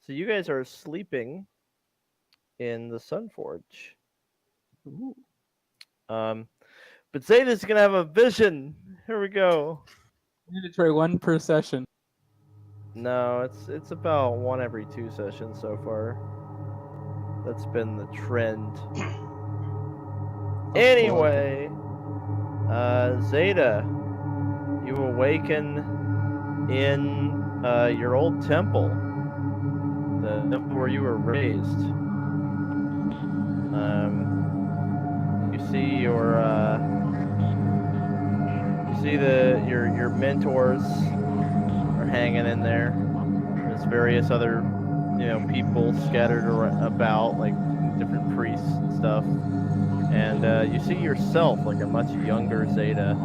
So you guys are sleeping in the Sunforge. Ooh. But Zeta's gonna have a vision. Here we go. You need to try one per session. No, it's about 1 every 2 sessions so far. That's been the trend. Anyway, Zeta, you awaken in your old temple, the temple where you were raised. You see your mentors are hanging in there. There's various other people scattered about, like different priests and stuff. And you see yourself, like a much younger Zeta,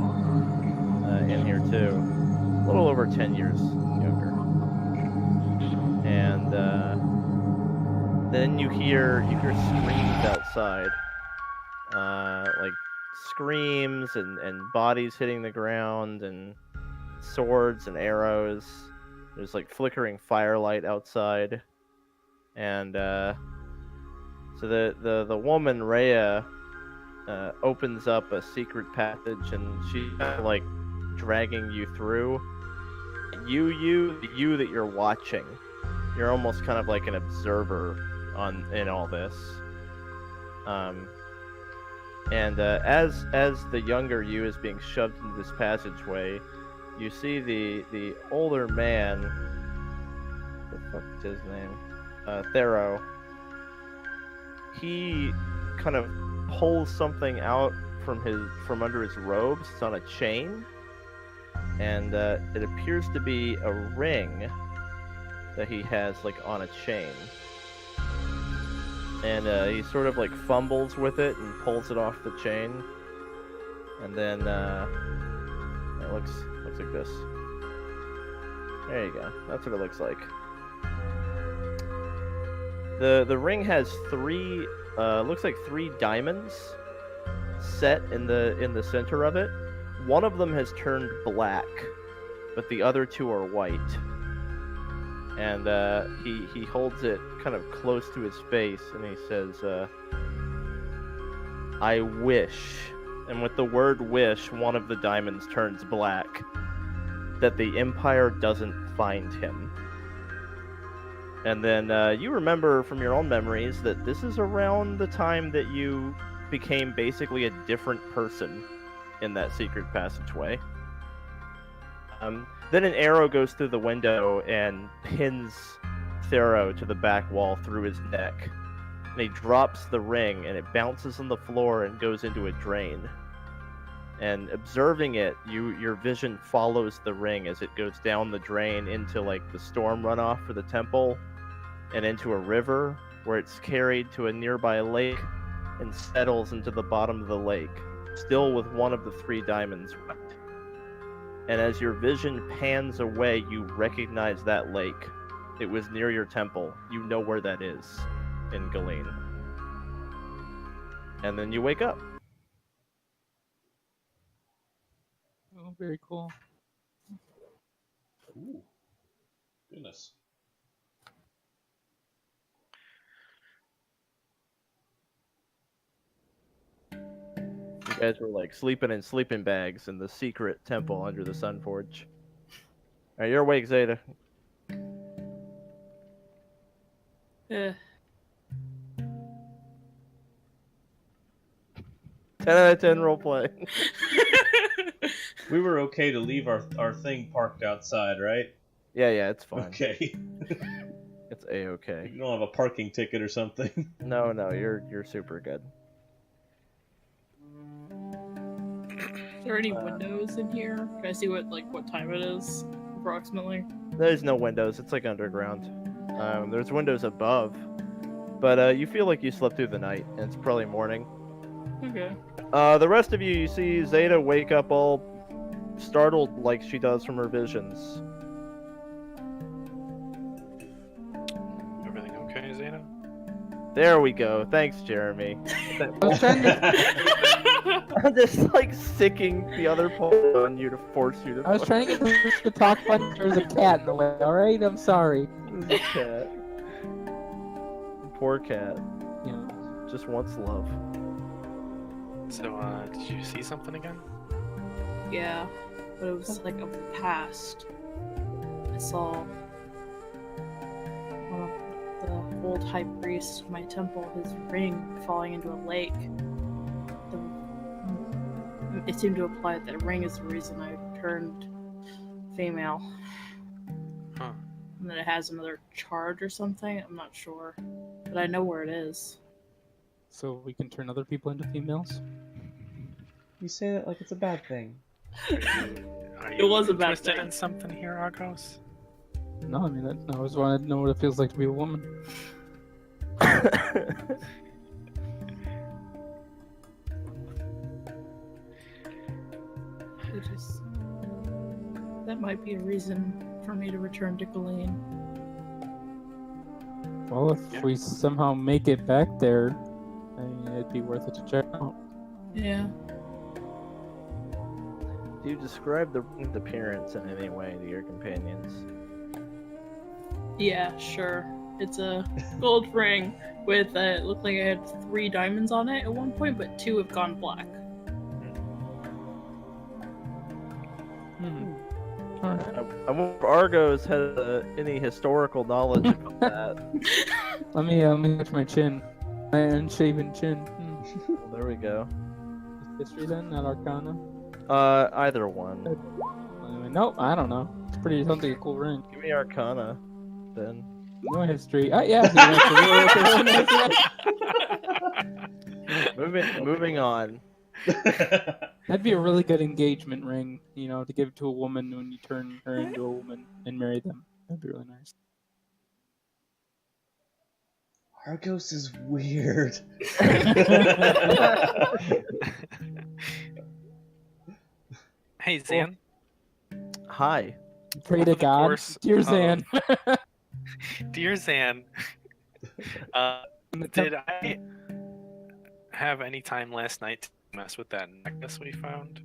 in here too, a little over 10 years younger. And then you hear screams outside, like screams and bodies hitting the ground and swords and arrows. There's like flickering firelight outside, and so the woman Rhea opens up a secret passage, and she's kind of like dragging you through. You that you're watching, you're almost kind of like an observer in all this. And as the younger you is being shoved into this passageway, you see the older man. What the fuck is his name? Thero. He kind of pulls something out from under his robes. It's on a chain, and it appears to be a ring that he has like on a chain. And he sort of like fumbles with it and pulls it off the chain, and then it looks like this. There you go. That's what it looks like. The ring has three looks like 3 diamonds set in the center of it. One of them has turned black, but the other 2 are white. And he holds it kind of close to his face, and he says, "I wish," and with the word "wish," one of the diamonds turns black, "that the Empire doesn't find him." And then you remember from your own memories that this is around the time that you became basically a different person in that secret passageway. Then an arrow goes through the window and pins Thero to the back wall through his neck. And he drops the ring, and it bounces on the floor and goes into a drain. And observing it, your vision follows the ring as it goes down the drain into like the storm runoff for the temple, and into a river where it's carried to a nearby lake and settles into the bottom of the lake, still with one of the 3 diamonds wet. And as your vision pans away, you recognize that lake. It was near your temple. You know where that is in Galeen. And then you wake up. Oh, very cool. Ooh. Goodness. You guys were like sleeping in sleeping bags in the secret temple under the Sunforge. Alright, you're awake, Zeta. 10 out of 10 roleplay. We were okay to leave our thing parked outside, right? Yeah, it's fine. Okay. It's A-okay. You don't have a parking ticket or something. No, you're super good. Are there any windows in here? Can I see what time it is, approximately? There's no windows. It's like underground. There's windows above, but you feel like you slept through the night, and it's probably morning. Okay. The rest of you see Zeta wake up all startled like she does from her visions. Everything okay, Zeta? There we go. Thanks, Jeremy. I was trying to, I'm just like sicking the other part on you to force you to. I was trying to get this to talk funny. There's a cat in the way. All right, I'm sorry. There's a cat. Poor cat. Yeah. Just wants love. So, did you see something again? Yeah, but it was like of the past. I saw one of the old high priest of my temple, his ring falling into a lake. It seemed to imply that the ring is the reason I turned female. Huh. And that it has another charge or something. I'm not sure, but I know where it is. So we can turn other people into females? You say that like it's a bad thing. Are It was a bad interested thing. in something here, Argos? No, I mean, I always wanted to know what it feels like to be a woman. It just that might be a reason for me to return to Galeen. Well, if Yeah. we somehow make it back there, I mean, it'd be worth it to check out. Yeah. Do you describe the ring's appearance in any way to your companions? Yeah, sure. It's a gold ring with it looked like it had 3 diamonds on it at one point, but 2 have gone black. Hmm. Alright. I wonder if Argos has any historical knowledge about that. Let me touch my chin. My unshaven chin. Hmm. Well, there we go. History then, not Arcana? Either one. Anyway, nope, I don't know. It's pretty, sounds like a cool ring. Give me Arcana, then. No history. Yeah. Moving on. That'd be a really good engagement ring, to give to a woman when you turn her into a woman and marry them. That'd be really nice. Argos is weird. Hey, Zan. Hi. Pray to Of God. course, Dear Zan. Dear Zan, did I have any time last night to mess with that necklace we found?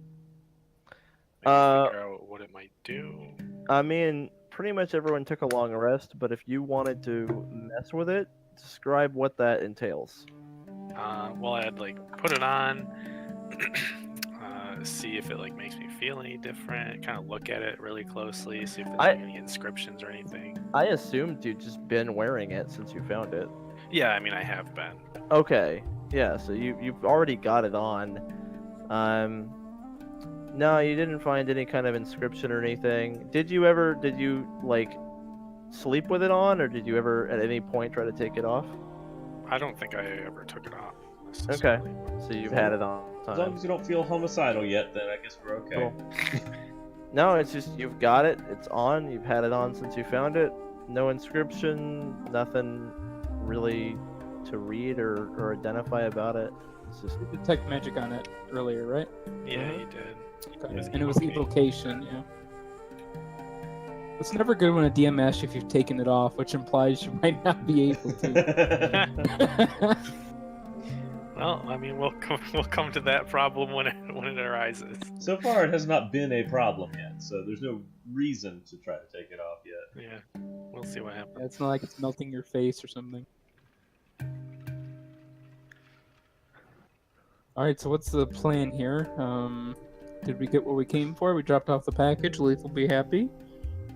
Maybe figure out what it might do. I mean, pretty much everyone took a long rest, but if you wanted to mess with it, describe what that entails. Well, I'd put it on, see if it makes me feel any different. Kind of look at it really closely, see if there's any inscriptions or anything. I assumed you'd just been wearing it since you found it. Yeah, I mean I have been. Okay. Yeah, so you've already got it on. No, you didn't find any kind of inscription or anything. Did you sleep with it on, or did you ever at any point try to take it off? I don't think I ever took it off. Okay. So you've had it on As long time. as you don't feel homicidal yet, then I guess we're okay. Cool. No, it's just you've got it. It's on. You've had it on since you found it. No inscription. Nothing really to read or identify about it. It's just You detect magic on it earlier, right? Yeah, you did. Okay. was And it was evocation, yeah. It's never good when a DM asks you if you've taken it off, which implies you might not be able to. Well, I mean, we'll come to that problem when it arises. So far, it has not been a problem yet, so there's no reason to try to take it off yet. Yeah, we'll see what happens. Yeah, it's not like it's melting your face or something. Alright, so what's the plan here? Did we get what we came for? We dropped off the package. Leaf will be happy.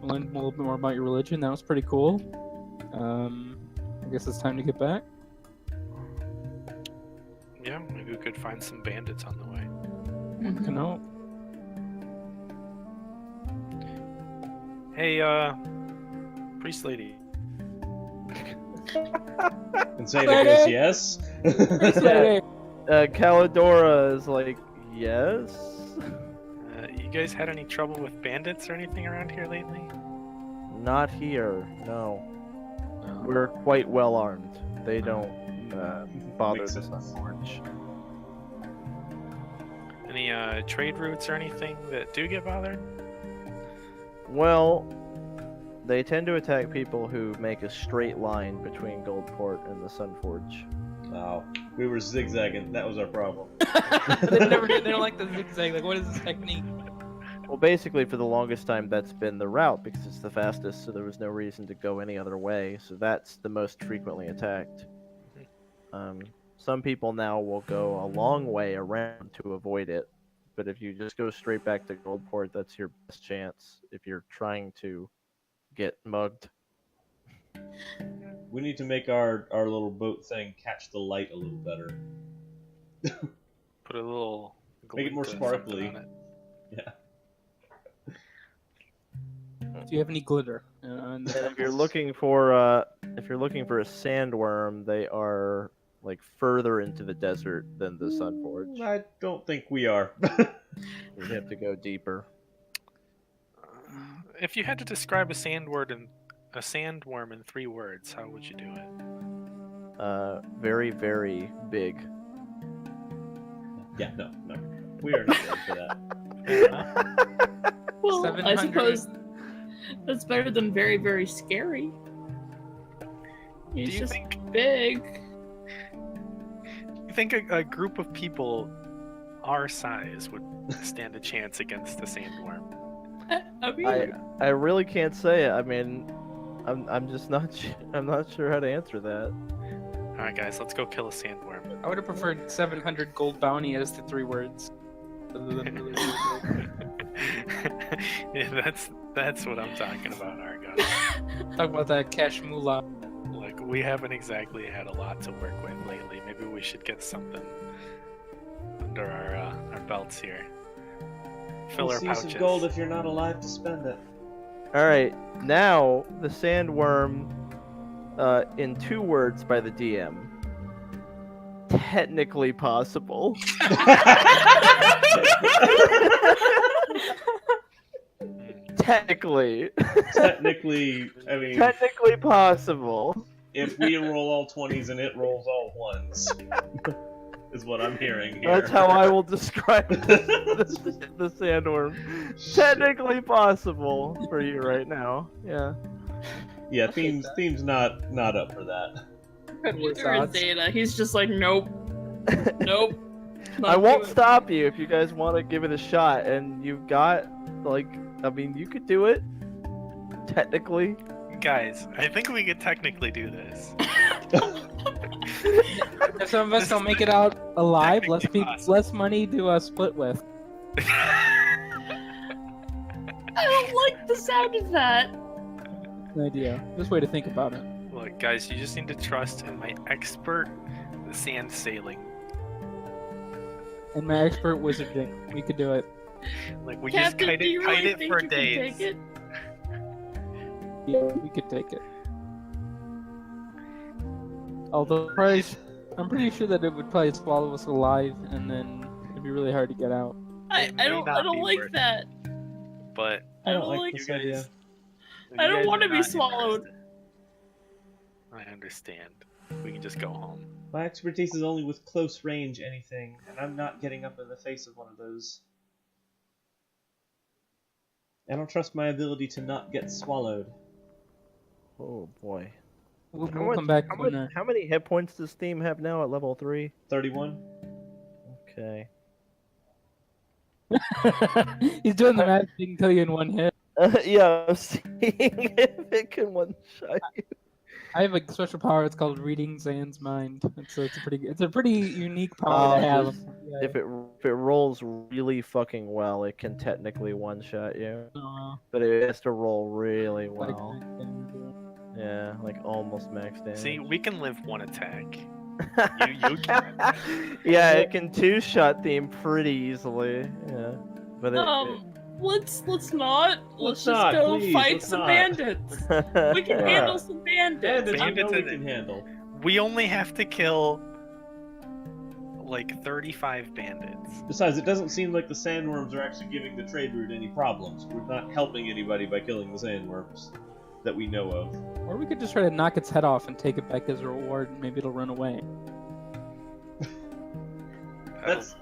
We'll learn a little bit more about your religion. That was pretty cool. I guess it's time to get back. Yeah, maybe we could find some bandits on the way. Good to know. Hey, priest lady. And say it goes yes. Hey, Calidora is like, yes. You guys had any trouble with bandits or anything around here lately? Not here. No. No. We're quite well armed. They don't bother Makes this sense. unforge. Any trade routes or anything that do get bothered? Well, they tend to attack people who make a straight line between Goldport and the Sunforge. Wow. We were zigzagging. That was our problem. they don't like the zigzag. Like, what is this technique? Well, basically, for the longest time, that's been the route because it's the fastest, so there was no reason to go any other way. So that's the most frequently attacked. Some people now will go a long way around to avoid it, but if you just go straight back to Goldport, that's your best chance if you're trying to get mugged. We need to make our little boat thing catch the light a little better. Put a little. Make it more glint or something sparkly. on it. Yeah. Do you have any glitter? And if you're looking for a sandworm, they are like further into the desert than the Sunforge. I don't think we are. You have to go deeper. If you had to describe a sandworm in 3 words, how would you do it? Very, very big. Yeah, no. We are not ready for that. Well, I 700. suppose that's better than very, very scary. He's Do you just think big. you think a group of people our size would stand a chance against a sandworm? I mean, I really can't say it. I mean, I'm just not I'm not sure how to answer that. All right, guys, let's go kill a sandworm. I would have preferred 700 gold bounty as the 3 words. Other than really Yeah, that's what I'm talking about, Argos. Talk about that cash moolah. Look, we haven't exactly had a lot to work with lately. Maybe we should get something under our belts here. Fill We'll our see pouches. some gold if you're not alive to spend it. All right, now the sandworm, in 2 words by the DM. Technically possible. Technically. Technically, I mean, Technically possible. if we roll all 20s and it rolls all 1s, is what I'm hearing here. That's how I will describe the sandworm. Technically possible for you right now. Yeah. Yeah, theme's not up for that. neither is Xeta. He's just like, nope. Nope. I won't stop you if you guys want to give it a shot, and you've got, like, I mean, you could do it. Technically. Guys, I think we could technically do this. If some of us don't make it out alive, Technically possible. less money to split with. I don't like the sound of that. Good idea. Just way to think about it. Look, guys, you just need to trust in my expert sand sailing. And my expert wizarding. We could do it. Like, we Captain, just do you kite really it think for you can days. take it? Yeah, we could take it. Although, I'm pretty sure that it would probably swallow us alive, and then it'd be really hard to get out. I It may don't not be like worth it. that. But I don't don't like like this you idea. guys, I don't want wanna be swallowed. I understand. We can just go home. My expertise is only with close range anything, and I'm not getting up in the face of one of those. I don't trust my ability to not get swallowed. Oh boy. We'll come back when How many hit points does Steam have now at level 3? 31? Okay. He's doing the math. He can kill you in 1 hit. Yeah, I'm seeing if it can one-shot you. I have a special power. It's called Reading Zan's Mind. It's a pretty unique power to have. Yeah. If it rolls really fucking well, it can technically one-shot you. But it has to roll really Like, well. Yeah, like almost max damage. See, we can live 1 attack. You can. Yeah, it can 2-shot Theme pretty easily. Yeah, but Let's not. Let's just not, go please, fight let's some not. bandits. We can handle some bandits. Bandits, I know Bandits we are- can handle. We only have to kill like 35 bandits. Besides, it doesn't seem like the sandworms are actually giving the trade route any problems. We're not helping anybody by killing the sandworms that we know of. Or we could just try to knock its head off and take it back as a reward, and maybe it'll run away. That's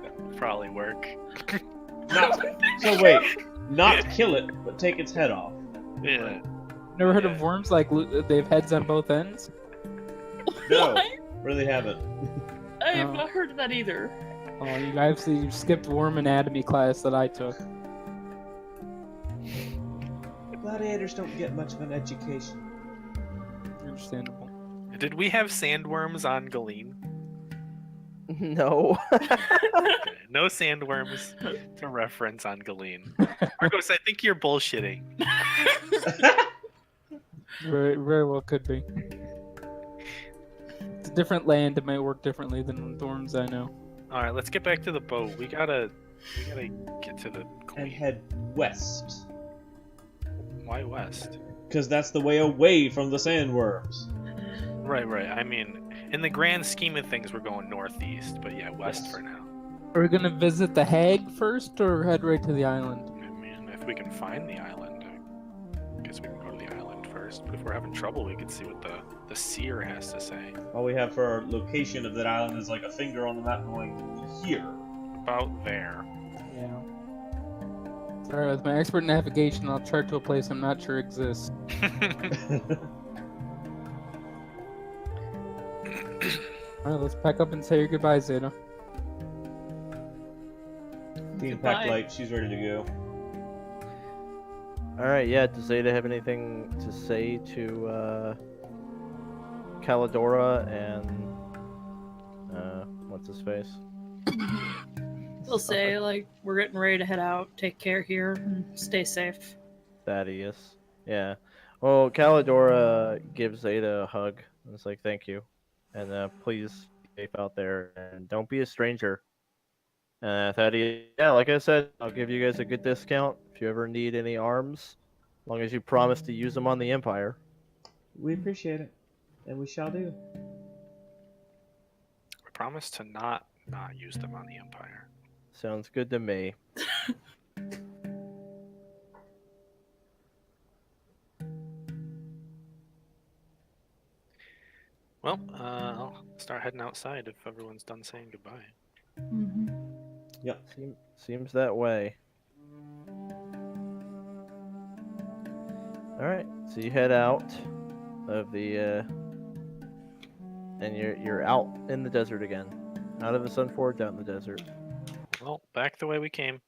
That'll probably work. not. So wait, not kill it, but take its head off. Yeah. Never heard Yeah. of worms like they have heads on both ends? No, What? really haven't. I have No. not heard of that either. Oh, you skipped worm anatomy class that I took. Gladiators don't get much of an education. Understandable. Did we have sandworms on Galeen? No. Okay, no sandworms to reference on Galeen. Argos, I think you're bullshitting. Very, very well could be. It's a different land. It might work differently than Thorns I know. All right, let's get back to the boat. We gotta get to the And queen. head west. Why west? Because that's the way away from the sandworms. Right. I mean, in the grand scheme of things, we're going northeast, but yeah, west Yes. for now. Are we gonna visit the hag first, or head right to the island? I mean, if we can find the island, I guess we can go to the island first. But if we're having trouble, we could see what the seer has to say. All we have for our location of that island is like a finger on the map going here. About there. Yeah. Sorry, with my expert navigation, I'll chart to a place I'm not sure exists. Alright, let's pack up and say your goodbye, Xeta. Team Goodbye. packed light, she's ready to go. All right, yeah. Does Zeta have anything to say to Calidora and what's his face? They'll say, like, we're getting ready to head out. Take care here and stay safe. Thaddeus. Yeah. Well, Calidora gives Zeta a hug. And it's like, thank you, and please be safe out there, and don't be a stranger. Thaddeus, yeah, like I said, I'll give you guys a good discount if you ever need any arms, as long as you promise to use them on the Empire. We appreciate it, and we shall do. We promise to not use them on the Empire. Sounds good to me. Well, I'll start heading outside if everyone's done saying goodbye. Mm-hmm. Seems that way. All right, so you head out of the, and you're out in the desert again, out of the Sunforge, out in the desert. Well, back the way we came,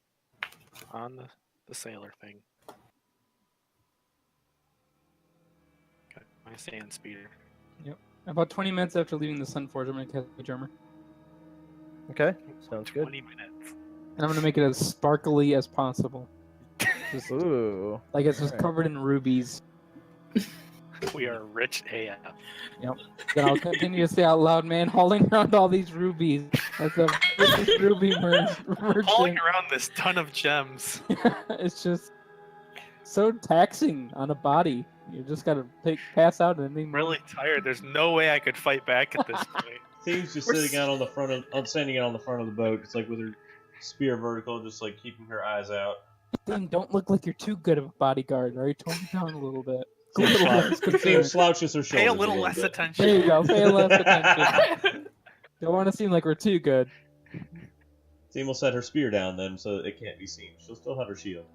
on the sailor thing. Got my sand speeder. About 20 minutes after leaving the Sunforge, I'm gonna cast a Jammer. Okay, sounds good. 20 minutes. And I'm gonna make it as sparkly as possible. Just Ooh, like it's just Alright. covered in rubies. We are rich AF. Then I'll continue to say out loud, man, hauling around all these rubies. That's a British ruby merchant. Hauling around this ton of gems. It's just so taxing on a body. You just gotta pass out and I'm really tired. There's no way I could fight back at this point. Theme's just We're sitting out on the front of, standing out on the front of the boat. It's like with her spear vertical, just like keeping her eyes out. Thing, don't look like you're too good of a bodyguard. Alright, tone it down a little bit. Theme A little less Theme concerned. slouches her shoulders. Pay a little less bit. attention. There you go. Pay less attention. Don't want to seem like we're too good. Theme will set her spear down then, so it can't be seen. She'll still have her shield.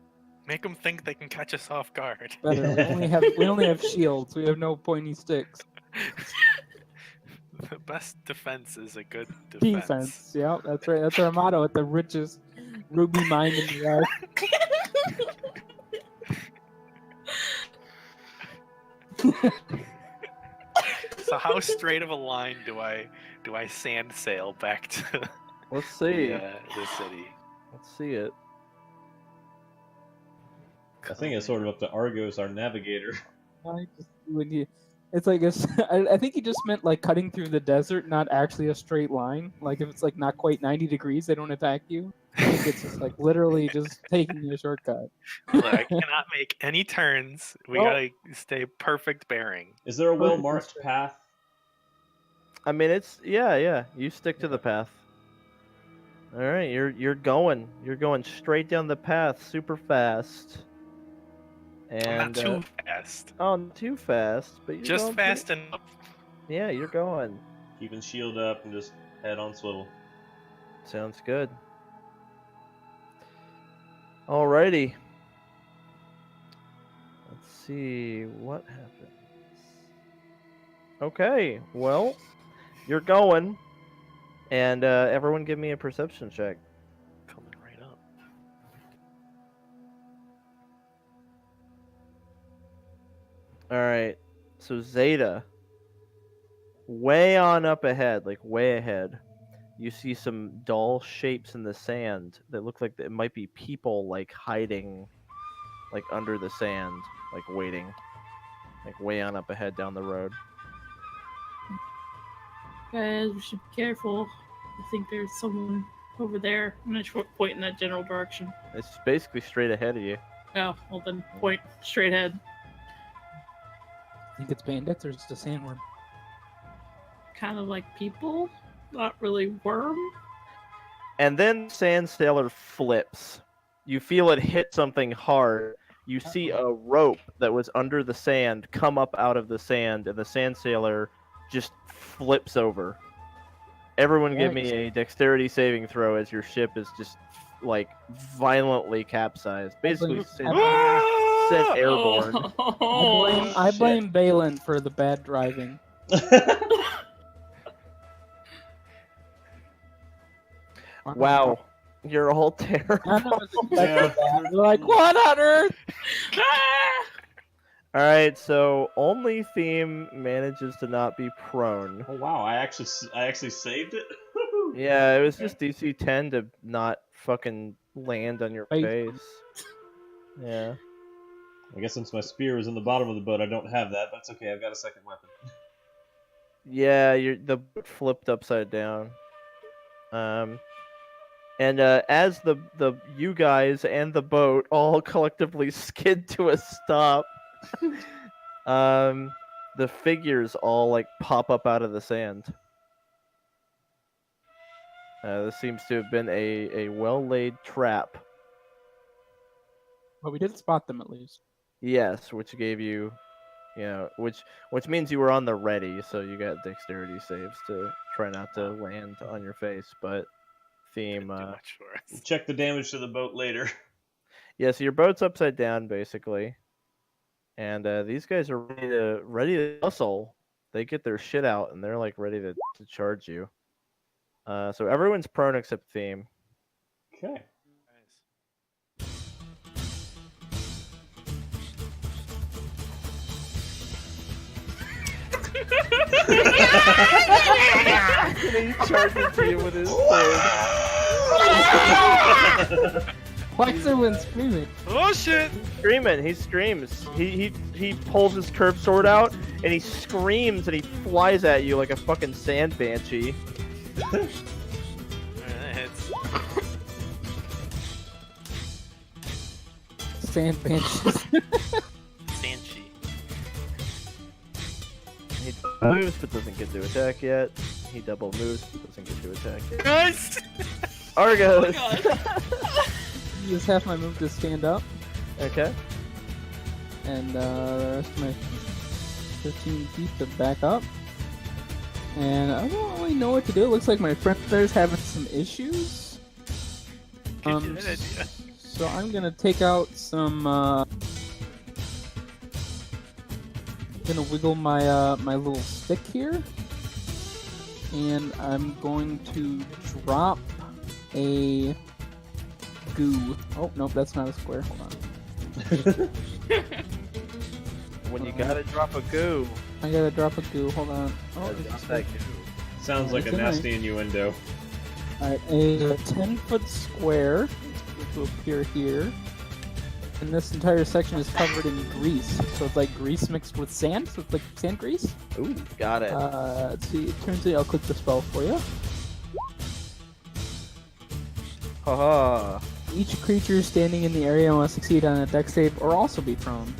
Make them think they can catch us off guard. Better. We only have shields. We have no pointy sticks. The best defense is a good defense. Defense. Yeah, that's right. That's our motto at the richest ruby mine in the world. So how straight of a line do I sand sail back to let's see. the city? Let's see it. I think it's sort of up to Argos, our navigator. It's like I think he just meant like cutting through the desert, not actually a straight line. Like if it's like not quite 90 degrees, they don't attack you. I think it's just like literally just taking a shortcut. Look, I cannot make any turns. We Well- gotta stay perfect bearing. Is there a well-marked path? I mean, it's yeah. You stick to the path. All right, you're going straight down the path, super fast. And I'm not too fast. oh, not too fast, but you're Just going fast enough. Yeah, you're going. Keeping shield up and just head on swivel. Sounds good. Alrighty. Let's see what happens. Okay, well, you're going, and everyone give me a perception check. Coming right up. All right. So Xeta, way on up ahead, like way ahead, you see some dull shapes in the sand that look like it might be people, like hiding, like under the sand, like waiting, like way on up ahead down the road. Guys, we should be careful. I think there's someone over there. I'm gonna point in that general direction. It's basically straight ahead of you. Oh, well then point straight ahead. Think it's bandits or just a sandworm? Kind of like people, not really worm. And then Sand Sailor flips. You feel it hit something hard. You see a rope that was under the sand come up out of the sand, and the Sand Sailor just flips over. Everyone give me a dexterity saving throw as your ship is just, like, violently capsized. Basically sent airborne. I blame Valen for the bad driving. Wow. You're all terrible. They're like, what on earth? Alright, so only Theme manages to not be prone. Oh wow, I actually saved it. Yeah, it was just DC 10 to not fucking land on your face. Yeah. I guess since my spear is in the bottom of the boat, I don't have that, but it's okay. I've got a second weapon. Yeah, the boat flipped upside down. And as the you guys and the boat all collectively skid to a stop, the figures all like pop up out of the sand. This seems to have been a well-laid trap. But we did spot them at least. Yes, which gave you, which means you were on the ready, so you got dexterity saves to try not to land on your face. But Theme, check the damage to the boat later. Yeah, so your boat's upside down basically, and these guys are ready to hustle. They get their shit out and they're like ready to charge you. So everyone's prone except Theme. Okay. And he charges you with his sword. Why is everyone screaming? Oh shit! Screaming, he screams. He pulls his curved sword out and he screams and he flies at you like a fucking sand banshee. Sand benches. Banshee. He moves but doesn't get to attack yet. He double moves but doesn't get to attack yet. Nice! Argos! Use half my move to stand up, Okay. and the rest of my 15 feet to back up. And I don't really know what to do. It looks like my friend there's having some issues. So I'm gonna take out some. Gonna wiggle my my little stick here, and I'm going to drop a goo. Oh nope, that's not a square. Hold on. When you gotta drop a goo. I gotta drop a goo. Hold on. Oh, Drop that goo. Sounds like a nasty innuendo. Alright, a 10-foot square will appear here. And this entire section is covered in grease. So it's like grease mixed with sand. So it's like sand grease. Ooh, got it. Let's see. It turns out I'll click the spell for you. Haha. Each creature standing in the area must succeed on a dex save or also be prone.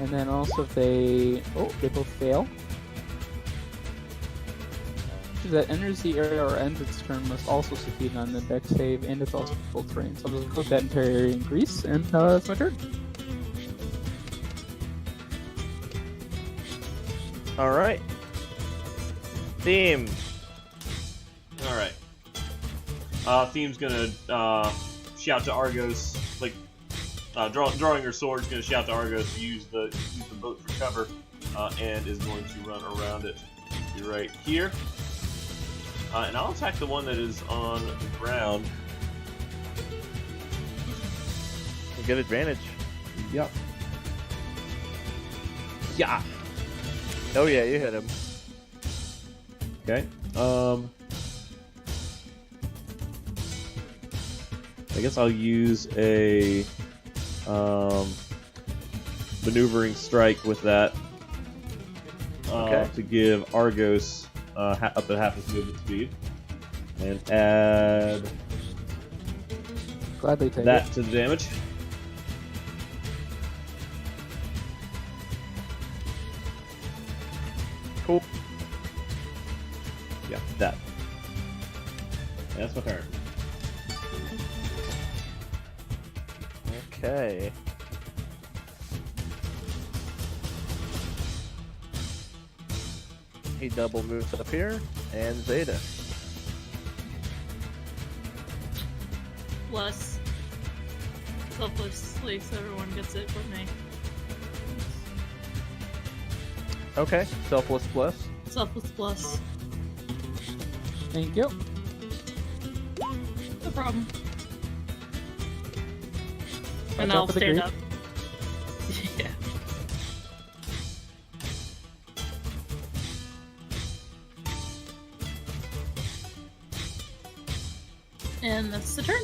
And then also if they... Oh, they both fail. That enters the area or ends its turn must also succeed on the dex save, and it's also full terrain. So I'll just click that entire area in grease, and that's my turn. Alright. Theme. Alright. Theme's gonna shout to Argos, like drawing her sword, is gonna shout to Argos to use the boat for cover, and is going to run around it. Be right here. And I'll attack the one that is on the ground. You get advantage. Yep. Yeah. Oh yeah, you hit him. Okay. I guess I'll use a maneuvering strike with that. Okay. To give Argos up at half his movement speed, and add Gladly take that it. to the damage. Cool. Yeah, that. And that's my turn. Okay. He double moves up here, and Xeta. Plus, selflessly, so everyone gets it but me. Okay, selfless plus. Selfless plus. Thank you. No problem. Watch And out I'll for the stand creep. up. Yeah. And that's the turn.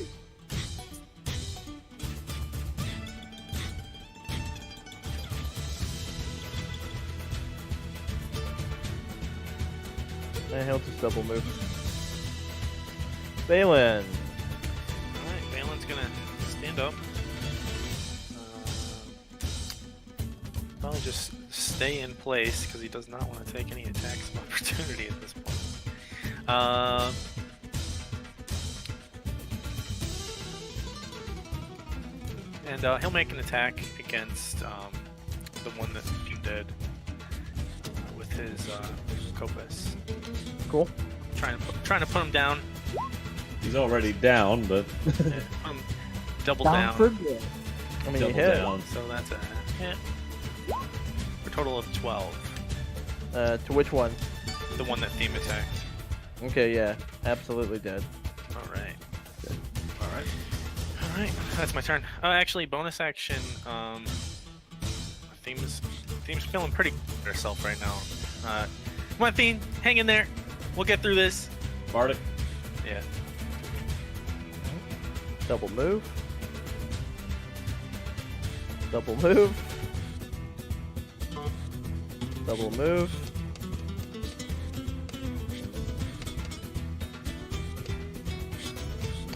And he'll just double move. Valen. Alright, Valen's gonna stand up. Probably just stay in place because he does not want to take any attacks of opportunity at this point. And he'll make an attack against the one that you did with his Copus. Cool. Trying to put him down. He's already down, but Put him double Down down. for good. I mean, you double hit. down. So that's a hit. For a total of 12. To which one? The one that theme attacked. Okay, yeah, absolutely dead. Alright. Alright. Alright, that's my turn. Actually, bonus action, Theme's feeling pretty good with herself right now. Come on, Theme, hang in there. We'll get through this. Bardic. Yeah. Double move. Double move. Double move.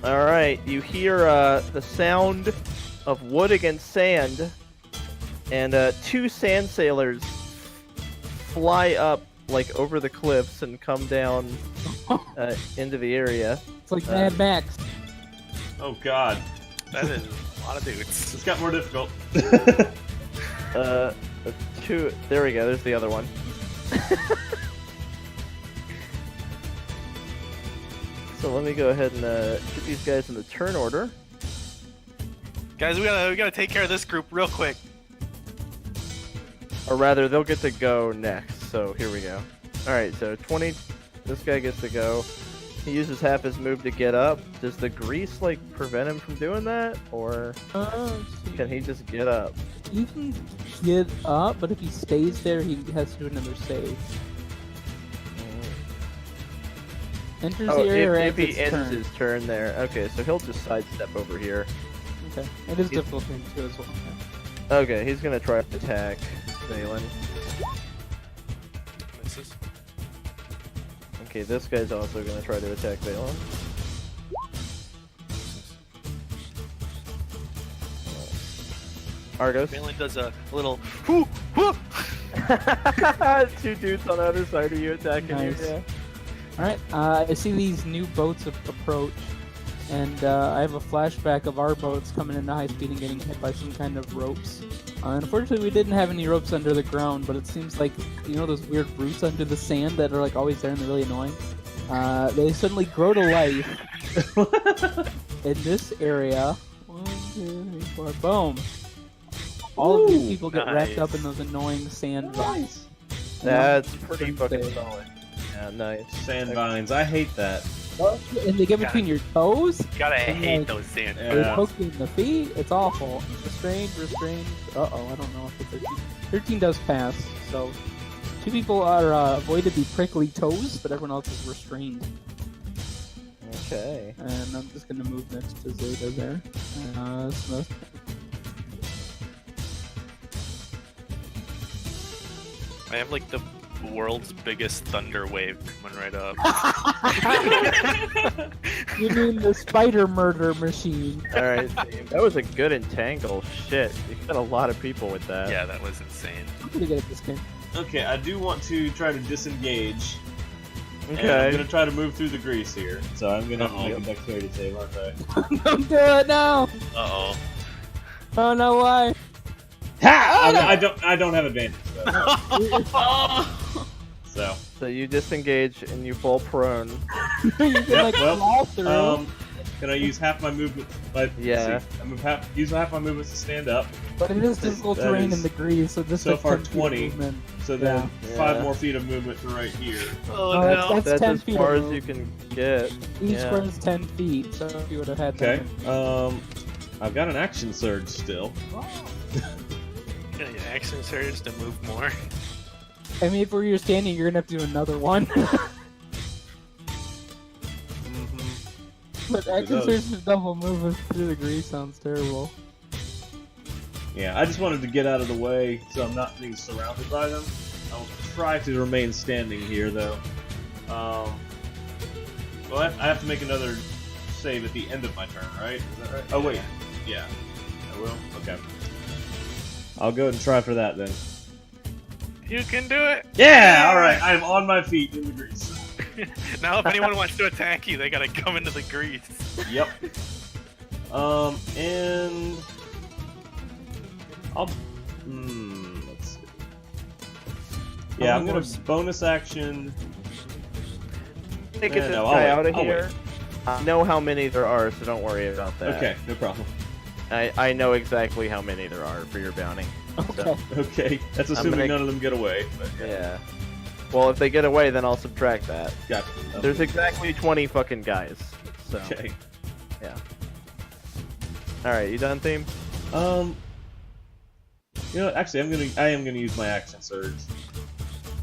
Alright, you hear the sound of wood against sand, and two sand sailors fly up like over the cliffs and come down into the area. It's like Mad Max. Oh god. That is a lot of dudes. This got more difficult. Two. There we go. There's the other one. So let me go ahead and get these guys in the turn order. Guys, we gotta take care of this group real quick. Or rather, they'll get to go next. So here we go. Alright, so 20. This guy gets to go. He uses half his move to get up. Does the grease, like, prevent him from doing that? Or can he just get up? He can get up, but if he stays there, he has to do another save. Enters Oh, the area or if he ends ends turn. his turn there. Okay, so he'll just sidestep over here. Okay, it is difficult thing too as well. Okay, he's gonna try to attack Valen. Misses. Okay, this guy's also gonna try to attack Valen. Argos. Valen does a little whoo whoo. Two dudes on the other side of you attacking Nice. you. Yeah. Alright, I see these new boats approach, and I have a flashback of our boats coming into high speed and getting hit by some kind of ropes. Unfortunately, we didn't have any ropes under the ground, but it seems like, you know those weird roots under the sand that are like always there and they're really annoying? They suddenly grow to life in this area. 1, 2, 3, 4, boom! All of these Ooh, people get wrapped up nice. in those annoying sand vines. That's pretty Turn fucking save. solid. Yeah, nice. Sand vines. I hate that. And they get between your toes. Gotta And, hate like, those sand. They Yeah. poke you in the feet. It's awful. Restrained. Uh-oh, I don't know if it's 13. 13 does pass, so 2 people are avoided the prickly toes, but everyone else is restrained. Okay. And I'm just gonna move next to Xeta there. Smith. I have like the world's biggest thunder wave coming right up. You mean the spider murder machine? All right. That was a good entangle. Shit, you got a lot of people with that. Yeah, that was insane. I'm pretty good at this game. Okay, I do want to try to disengage. And I'm Okay. gonna try to move through the grease here. So I'm gonna Uh-oh. make a dexterity save, aren't I? Don't do it now! Uh-oh. Oh no, why? Ha! no! I don't have advantage. So. So you disengage and you fall prone. You can like fall through. Can I use half my movement? Yeah. Let's see. I'm gonna use half my movement to stand up. But it is difficult that terrain is in the grease, so just so like far 10 feet of 20. movement. So then Yeah. 5 more feet of movement to right here. Oh, Oh, no. that's That's 10 as feet far of as you can get. Each Yeah. square is 10 feet, so if you would have had Okay. that. I've got an action surge still. Yeah, action surge to move more. I mean, if where you're standing, you're gonna have to do another one. But action knows? surge to double movement through the grease sounds terrible. Yeah, I just wanted to get out of the way so I'm not being surrounded by them. I'll try to remain standing here though. Well, I have to make another save at the end of my turn, right? Is that right? Oh wait, yeah, I will. Okay, I'll go ahead and try for that then. You can do it! Yeah, all right. I'm on my feet in the grease. Now if anyone wants to attack you, they gotta come into the grease. Yep. And I'll. Let's see. Yeah, I'm gonna bonus action. Take Yeah, this no, guy I'll out of wait. here. I know how many there are, so don't worry about that. Okay, no problem. I know exactly how many there are for your bounty. Okay. Okay, that's assuming gonna- none of them get away. But Yeah. Well, if they get away, then I'll subtract that. gotcha. There's exactly 20 fucking guys. So. Okay. All right, you done, theme? You know, actually, I am gonna use my action surge.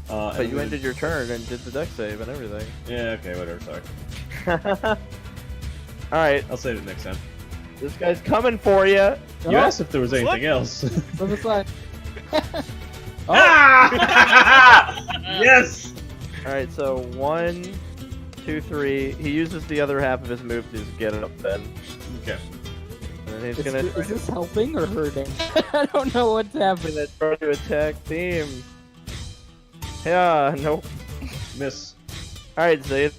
But and you then- ended your turn and did the deck save and everything. Yeah. Okay. Whatever. Sorry. All right, I'll save it next time. this guy's coming for you. You asked if there was anything else. So it's like. Oh, Ah! Yes. All right, so 1, 2, 3. He uses the other half of his move to just get up then. Okay. And then he's is, gonna is this helping or hurting? I don't know what's happening. try to attack theme. Yeah, nope. Miss. All right, Zayd.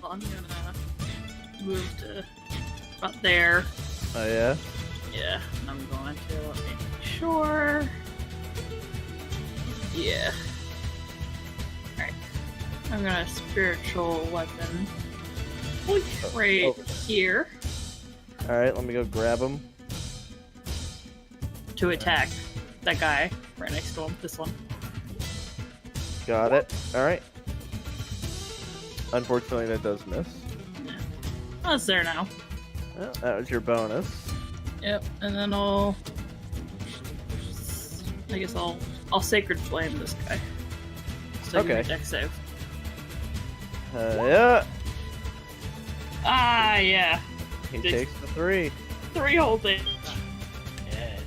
I'm gonna move to up there. Oh yeah. Yeah, I'm going to let me make sure. Yeah. Alright. I'm gonna spiritual weapon. Right here All right, let me go grab him. to attack that guy right next to him. This one. Got it. All right. Unfortunately, that does miss. Oh, it's there now. Well, that was your bonus. Yep, and then I guess I'll sacred flame this guy. So Okay. deck save. Yeah. Ah, yeah. He Just- takes the 3. 3 whole things. Yeah.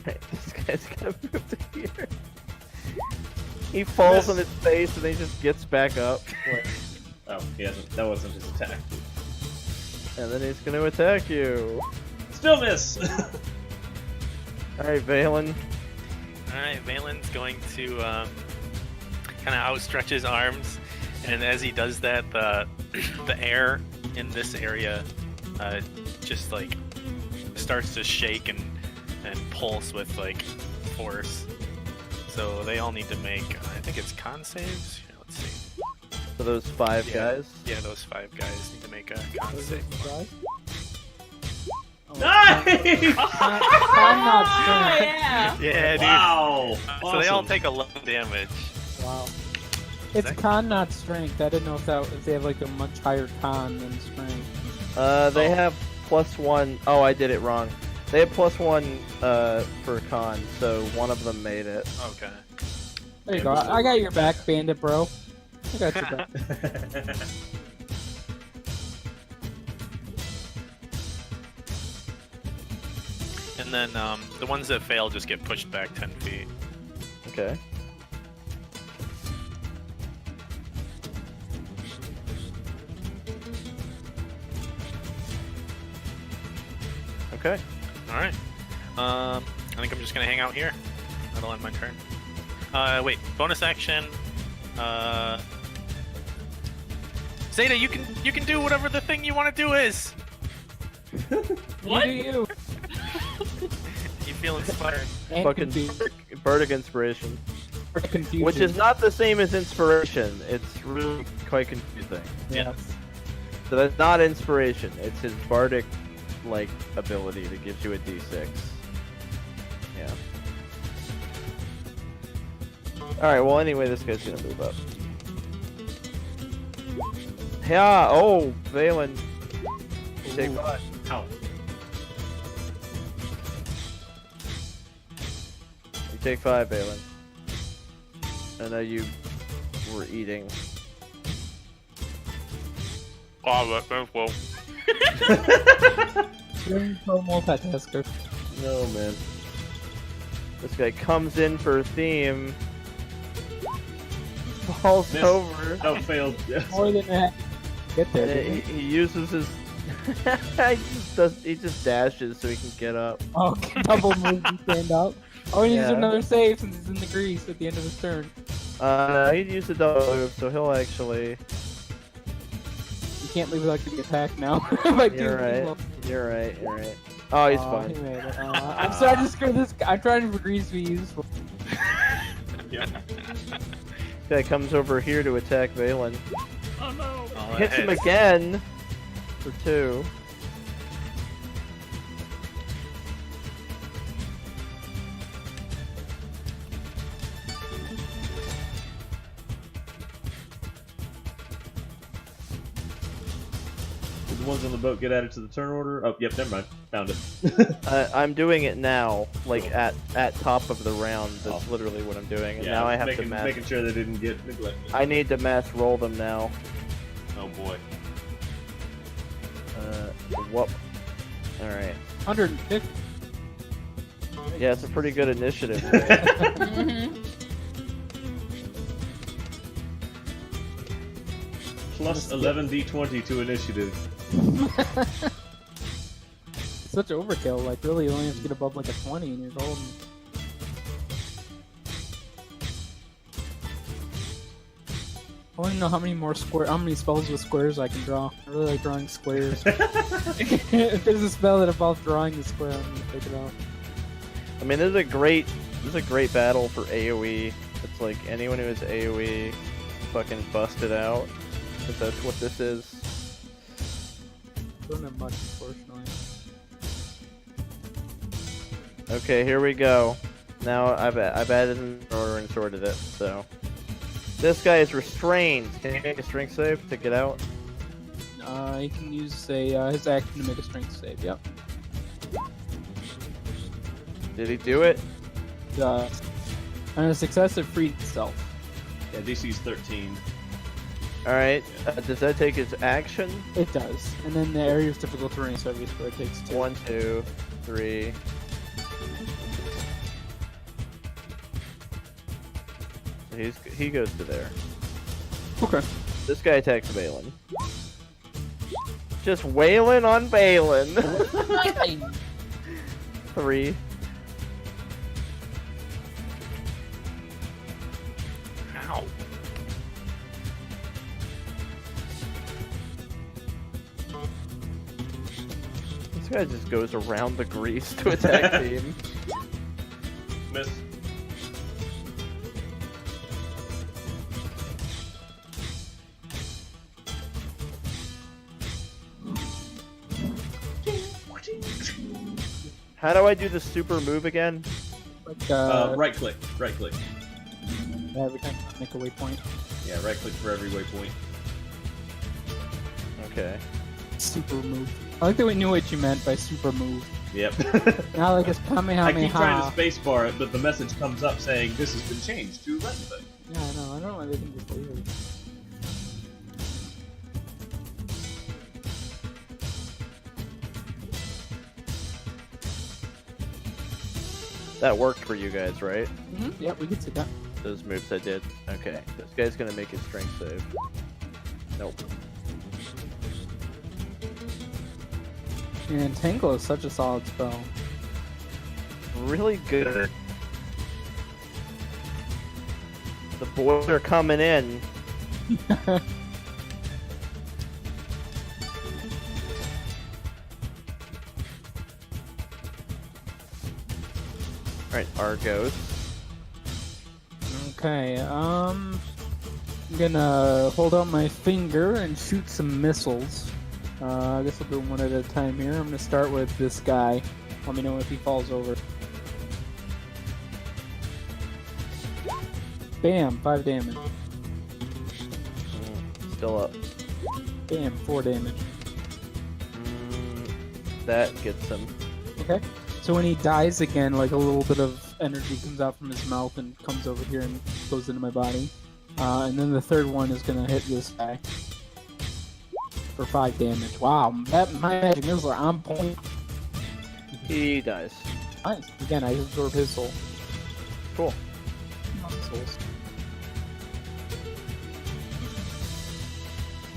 This guy's gonna move to here. He falls on his face and then he just gets back up. Oh, he hasn't. That wasn't his attack. And then he's gonna attack you. Still miss. Alright, Valen. Alright, Valen's going to kind of outstretch his arms, and as he does that, the air in this area just like starts to shake and pulse with like force. So they all need to make, I think it's con saves. Here, let's see. So those 5 Yeah. guys. Yeah, those 5 guys need to make a con save. Nice! I'm not strength. Yeah. Yeah, dude. Wow. So they all Awesome. take 11 damage. Wow. It's con, not strength. I didn't know if they have like a much higher con than strength. They have +1. Oh, I did it wrong. They have +1 for con, so one of them made it. Okay. There you go. I got your back, Bandit Bro. I got your back. And then the ones that fail just get pushed back 10 feet. Okay. Okay. Alright. I think I'm just gonna hang out here. That'll end my turn. Wait, bonus action. Xeta, you can do whatever the thing you want to do is. What? You do you. You feel inspired. And Fucking confused. Bardic Inspiration. Or confusion. Which is not the same as Inspiration. It's really quite confusing. Yes. So that's not Inspiration. It's his Bardic, like, ability that gives you a D6. Yeah. Alright, well, anyway, this guy's gonna move up. Yeah, oh, Valen. You take 5. Ow. You take 5, Valen. I know you were eating. Oh, well. You're pro multitasker. No, man. This guy comes in for a theme. Falls Missed. over. Oh, failed. More than that. Get there. And didn't he uses his. he just dashes so he can get up. Oh, double move and stand up. Oh, he needs Yeah. another save since he's in the grease at the end of his turn. He'd use a double move, so he'll actually. You can't leave without getting attacked now. By You're two right. people. You're right. You're right. Oh, he's Aw, fine. he made it. I'm starting to screw this. I'm trying for grease to be useful. Yeah. Guy comes over here to attack Valen. Oh no. Oh, Hits him hits. again for 2. Did the ones on the boat get added to the turn order? Oh, yep, never mind. Found it. I'm doing it now, like Cool. at top of the round. That's Oh. literally what I'm doing, and Yeah, now I have making, to mass. making sure they didn't get neglected. I need to mass roll them now. Oh boy. Whoop. All right. 150. Yeah, it's a pretty good initiative. Mm-hmm. Plus 11d20 to initiative. Such overkill. Like, really, you only have to get above like a 20 and you're golden. I want to know how many spells with squares I can draw. I really like drawing squares. If there's a spell that involves drawing the square, I'm gonna pick it out. I mean, this is a great battle for AoE. It's like anyone who has AoE, fucking bust it out. Because that's what this is. Don't have much, unfortunately. Okay, here we go. Now I've added an order and sorted it. So this guy is restrained. Can you make a strength save to get out? He can use his action to make a strength save. Yep. Did he do it? On a success, it frees itself. Yeah, DC's 13. All right. Does that take his action? It does. And then the area of difficult terrain, so every square takes 2. 1, 2, 3. He goes to there. Okay. This guy attacks Valen. Just wailing on Valen. 3. Ow. This guy just goes around the grease to attack team. Miss. How do I do the super move again? Like, right click. Right click. every time you make a waypoint. Yeah, right click for every waypoint. Okay. Super move. I like that we knew what you meant by super move. Yep. Now like it's I keep trying Kamehameha. to spacebar it, but the message comes up saying this has been changed to left click. Yeah, I know. I don't know why they can just leave it. That worked for you guys, right? Mm-hmm. Yep, we can see that. Those moves I did. Okay. This guy's gonna make his strength save. Nope. And Tangle is such a solid spell. Really good. The boys are coming in. Alright, Argos. Okay, I'm gonna hold out my finger and shoot some missiles. I guess I'll do them one at a time here. I'm gonna start with this guy. Let me know if he falls over. Bam, 5 damage. Still up. Bam, 4 damage. That gets him. Okay. So when he dies again, like a little bit of energy comes out from his mouth and comes over here and goes into my body. And then the third one is gonna hit this guy for 5 damage. Wow, my magic missiles are on point. He dies. Nice. Again, I absorb his soul. Cool. Souls.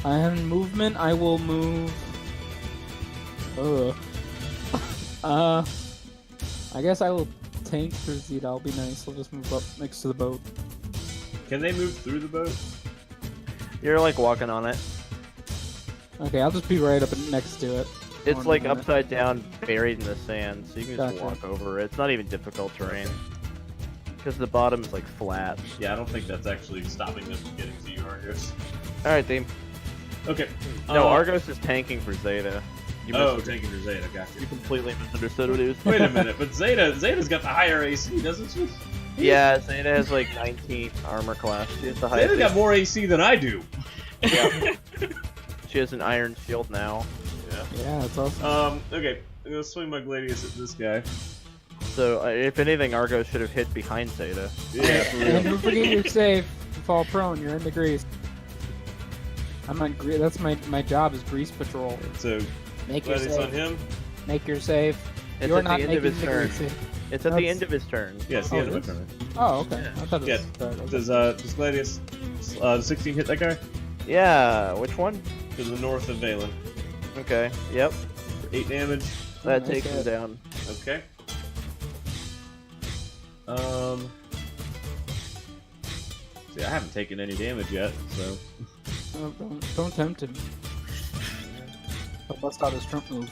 And movement, I will move. I guess I will tank for Xeta. I'll be nice. I'll just move up next to the boat. Can they move through the boat? You're like walking on it. Okay, I'll just be right up next to it. It's On like the- upside down, buried in the sand, so you can just Gotcha. walk over it. It's not even difficult terrain. Because the bottom is like flat. Yeah, I don't think that's actually stopping them from getting to you, Argos. Alright, team. Okay. No, Argos is tanking for Zeta. You Oh, mis- taking your Zeta, got you you. completely misunderstood what he was Wait a minute, but Zeta's got the higher AC, doesn't she? Yeah, Zeta has like 19 armor class. She has the highest. Zeta's got more AC than I do. Yeah. She has an iron shield now. Yeah. Yeah, that's awesome. Okay. I'm gonna swing my Gladius at this guy. So, if anything, Argos should have hit behind Zeta. Yeah, for real. And don't forget you're safe. You fall prone, you're in the grease. I'm not grease. That's my job is grease patrol. So, Make your Gladius on save. him. Make your save. It's You're at not the end of making his the turn. grease. It's at the That's- end of his turn. Yes, the Oh, end of my this? turn. Oh, okay. I thought it Yeah. was start. Okay. Does Gladius, 16 hit that guy? Yeah, which one? To the north of Valen. Okay, yep. For 8 damage. That nice takes him hit. down. Okay. See, I haven't taken any damage yet, so. Oh, don't tempt him. He'll bust out his trump move.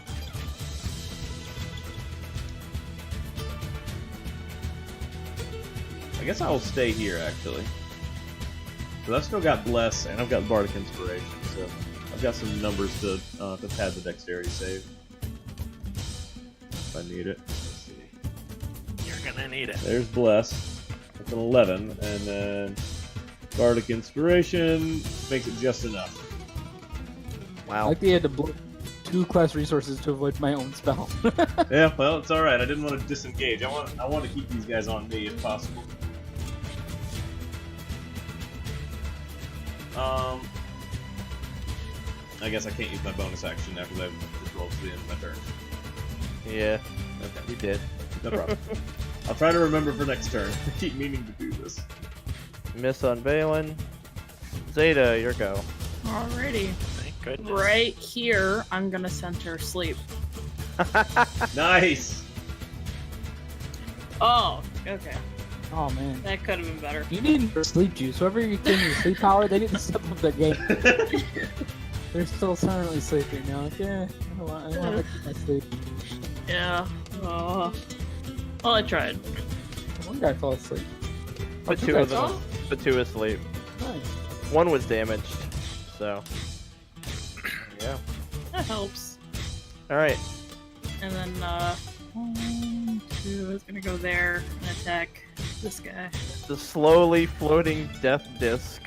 I guess I'll stay here, actually. Because I've still got Bless, and I've got Bardic Inspiration, so I've got some numbers to pad the Dexterity save. If I need it. Let's see. You're gonna need it. There's Bless. That's an 11, and then Bardic Inspiration makes it just enough. I Wow. like the idea to blow 2 class resources to avoid my own spell. Yeah, well, it's alright. I didn't want to disengage. I want to keep these guys on me if possible. I guess I can't use my bonus action now because I've just rolled to the end of my turn. Yeah, Okay, you did. no problem. I'll try to remember for next turn. I keep meaning to do this. Miss on Valen. Zeta, your go. Alrighty. Thank goodness. Right here, I'm gonna center sleep. Nice! Oh, okay. Oh man. That could have been better. You need your sleep juice. Whoever you're getting your sleep power, they need to step up their game. They're still silently sleeping now. Like, yeah, I want to keep my sleep. Yeah. Well, I tried. One guy fell asleep. Put two two of guys- them. Put two asleep. Nice. One was damaged, so. Yeah. That helps. Alright. And then, is gonna go there and attack this guy. The slowly floating death disc.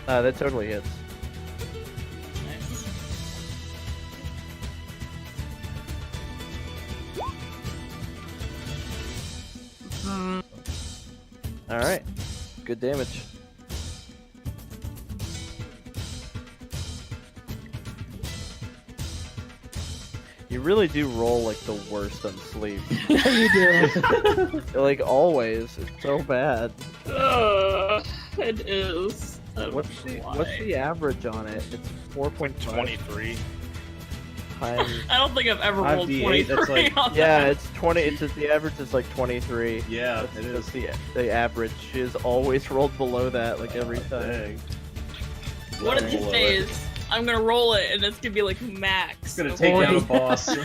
That totally hits. Nice. Alright. Good damage. You really do roll like the worst on sleep. Yeah, you do. Like always. It's so bad. It is. I don't What's know the why. average on it? It's 4.5 23. times. I don't think I've ever rolled 5d8, 23 that's like- on Yeah, that. it's 20. It's the average is like 23. Yeah, That's it is. the average. She has always rolled below that, like every time. Dang. One of these Below it. days, I'm gonna roll it and it's gonna be like max. It's gonna of take down a 40. boss.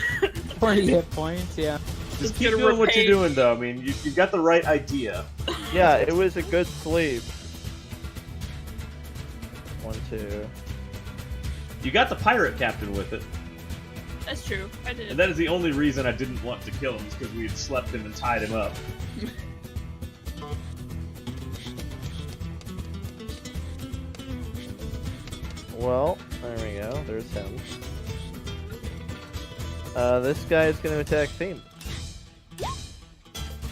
40 hit points, yeah. Just It's keep gonna doing what you're repay- doing, though. I mean, you got the right idea. Yeah, it was a good sleep. 1, 2. You got the pirate captain with it, That's true. I did. and that is the only reason I didn't want to kill him, is because we had slept him and tied him up. Well, there we go. There's him. This guy is going to attack Theme.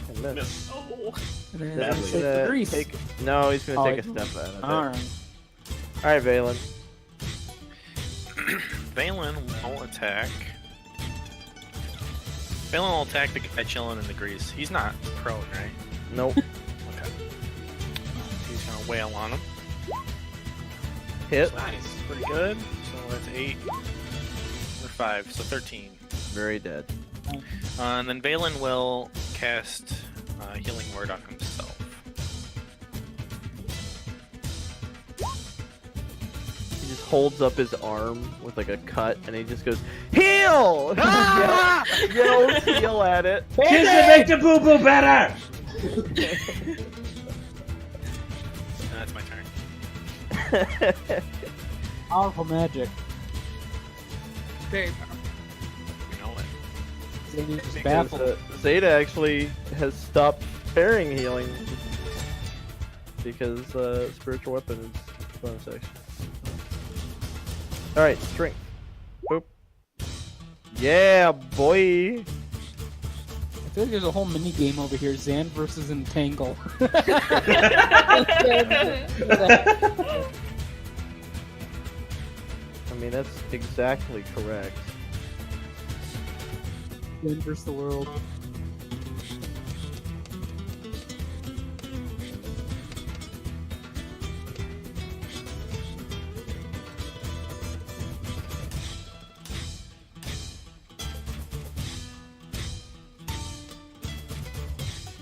And miss. Miss. Oh. And then Badly. it's gonna take the grease. No, he's going to Oh, take a he- step out of it. Alright. Alright, Valen. Valen will attack. Valen will attack the guy chilling in the grease. He's not prone, right? Nope. Okay. He's gonna wail on him. Hit. Nice. Pretty good. So that's 8 or 5, so 13. Very dead. And then Valen will cast Healing Word on himself. He just holds up his arm with like a cut and he just goes, HEAL! Yells heal at it. Kids that make the boo boo better! And that's my turn. Powerful magic. Very powerful. You know it. Zany is Because, baffled. Zeta actually has stopped pairing healing because spiritual weapon is bonus action. Alright, strength. Boop. Yeah, boy! I feel like there's a whole mini game over here. Zan versus Entangle. I mean, that's exactly correct. Zan versus the world.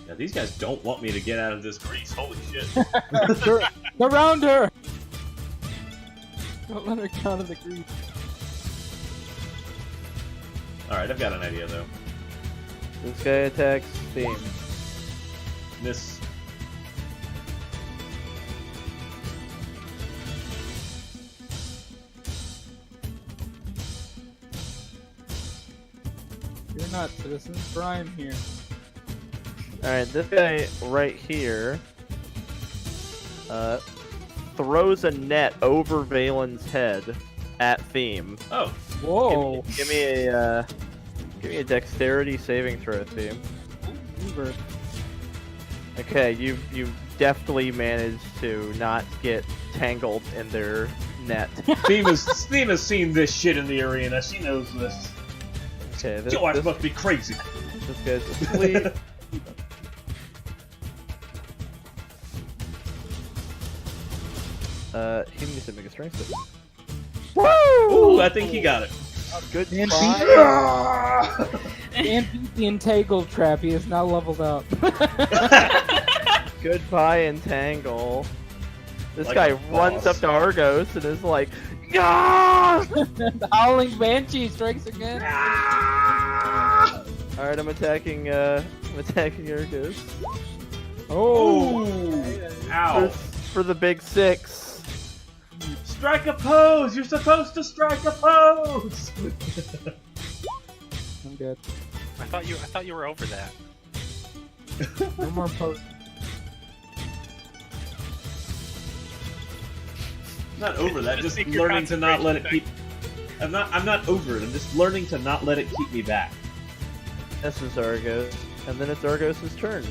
Yeah, these guys don't want me to get out of this grease. Holy shit. Around her! Don't let her get out of the grease. Alright, I've got an idea, though. This guy attacks Theme. Miss. You're not Citizen Prime here. Alright, this guy right here throws a net over Valen's head at Theme. Oh, Whoa! Give me a dexterity saving throw, Theme. Uber. Okay, you've deftly managed to not get tangled in their net. Theme has seen this shit in the arena. She knows this. Okay, this, Your wife this, must be crazy. this guy's asleep. He needs to make a strength save. Ooh, I think he got it. Good And try. And beat the Entangle trap. He is now leveled up. Goodbye, Entangle. This Like guy a runs boss. up to Argos and is like, "Gah!" The Howling Banshee strikes again. Alright, I'm attacking Argos. Oh! Ow. For the big 6. Strike a pose! You're supposed to strike a pose! I'm good. I thought you were over that. No more post. I'm not over that, just Take your learning to not let it concentration keep... I'm not over it, I'm just learning to not let it keep me back. This is Argos, and then it's Argos' turn.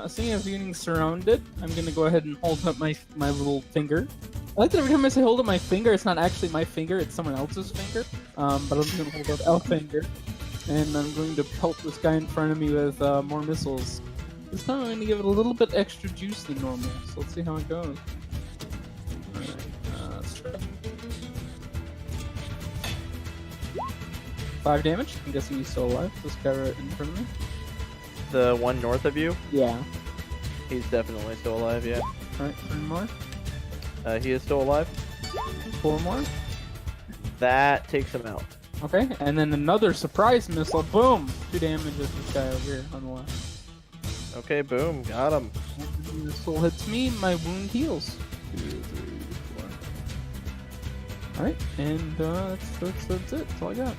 Seeing as getting surrounded, I'm gonna go ahead and hold up my little finger. I like that every time I say hold up my finger, it's not actually my finger, it's someone else's finger. But I'm just gonna hold up our finger, and I'm going to pelt this guy in front of me with more missiles. This time I'm going to give it a little bit extra juice than normal, so let's see how it goes. Alright, let's try. 5 damage. I'm guessing he's still alive. This guy right in front of me. The one north of you, Yeah. he's definitely still alive, yeah. Alright, 3 more. He is still alive. 4 more. That takes him out. Okay, and then another surprise missile. Boom! 2 damage at this guy over here on the left. Okay, boom, got him. And the missile hits me, my wound heals. 2, 3, 4. Alright, and that's it. That's all I got.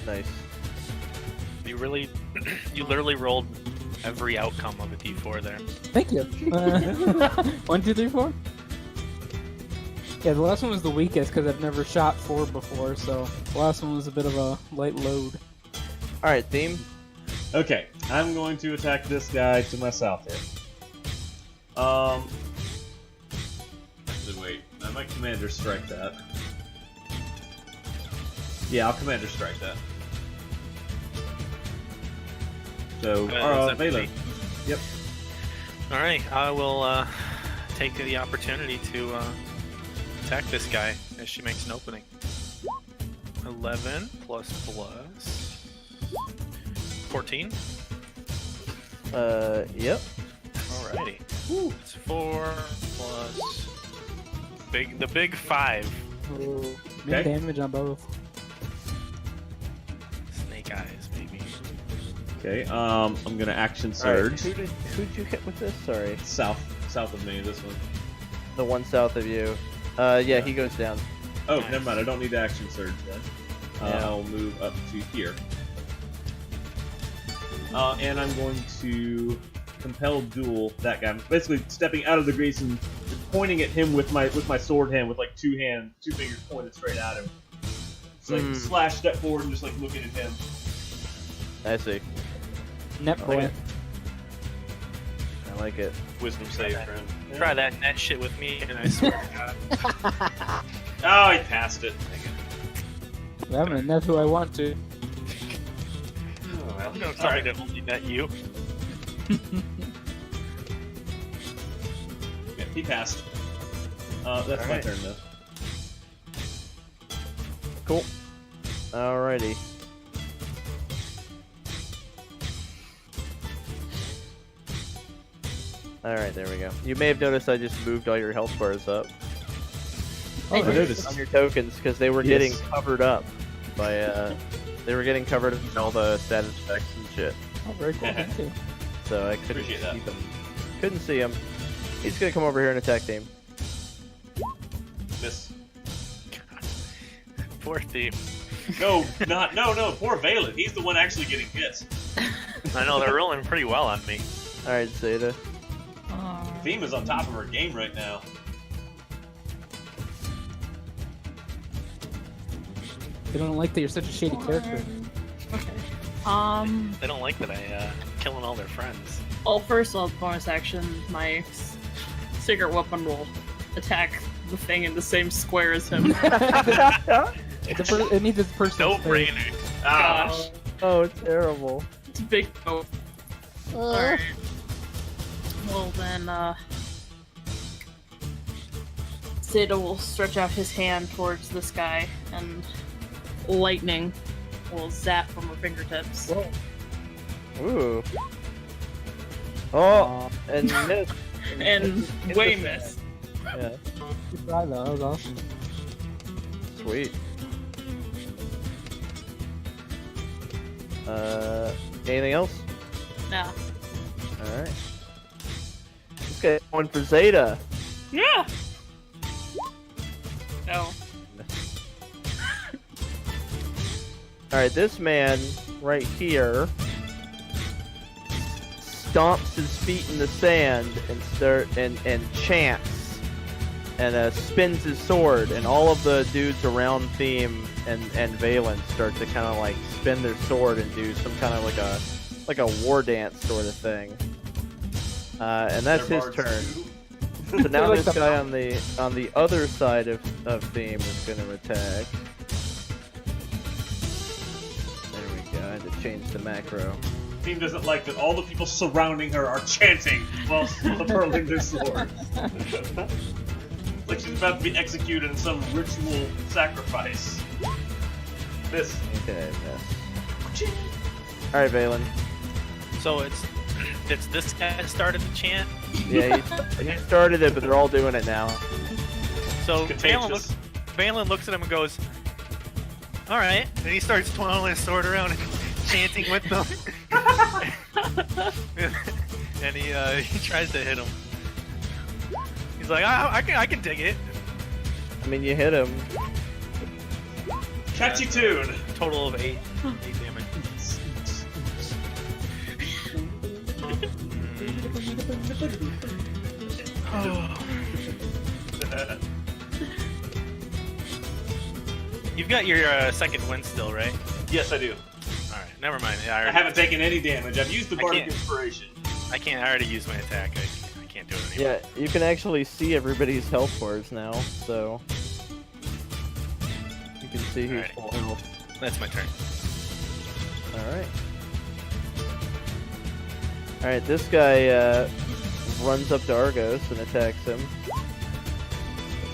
Nice. You literally rolled every outcome of a D4 there. Thank you. 1, 2, 3, 4. Yeah, the last one was the weakest because I've never shot 4 before, so the last one was a bit of a light load. Alright, Theme. Okay, I'm going to attack this guy to my south here. Actually, wait. I might Commander Strike that. Yeah, I'll Commander Strike that. So, Valen. Yep. Alright, I will take the opportunity to attack this guy as she makes an opening. 11 plus 14. Yep. Alrighty. It's 4 plus the big 5. Mid Okay. damage on both. Snake eyes, baby. Okay, I'm gonna action surge. Alright, who'd you hit with this? Sorry. South of me, this one. The one south of you. Yeah, he goes down. Oh, Nice. never mind, I don't need to action surge then. Yeah. I'll move up to here. And I'm going to compel duel that guy. I'm basically stepping out of the grease and pointing at him with my sword hand with like two fingers pointed straight at him. It's like slash, step forward, and just like looking at him. I see. Net boy. Okay. I like it. Wisdom save for him. Try that net shit with me, and I swear to God. Oh, he passed it. I'm gonna net who I want to. Oh, well. I'm sorry to only net you. Yeah, he passed. That's my Alright. turn though. Cool. Alrighty. Alright, there we go. You may have noticed I just moved all your health bars up Oh, I noticed. on your tokens because they were Yes. getting covered up by they were getting covered in all the status effects and shit. Oh, very cool. Thank you. So I couldn't Appreciate that. see them. Couldn't see him. He's gonna come over here and attack Team. Miss. Poor Theme. No, no. Poor Valen. He's the one actually getting hit. I know, they're rolling pretty well on me. Alright, Xeta. Theme is on top of her game right now. They don't like that you're such a shady character. Okay. They don't like that I killing all their friends. Well, first off, bonus action, my secret weapon will attack the thing in the same square as him. It needs its personal No space. brainer. Gosh, Oh, terrible. it's a big no. Alright. Well then, Zeta will stretch out his hand towards this guy, and lightning will zap from her fingertips. Ooh. Oh, and miss. And Hit way the miss. fan. Yeah, Good try, though. That was awesome. sweet. Anything else? Nah. Alright. guy's going for Xeta. Yeah. No. Alright, this man right here stomps his feet in the sand and chants and spins his sword, and all of the dudes around Theme and Valen start to kind of like spin their sword and do some kind of like a war dance sort of thing. And that's his turn. So now Like this the- guy on the other side of Theme is going to attack. There we go. I had to change the macro. Theme doesn't like that all the people surrounding her are chanting while hurling their sword. Like she's about to be executed in some ritual sacrifice. Miss. Okay, miss. Alright, Valen. So it's this guy that started the chant. Yeah, he started it, but they're all doing it now. So Contagious. Valen looks at him and goes, "All right," and he starts twirling his sword around and chanting with them. And he tries to hit him. He's like, I can dig it. I mean, you hit him. Catchy tune. Total of 8 damage. You've got your second win still, right? Yes, I do. Alright, never mind. Yeah, I haven't taken any damage. I've used the Bardic can't- Inspiration. I already used my attack. I can't do it anymore. Yeah, you can actually see everybody's health bars now, so you can see who's Alright. full health. That's my turn. Alright. Alright, this guy runs up to Argos and attacks him.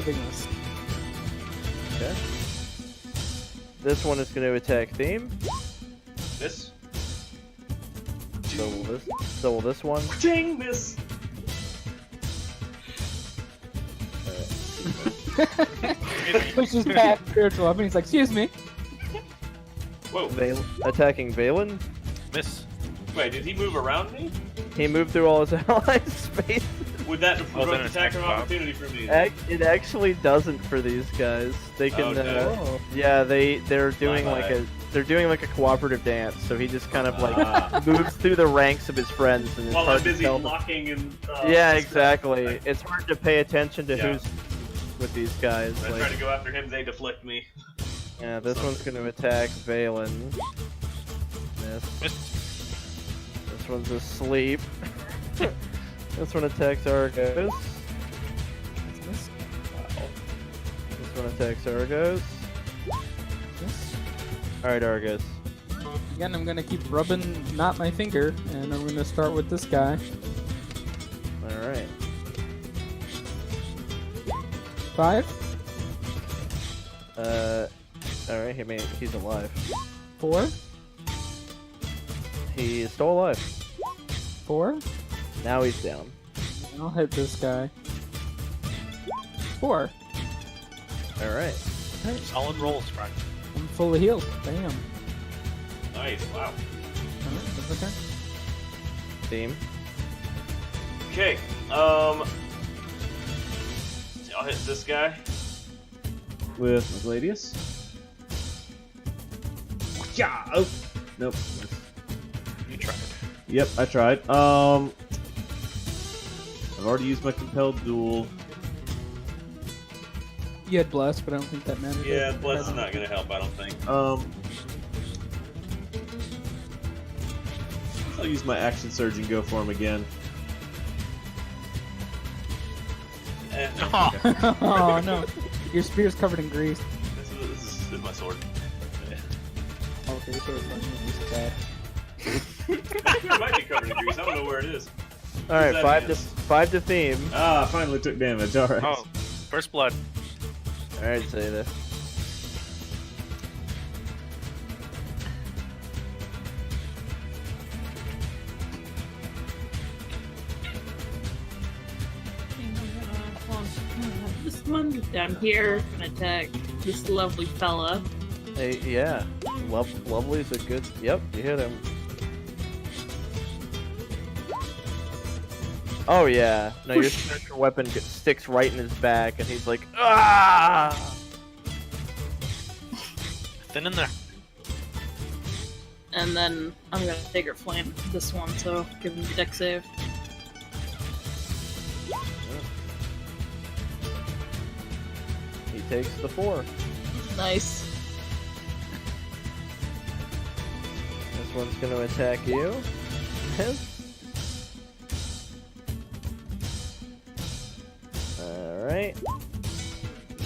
Goodness. Okay. This one is going to attack Theme. Miss. So will this one. Ching, miss. Pushes past spiritual weapon. He's like, excuse me. Whoa. Attacking Valen. Miss. Wait, did he move around me? He moved through all his allies' space. Would that Oh, then provoke attack attack of Bob. opportunity for me? It actually doesn't for these guys. They can. Oh, no. Oh. Yeah, they're doing Bye-bye. like a cooperative dance. So he just kind of Ah. like moves through the ranks of his friends, and it's While hard I'm to busy tell. locking and. Yeah, exactly. It's hard to pay attention to Yeah. who's with these guys. When I Like, try to go after him, they deflect me. yeah, this one's going to attack Valen. Miss. This one's asleep. This one attacks Argos. Miss. This one attacks Argos. Miss. Alright, Argos. Again, I'm gonna keep rubbing not my finger, and I'm gonna start with this guy. Alright. 5, Alright, he's alive. 4, He's still alive. 4. Now he's down. And I'll hit this guy. 4. Alright. Solid rolls, Brian. I'm fully healed. Bam. Nice, wow. Alright, that's okay. Theme. Okay, I'll hit this guy with Gladius. Yeah. Oh, nope. You tried. Yep, I tried. I've already used my compelled duel. You had bless, but I don't think that mattered. Yeah, bless is not gonna help. I don't think. I'll use my action surge and go for him again. Oh, Oh no, your spear's covered in grease. This is my sword. Okay, so it's not gonna be bad. It might be covered in grease. I don't know where it is. Alright, that five miss? to Theme. Ah, I finally took damage. All right. oh, first blood. Alright, say this. This one down here can attack this lovely fella. Hey, yeah. Lovely's a good. Yep, you hit him. Oh yeah. No, your signature weapon sticks right in his back, and he's like, ah! Thin in there. And then I'm gonna Sacred Flame this one, so give him a deck save. He takes the 4. Nice. This one's gonna attack you. Alright.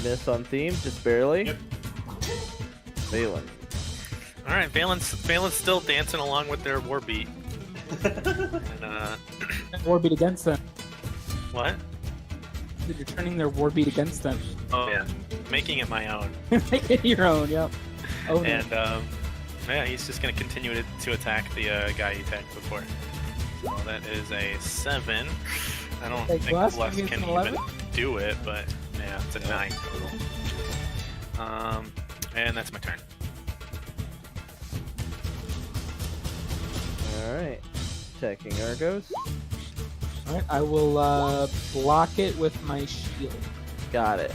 Miss on theme, just barely. Yep. Valen. All right, Valen's still dancing along with their war beat. And War beat against them. what? You're turning their war beat against them. Oh yeah, making it my own. Make it your own, yep. Own it. And yeah, he's just gonna continue to attack the guy he attacked before. So that is a 7. I don't Like, think last Bless time he can was an 11? even do it, but yeah, it's a 9 total. And that's my turn. Alright. Attacking Argos. Alright, I will block it with my shield. Got it.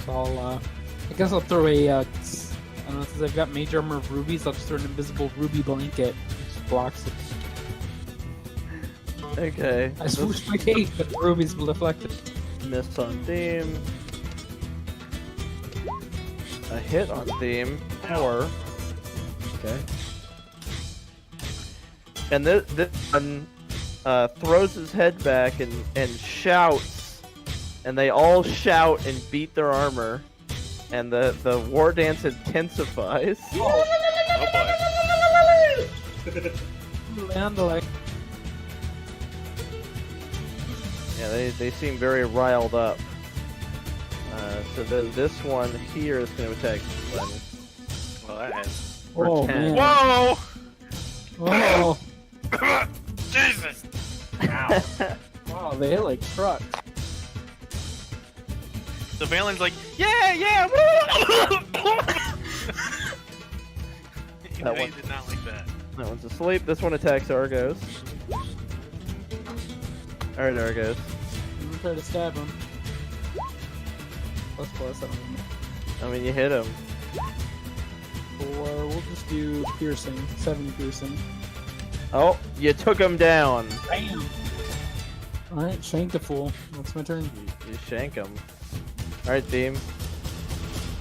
So I guess I'll throw a, I don't know, since I've got mage armor of rubies, I'll just throw an invisible ruby blanket. Which blocks it. Okay. I swooshed my cape, but the rubies will deflect it. Miss on theme. A hit on theme. 4. Okay. And this one throws his head back and shouts, and they all shout and beat their armor, and the war dance intensifies. Oh boy. And like, Yeah, they seem very riled up. So then this one here is going to attack Gwen. Well, that is. oh 10. man. Whoa! Oh, Jesus! wow, they hit like trucks. So Valen's like, yeah, woo! He That one- did not like that. That one's asleep. This one attacks Argos. Alright, Argos. I'm gonna try to stab him. Plus, I don't know. I mean, you hit him. Or we'll just do piercing. 7 piercing. Oh, you took him down. Bam! Alright, shank the fool. That's my turn. You shank him. Alright, theme.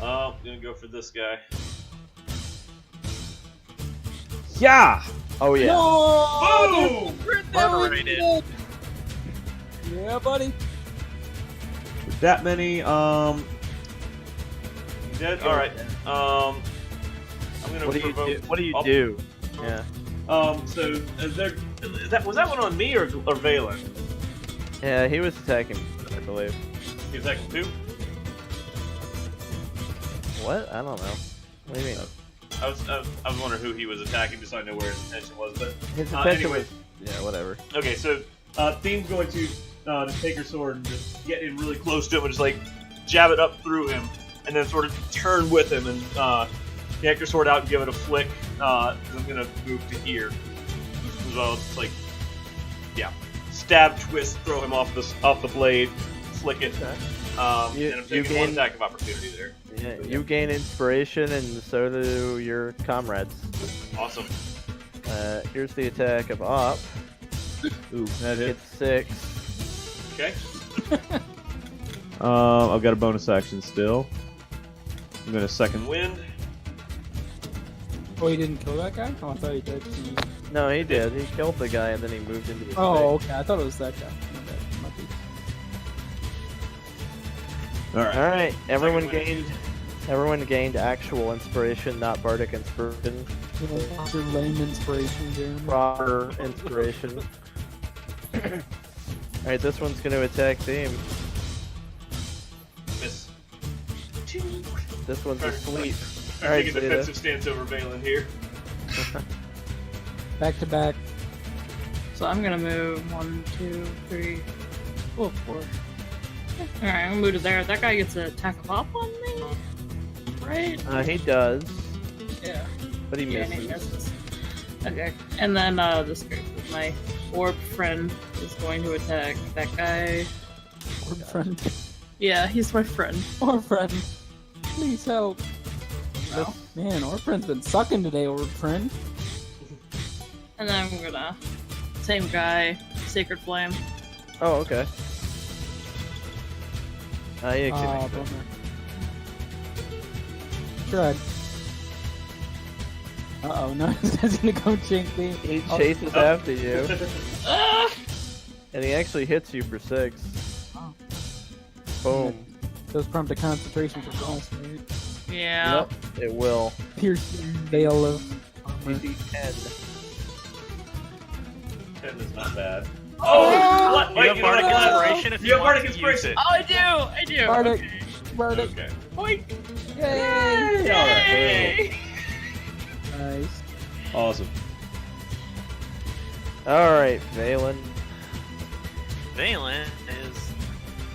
I'm gonna go for this guy. Yeah! Oh, yeah. No! Boom! Murderated. Yeah, buddy. With that many, Dead. All right. I'm gonna What do you provoke. do? What do you I'll- do? Yeah. So is was that one on me or Valen? Yeah, he was attacking, I believe. He was attacking too. What? I don't know. What do you mean? I was wondering who he was attacking, just so I know where his attention was. But His attention anyway. was... Yeah, whatever. Okay, so Theme's going to take her sword and just get in really close to him and just like jab it up through him, and then sort of turn with him and yank her sword out and give it a flick. I'm gonna move to here as well. It's like, yeah, stab, twist, throw him off the blade, flick it. Okay. And I'm taking one gain- attack of opportunity there. Yeah, you gain inspiration, and so do your comrades. Awesome. Here's the attack of Op. ooh, that hit. It's 6. Okay. I've got a bonus action still. I'm gonna second. Wind. Oh, he didn't kill that guy? Oh, I thought he did. No, he did. He killed the guy, and then he moved into his Oh, okay. I thought it was that guy. My bad. Might be. Alright. Alright, everyone Second gained actual inspiration, not bardic inspiration. What's your lame inspiration, Jeremy? Proper inspiration. Alright, this one's gonna attack Theme. Miss. This one's asleep. I'm Alright, taking a Xeta. defensive stance over Valen here. Back to back. So I'm gonna move 1, 2, 3, 4. Alright, I'm gonna move to there. That guy gets an attack of op on me, right? He does, Yeah. but he Yeah, and he misses. misses. Okay, and then this guy. my orb friend is going to attack that guy. Orb friend. Yeah, he's my friend. Orb friend. Please help. No. Man, Orb friend's been sucking today, Orb friend. And then I'm gonna... Same guy, Sacred Flame. Oh, okay. He actually Ah, makes it. bummer. Good. Uh-oh, no, he's gonna go chink me. He Oh, chases after you, Ah! and he actually hits you for 6. Oh. Boom. Does prompt a concentration for bonus, right? Yeah. Yep, it will. Piercing veil of armor. DC 10. 10 is not bad. Oh! What? You Wait, have you know what Bardic I got? Inspiration if You you have want Bardic to use Inspiration. it. Oh, I do! Bardic. Okay. Bardic. Okay. Boink! Yay! Yay! Nice. Awesome. Alright, Valen. Valen is.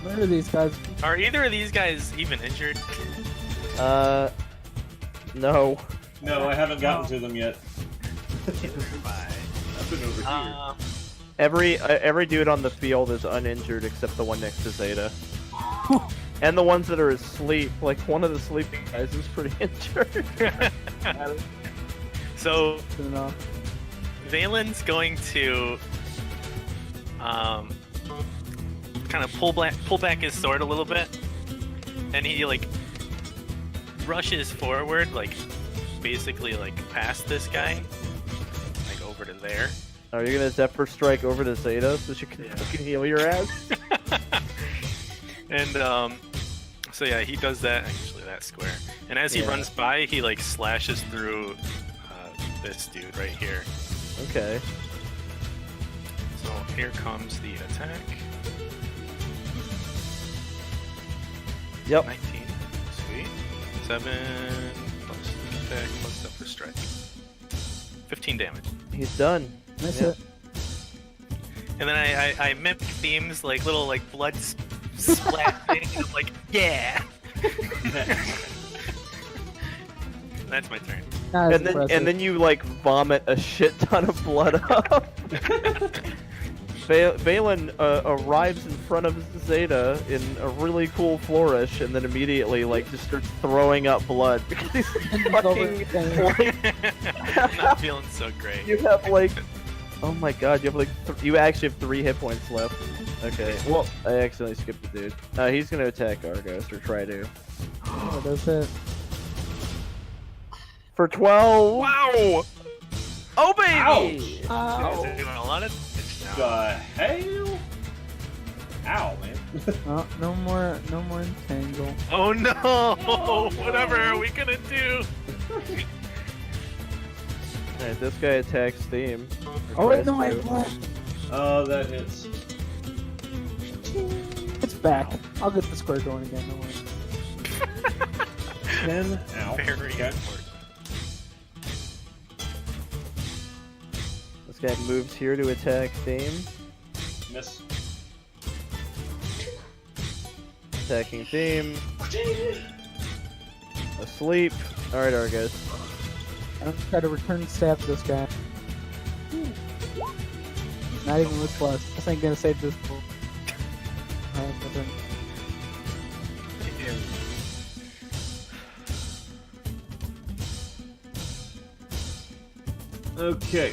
Where are these guys? Are either of these guys even injured? No. No, I haven't gotten to them yet. Bye. I've been over here. Every dude on the field is uninjured except the one next to Xeta. And the ones that are asleep, like one of the sleeping guys is pretty injured. So Good enough. Valen's going to kind of pull back his sword a little bit, and he like rushes forward, like basically like past this guy, like over to there. Are you gonna Zephyr Strike over to Xeta so she can fucking heal your ass? And so yeah, he does that. Actually, that square. And as he Yeah. runs by, he like slashes through this dude right here. Okay. So here comes the attack. Yep. 19. Sweet. 7 plus attack plus Zephyr Strike. 15 damage. He's done. That's Yeah. it. And then I mimic themes like little like blood splat thing. And I'm like, yeah. That's my turn. That's And then impressive. you like vomit a shit ton of blood up. Valen arrives in front of Xeta in a really cool flourish, and then immediately like just starts throwing up blood because he's fucking. I'm not feeling so great. You have like, oh my god, you have like, you actually have 3 hit points left. Okay, well, I accidentally skipped the dude. He's gonna attack Argos, or try to. Oh, that's it. For 12! Wow! Oh baby! Ouch! You guys are doing a lot of damage now. The hell? Ow, man. Oh, no more entangle. Oh no! Whatever are we gonna do? Alright, this guy attacks Theme. Oh wait, no, I have blood. Oh, that hits. It's back. I'll get the square going again. No worries. 10. Ow. Very Okay. important. This guy moves here to attack Theme. Miss. Attacking Theme. Asleep. Alright, Argos. I'm gonna try to return stab to this guy. Not even with plus. This ain't gonna save this bull. Alright, my turn. Okay.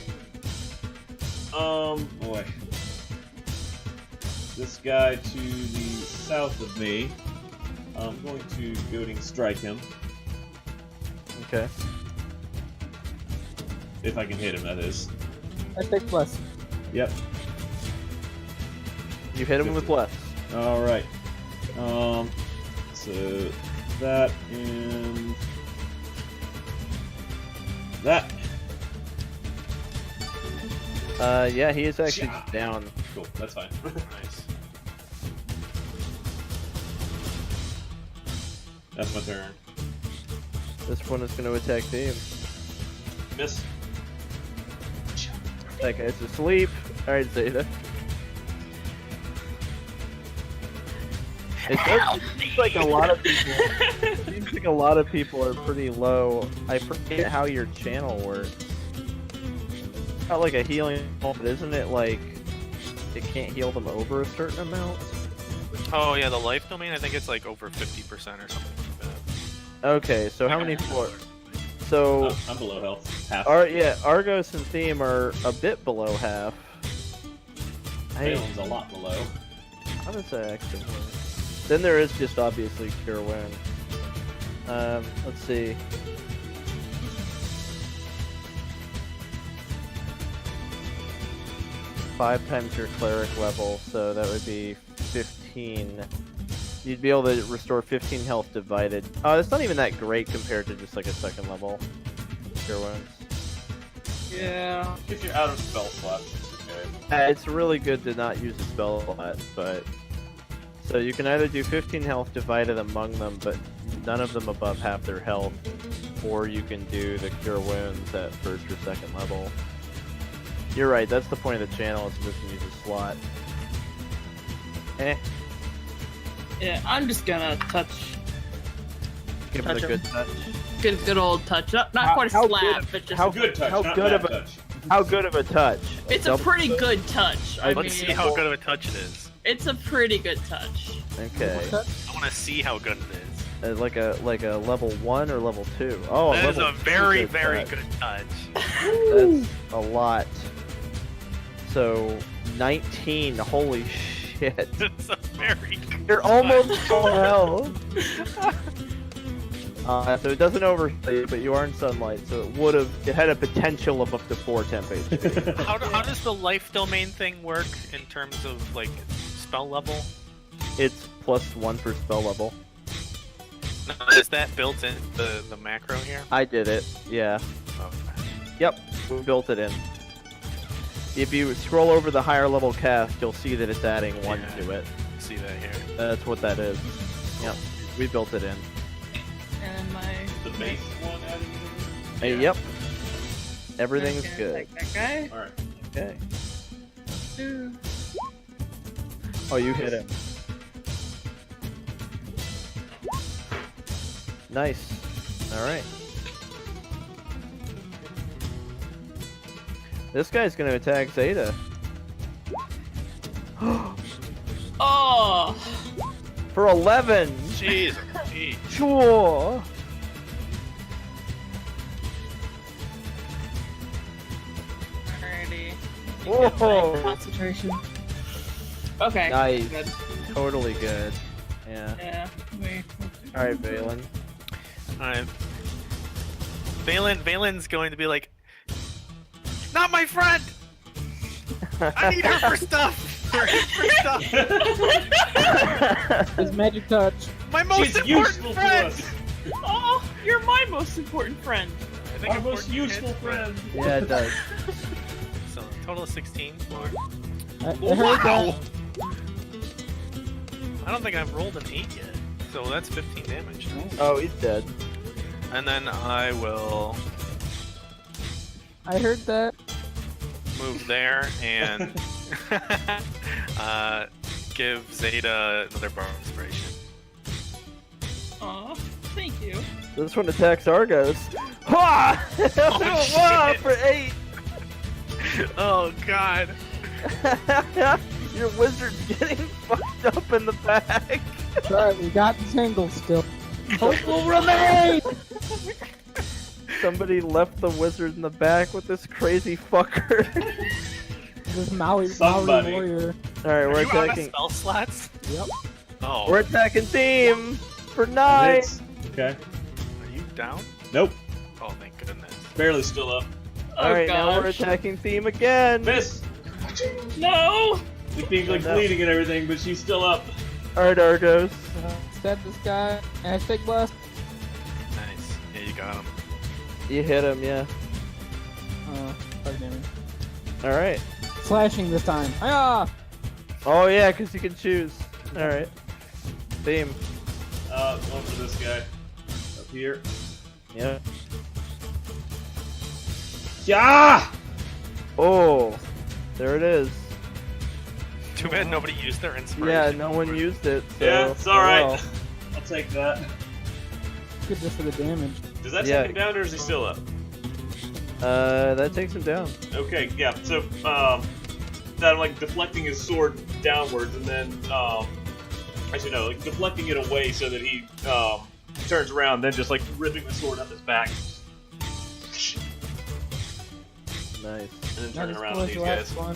Boy. This guy to the south of me. I'm going to goading strike him. Okay. If I can hit him, that is. I take plus. Yep. You hit him with less. Alright. So that and that. Yeah, he is actually just down. Cool, that's fine. Nice. That's my turn. This one is going to attack Theme. Miss. That guy's asleep. Alright, Xeta. It does seems like a lot of people. Seems like a lot of people are pretty low. I forget how your channel works. got like a healing, but isn't it like it can't heal them over a certain amount? Oh yeah, the life domain. I think it's like over 50% or something like that. Okay, so how many floors? So Oh, I'm below health. Half. Argos and Theme are a bit below half. Valen's a lot below. How does that actually work? Then there is just obviously Cure Wound. Let's see. Five times your cleric level, so that would be 15. You'd be able to restore 15 health divided. Oh, that's not even that great compared to just like a second level Cure Wounds. Yeah. If you're out of spell slots, it's okay. It's really good to not use a spell slot, but so you can either do 15 health divided among them, but none of them above half their health, or you can do the Cure Wounds at first or second level. You're right, that's the point of the channel, is just to use a slot. Yeah, I'm just gonna touch. Give it a Touch good touch. Good old touch. Not quite a how slap, good- but just. how Good touch, How not good bad of a- touch. How good of a touch? It's a pretty good touch. I Let's see mean, how good of a touch it is. it's a pretty good touch. Okay. I want to see how good it is. Like a level 1 or level 2? Oh, That is level a 2 very, good very touch. good touch. That's a lot. So 19. Holy shit! It's a very good You're touch. almost full health. So it doesn't overstate, but you are in sunlight, so it had a potential of up to 4 temp HP. How does the life domain thing work in terms of like spell level? It's +1 per spell level. Now, is that built in the macro here? I did it. Yeah. Okay. Yep. We built it in. If you scroll over the higher level cast, you'll see that it's adding 1 Yeah. to it. See that here. That's what that is. Yep. We built it in. And my. The base one adding Hey, Yeah. yep. Everything's Okay, good. Like that guy. Alright. Okay. Ooh. Oh, you hit him. Nice. Alright. This guy's gonna attack Xeta. Oh. For 11! Jeez, jeez. Sure! Alrighty. Whoa. Concentration. Okay. Nice. Good. Totally good. Yeah. Yeah. Wait. Alright, Valen. Alright. Valen's going to be like, not my friend! I need her for stuff! For stuff! His magic touch. My most She's important useful to friend! us. Oh, you're my most important friend. I think Our most important useful hit, friend. Yeah, it does. So, total of 16 for... I heard Wow! that. I don't think I've rolled an 8 yet. So that's 15 damage. Oh, he's dead. And then I will I heard that. move there and give Xeta another bar of inspiration. Aw, thank you. This one attacks Argos. Ha! Wow, shit. for 8! Oh god. Your wizard's getting fucked up in the back. Sorry, we got the tangle still. Hope will remain! Somebody left the wizard in the back with this crazy fucker. This Maui Somebody. warrior. Alright, Are we're you out of attacking. spell slots? Yep. Oh. We're attacking Theme for 9. Hits. Okay. Are you down? Nope. Oh, thank goodness. Barely still up. Oh Alright, now we're gosh. attacking Theme again. Miss! No! She's like no. bleeding and everything, but she's still up. Alright, Argos. Stab this guy. Hashtag blast. Nice. Yeah, you got him. You hit him, yeah. Fuck damage. Alright. Slashing this time. Ah! Oh, yeah, because you can choose. Alright. Theme. One for this guy. Up here. Yeah. Yeah! Oh, there it is. Too bad nobody used their inspiration. Yeah, no one used it. So, Yeah, it's oh alright. well. I'll take that. Good just for the damage. Does that Yeah. take him down or is he still up? That takes him down. Okay, yeah. So that I'm like deflecting his sword downwards, and then actually no, like deflecting it away so that he turns around, then just like ripping the sword up his back, Nice. and then Not turning as around cool at as these the last guys. one.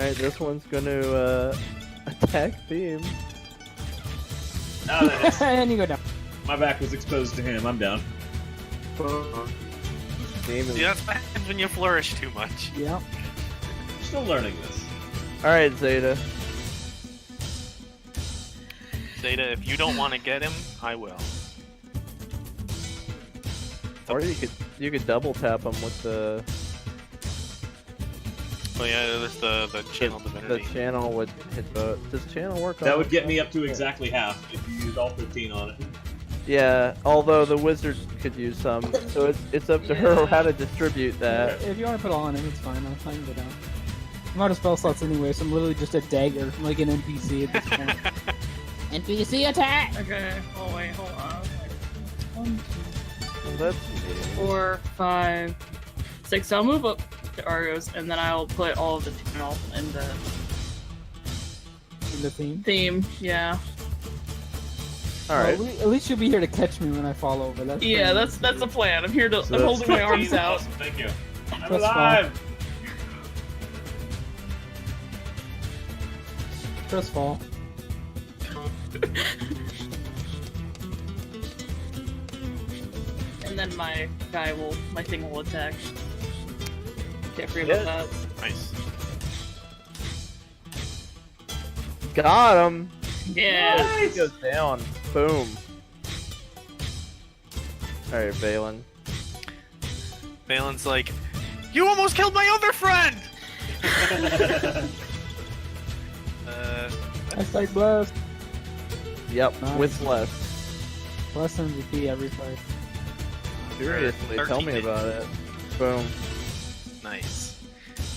Alright, this one's gonna attack Theme. Ah, that hits. And you go down. My back was exposed to him. I'm down. Theme is... Yeah, that's what happens when you flourish too much. Yeah. I'm still learning this. Alright, Xeta. Zeta, if you don't want to get him, I will. Or you could double tap him with the Oh yeah, there's the channel the divinity. channel would hit the. Does channel work? That on would it? get me up to exactly half if you used all 15 on it. Yeah, although the wizard could use some, so it's up to her how to distribute that. If you want to put all on him, it's fine. I can go down. I'm out of spell slots anyway, so I'm literally just a dagger. I'm like an NPC at this point. NPC attack! Okay. Oh wait, hold on. 1, That's 2, 4, 5, 6. So I'll move up to Argos, and then I'll put all of the channel in the In the theme. theme. Yeah. all right. Well, at least you'll be here to catch me when I fall over. That's Yeah, pretty that's the plan. I'm here to. So I'm that's holding my arms out. Awesome, thank you. I'm Press alive! Just fall. And then my thing will attack. Can't forget about that. Nice. Got him. Yeah. He goes down. Boom. All right, Valen. Valen's like, you almost killed my other friend. I say bless. Yep, Nice. with less. Bless MVP every fight. Seriously, tell me 13. about it. Boom. Nice.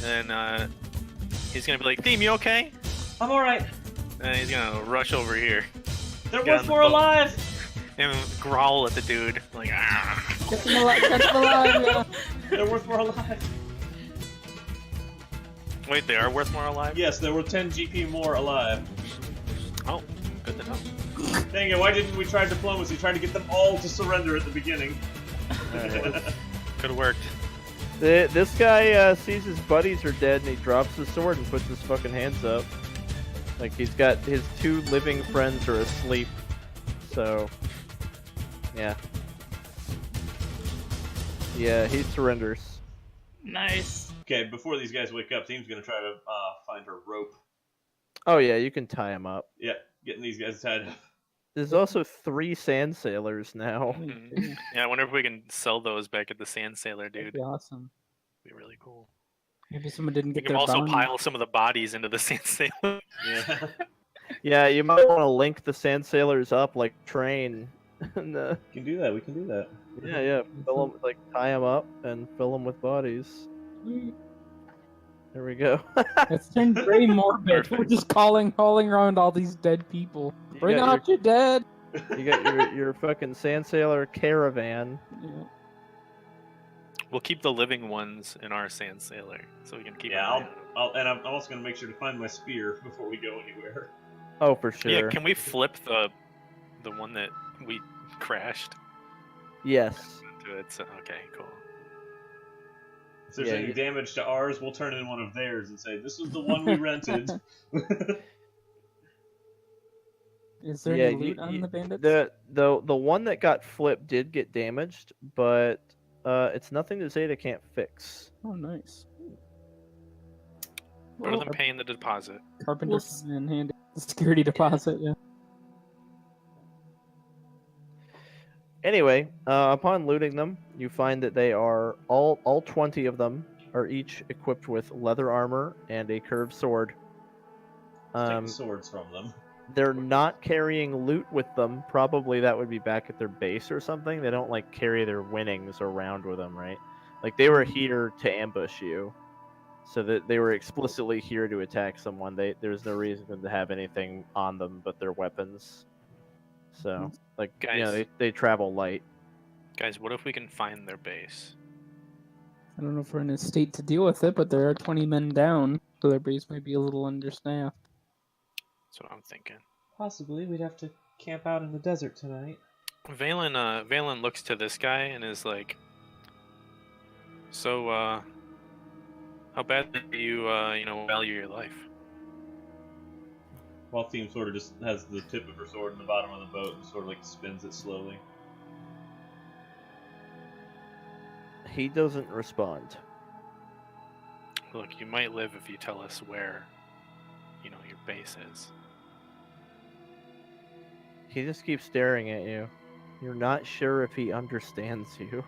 And he's gonna be like, Theme, you okay? I'm alright. And he's gonna rush over here They're Get on worth the more boat. alive! and growl at the dude like, ah. Catch him alive, catch him alive, yeah. They're worth more alive. Wait, they are worth more alive? Yes, there were 10 GP more alive. Oh, good to know. Dang it, why didn't we try diplomacy? Trying to get them all to surrender at the beginning. Alright. Could have worked. This guy sees his buddies are dead and he drops his sword and puts his fucking hands up. Like he's got his 2 living friends are asleep. So, yeah. Yeah, he surrenders. Nice. Okay, before these guys wake up, Theme's gonna try to find her rope. Oh yeah, you can tie him up. Yeah, getting these guys tied up. There's also 3 sand sailors now. Mhm. Yeah, I wonder if we can sell those back at the Sand Sailor, That'd dude. be awesome. Be really cool. Maybe someone didn't We get can their also bounty. pile some of the bodies into the Sand Sailor. Yeah. Yeah, you might want to link the sand sailors up like train. And, We can do that, we can do that. yeah, fill them, like tie them up and fill them with bodies. There we go. It's turned very morbid. Perfect. We're just calling around all these dead people. You Bring got out your dead. You got your fucking sand sailor caravan. Yeah. We'll keep the living ones in our Sand Sailor, so we can keep. Yeah, an eye on them. and I'm also gonna make sure to find my spear before we go anywhere. Oh, for sure. Yeah, can we flip the one that we crashed Yes. into it? So, okay, cool. If there's Yeah, any you- damage to ours, we'll turn in one of theirs and say, this is the one we rented. Is there Yeah, any loot on the bandits? The one that got flipped did get damaged, but it's nothing that Zeta can't fix. Oh, nice. Rather than paying the deposit. Carpenter We'll coming in handy. The security deposit, yeah. Anyway, upon looting them, you find that they are all 20 of them are each equipped with leather armor and a curved sword. Take the swords from them. They're not carrying loot with them. Probably that would be back at their base or something. They don't like carry their winnings around with them, right? Like they were here to ambush you, so that they were explicitly here to attack someone. There's no reason for them to have anything on them but their weapons. So, like, you know, Guys. they travel light. Guys, what if we can find their base? I don't know if we're in a state to deal with it, but there are 20 men down, so their base might be a little understaffed. That's what I'm thinking. Possibly, we'd have to camp out in the desert tonight. Valen looks to this guy and is like, "So, how badly do you, value your life?" While Theme sort of just has the tip of her sword in the bottom of the boat and sort of like spins it slowly. He doesn't respond. Look, you might live if you tell us where, your base is. He just keeps staring at you. You're not sure if he understands you.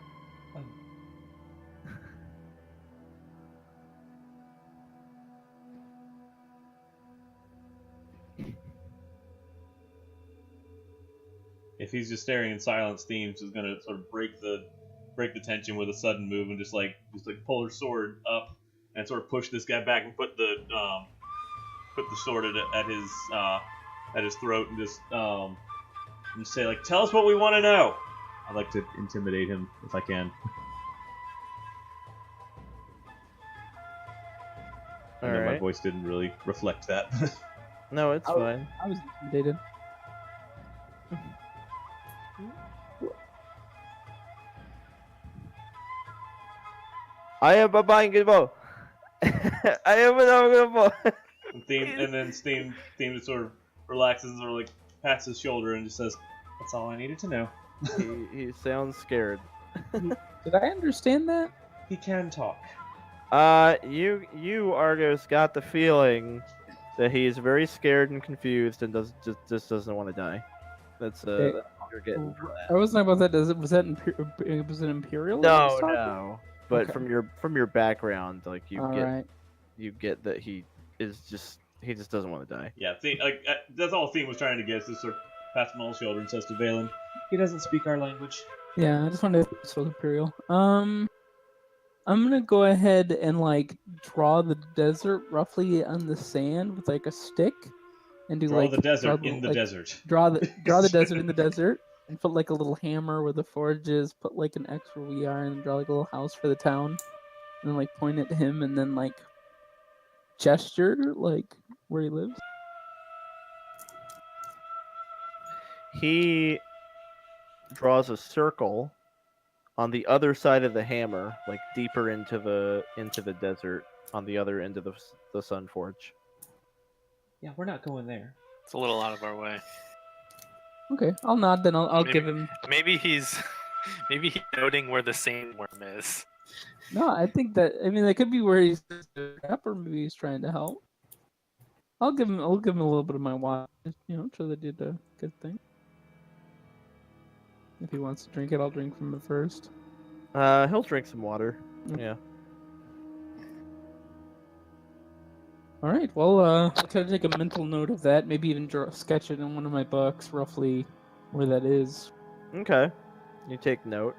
If he's just staring in silence, Themes is gonna sort of break the tension with a sudden move and just pull her sword up and sort of push this guy back and put the sword at his throat and just say like, "Tell us what we want to know." I'd like to intimidate him if I can. I know my voice didn't really reflect that. No, it's fine. I was intimidated. I am a bangable. I am a bangable. And then Theme just sort of relaxes and sort of like pats his shoulder and just says, "That's all I needed to know." He sounds scared. Did I understand that? He can talk. You Argos got the feeling that he is very scared and confused and just doesn't want to die. That's Okay. what you're getting from that. I wasn't about that. Was it Imperial? that was No, talking? no. But Okay. from your background, like you All get right. you get that he just doesn't want to die. Yeah, that's all Theme was trying to get. Is just sort of pats him on the shoulder and says to Valen, "He doesn't speak our language." Yeah, I just wanted to so Imperial. I'm gonna go ahead and like draw the desert roughly on the sand with like a stick, and do Draw like the desert draw in the like, desert. Draw the desert in the desert, and put like a little hammer where the forge is. Put like an X where we are, and draw like a little house for the town, and then like point at him, and then like gesture like where he lives. He draws a circle on the other side of the hammer, like deeper into the desert, on the other end of the Sun Forge. Yeah, we're not going there. It's a little out of our way. Okay, I'll nod. Then I'll Maybe- give him. Maybe he's noting where the sandworm is. No, I think that that could be where he's up, or maybe he's trying to help. I'll give him a little bit of my water, so they did a good thing. If he wants to drink it, I'll drink from it first. He'll drink some water. Okay. Yeah. All right. Well, I'll try to take a mental note of that. Maybe even sketch it in one of my books, roughly where that is. Okay. You take note.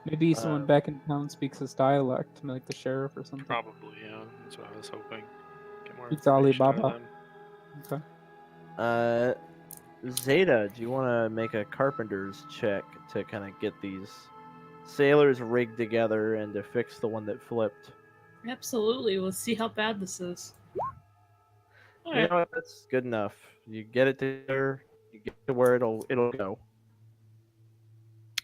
Maybe someone back in town speaks this dialect, like the sheriff or something. Probably, yeah. That's what I was hoping. Get more It's information out of Alibaba. them. Okay. Xeta, do you want to make a carpenter's check to kind of get these sailors rigged together and to fix the one that flipped? Absolutely. Let's see how bad this is. You Alright. know what? That's good enough. You get it there. You get to where it'll go.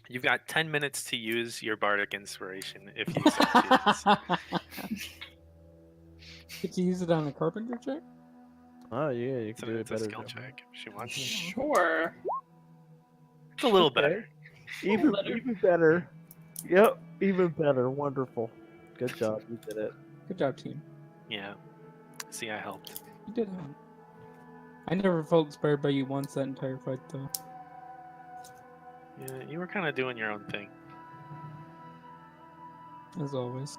You've got 10 minutes to use your bardic inspiration if you so choose. Could you use it on a carpenter check? Oh yeah, you can do it It's a better. skill than- check if she wants. Sure. It's a little Okay. better. Even better. Yep, even better. Wonderful. Good job. You did it. Good job, team. Yeah. See, I helped. You did help. I never felt inspired by you once that entire fight, though. Yeah, you were kind of doing your own thing. As always.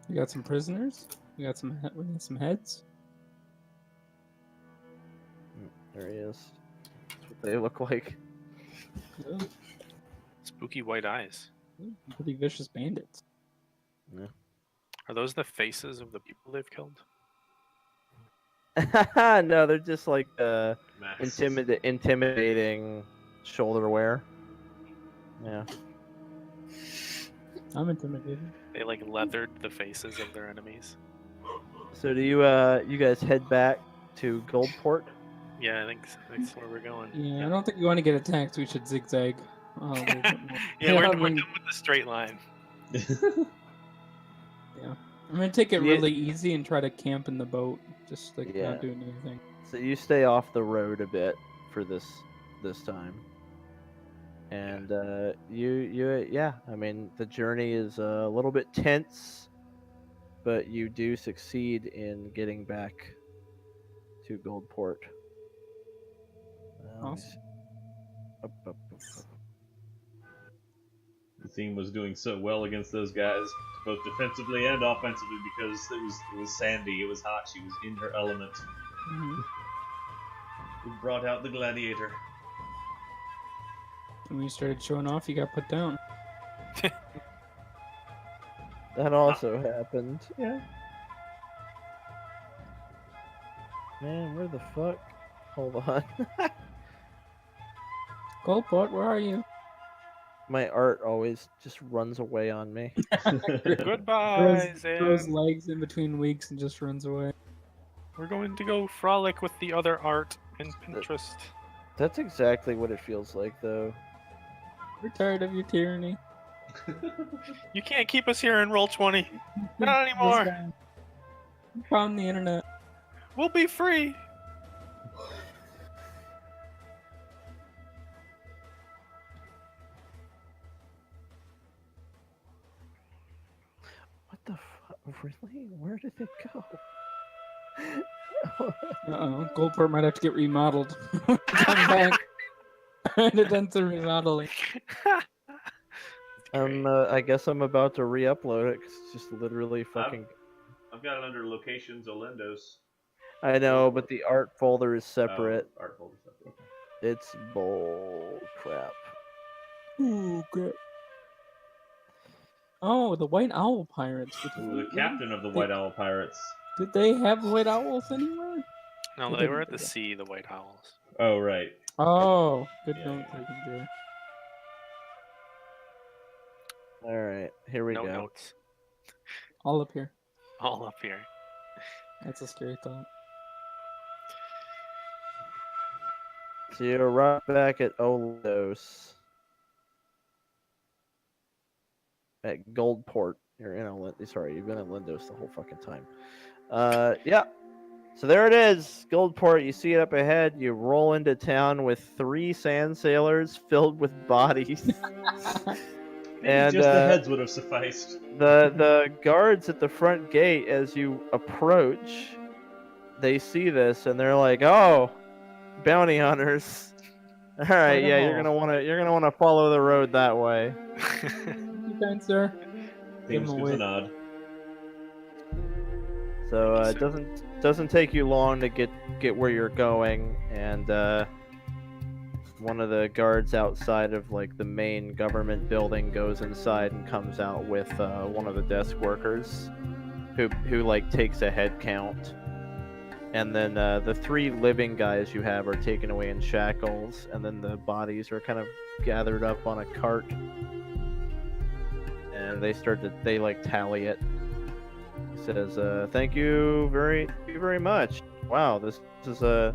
We got some prisoners. We got some heads. There he is. That's what they look like. Yeah, Spooky white eyes. pretty vicious bandits. Are those the faces of the people they've killed? No, they're just like Max. intimidating shoulder wear. Yeah. I'm intimidated. They like leathered the faces of their enemies. So do you you guys head back to Goldport? Yeah, I think that's where we're going. Yeah, I don't think we want to get attacked. We should zigzag. A little bit more. Yeah, we're I done mean, with the straight line. yeah. I'm gonna take it Yeah. really easy and try to camp in the boat, just like Yeah. not doing anything. So you stay off the road a bit for this time. And yeah, I mean the journey is a little bit tense, but you do succeed in getting back to Goldport. Let me Awesome. see. Up. The team was doing so well against those guys, both defensively and offensively, because it was Sandy, it was hot, she was in her element. Hmm. We brought out the gladiator. When you started showing off, you got put down. That also happened. Yeah. Man, where the fuck? Hold on. Goldport, where are you? My art always just runs away on me. Goodbye, Throws Zan. legs in between weeks and just runs away. We're going to go frolic with the other art in Pinterest. That's exactly what it feels like, though. We're tired of your tyranny. You can't keep us here in Roll20. Not This anymore. guy. We found the internet. We'll be free. What the fuck? Really? Where did it go? Uh-oh. Goldport might have to get remodeled. Come back. And it done some remodeling. I guess I'm about to re-upload it because it's just literally fucking. I've got it under locations Olendos. I know, but the art folder is separate. Art folder separate. Okay. It's bull crap. Ooh, good. Oh, the White Owl Pirates. Ooh, the captain of the White Owl Pirates. Did they have White Owls anywhere? No, they were at the sea, the White Owls. Oh, right. Oh, good Yeah, note yeah. taken, Joe. All right, here we No go. notes. All up here. All up here. That's a scary thought. So you're right back at Olindos. At Goldport. You're in sorry, you've been in Lindos the whole fucking time. Yeah. So there it is, Goldport. You see it up ahead. You roll into town with 3 sand sailors filled with bodies. Maybe And, just the heads would have sufficed. The guards at the front gate, as you approach, they see this and they're like, "Oh, bounty hunters! All right, yeah, you're gonna wanna follow the road that way." You kind sir. Give Seems him gives away. a nod. So Thank you, it doesn't take you long to get where you're going, and one of the guards outside of like the main government building goes inside and comes out with one of the desk workers, who like takes a head count, and then the 3 living guys you have are taken away in shackles, and then the bodies are kind of gathered up on a cart, and they like tally it. He says, "Thank you very much. Wow, this is like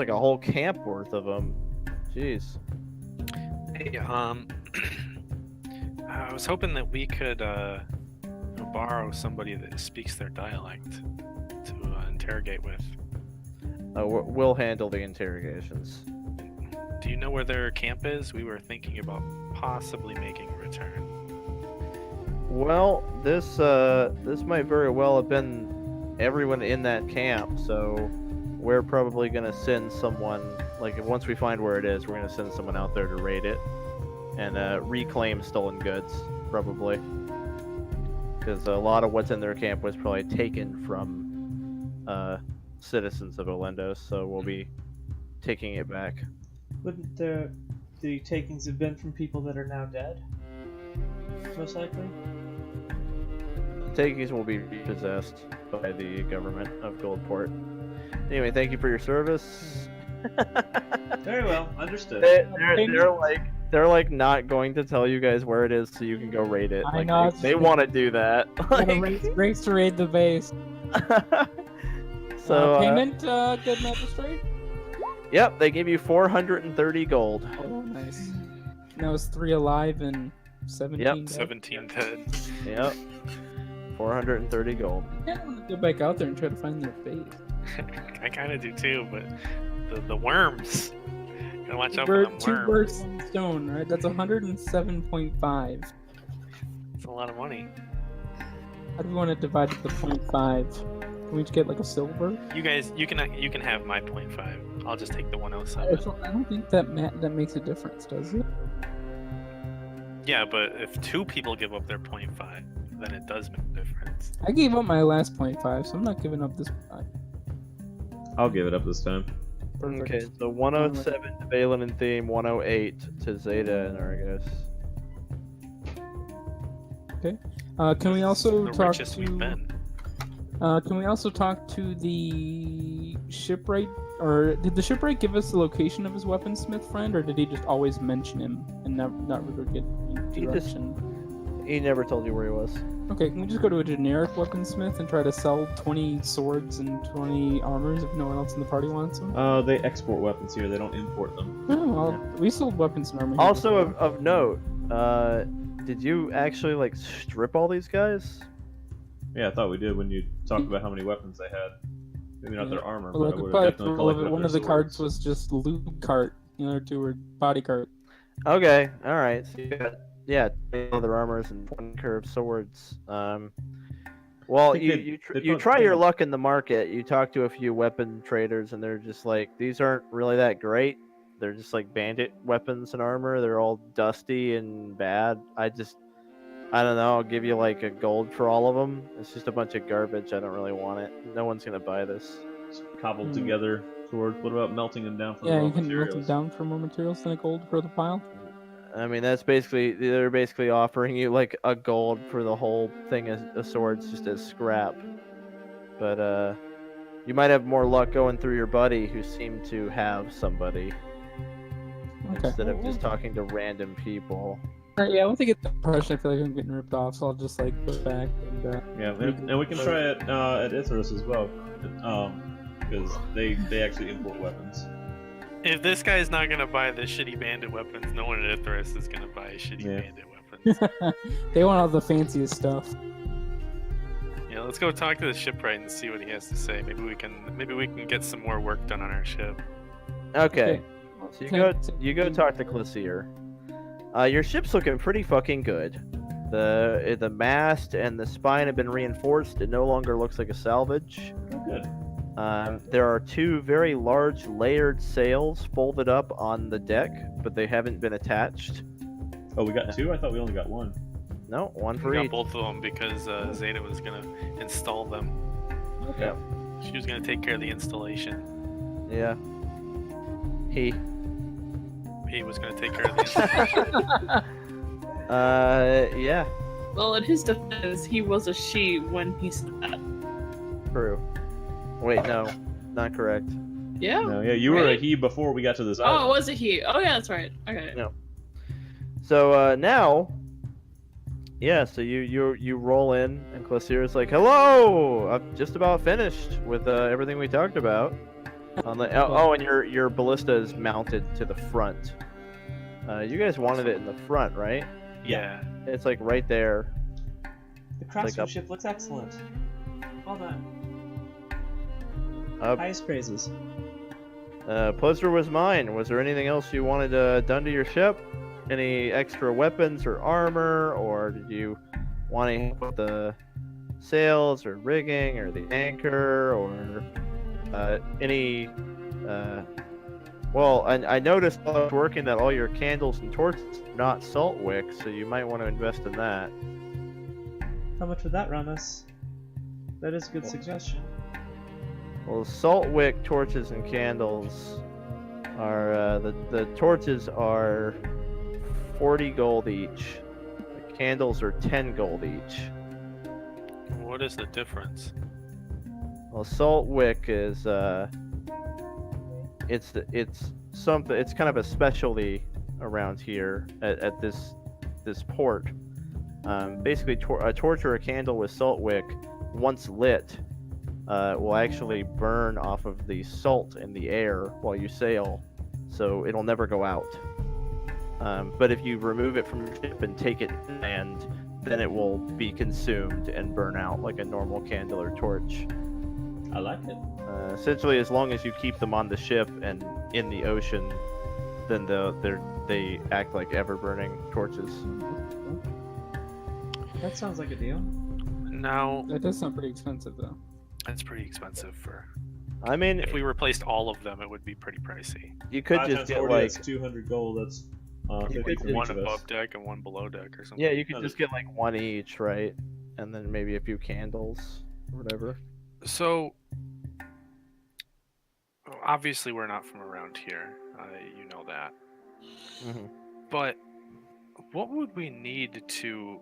a whole camp worth of them. Jeez." Hey, I was hoping that we could borrow somebody that speaks their dialect to interrogate with. We'll handle the interrogations. Do you know where their camp is? We were thinking about possibly making a return. Well, this might very well have been everyone in that camp, so we're probably gonna send someone. Like, once we find where it is, we're gonna send someone out there to raid it and reclaim stolen goods, probably, because a lot of what's in their camp was probably taken from citizens of Olendos, so we'll be taking it back. Wouldn't the takings have been from people that are now dead? Most likely. Takings will be repossessed by the government of Goldport. Anyway, thank you for your service. Very well, understood. They're like not going to tell you guys where it is so you can go raid it. I Like, know, they want to do that. Gotta race to raid the base. So payment, good magistrate? yep, they give you 430 gold. Oh, nice. And that was 3 alive and 17 Yep. dead. 17 dead. Yep. 430 gold. I kind of want to go back out there and try to find their base. I kind of do too, but the worms. Gotta watch out for them Two worms. birds, one stone, right? That's 107.5. That's a lot of money. How do we want to divide it to 0.5? Can we just get like a silver? You guys, you can have my 0.5. I'll just take the I 107. don't think that makes a difference, does it? Yeah, but if 2 people give up their 0.5, then it does make a difference. I gave up my last 0.5, so I'm not giving up this. I'll give it up this time. Perfect. Okay, so 107 to Valen and Theme, 108 to Xeta and Argos. Can we also The talk richest we've to? been. Can we also talk to the shipwright? Or did the shipwright give us the location of his weaponsmith friend, or did he just always mention him and not really get He just- direction? He never told you where he was. Okay, can we just go to a generic weaponsmith and try to sell 20 swords and 20 armors if no one else in the party wants them? They export weapons here. They don't import them. Oh, well, we sold weapons and armor. here Also before. of note, did you actually like strip all these guys? Yeah, I thought we did when you talked about how many weapons they had. Maybe not their armor, Well, I but I could would probably have definitely throw all of collected it. up One their of the cards swords. was just loot cart. The other 2 were body cart. Okay, all right. So you got 20 other armors and 20 curved swords. Well, think they you put- try your luck in the market. You talk to a few weapon traders, and they're just like, these aren't really that great. They're just like bandit weapons and armor. They're all dusty and bad. I don't know. I'll give you like a gold for all of them. It's just a bunch of garbage. I don't really want it. No one's gonna buy this. Cobbled Hmm. together swords. What about melting them down for Yeah, raw you can melt materials? them down for more materials than a gold for the pile. I mean, they're basically offering you like a gold for the whole thing of swords just as scrap. But you might have more luck going through your buddy who seemed to have somebody Okay. instead of just talking to random people. Alright, yeah, I want to get the impression. I feel like I'm getting ripped off, so I'll just like go back and. Yeah, and we can try it at Ithros as well, because they actually import weapons. If this guy's not gonna buy the shitty bandit weapons, no one at Ithras is gonna buy shitty Yeah. bandit weapons. They want all the fanciest stuff. Yeah, let's go talk to the shipwright and see what he has to say. Maybe we can get some more work done on our ship. Okay, so Okay, you go talk to Clissier. Your ship's looking pretty fucking good. The mast and the spine have been reinforced. It no longer looks like a salvage. Oh, good. There are 2 very large layered sails folded up on the deck, but they haven't been attached. Oh, we got 2? I thought we only got 1. No, one for We got each. both of them because Xeta was gonna install them. Okay. She was gonna take care of the installation. Yeah. He. He was gonna take care of the installation. Yeah, Well, in his defense, he was a she when he said that. true. Wait, no, not correct. Yeah. No, yeah, you were a Right? he before we got to this Oh, island. was it he? Oh, yeah, that's right. Okay. No. So now, yeah. So you roll in, and Classier's like, "Hello, I'm just about finished with everything we talked about." On the and your ballista is mounted to the front. You guys wanted it in the front, right? Yeah. It's like right there. The like craftsmanship looks excellent. Well done. Up. Highest praises. Pleasure was mine. Was there anything else you wanted done to your ship? Any extra weapons or armor, or did you want to help with the sails or rigging or the anchor or any? Well, I noticed while I was working that all your candles and torches are not salt wick, so you might want to invest in that. How much would that run us? That is a good suggestion. Well, salt wick torches and candles are the torches are 40 gold each. The candles are 10 gold each. What is the difference? Well, salt wick is it's something. It's kind of a specialty around here at this port. Basically, a torch or a candle with salt wick, once lit, will actually burn off of the salt in the air while you sail, so it'll never go out. But if you remove it from your ship and take it inland, then it will be consumed and burn out like a normal candle or torch. I like it. Essentially, as long as you keep them on the ship and in the ocean, then they act like ever-burning torches. That sounds like a deal. Now, That does sound pretty expensive, though. that's pretty expensive for. I mean, If we replaced all of them, it would be pretty pricey. you could 5 just times get 40, like that's 200 gold. That's 50 could for do One each of us. above deck and one below deck, or something. yeah, you could No, just get like one each, right? And then maybe a few candles or whatever. So, obviously, we're not from around here. You know that. Mhm. But what would we need to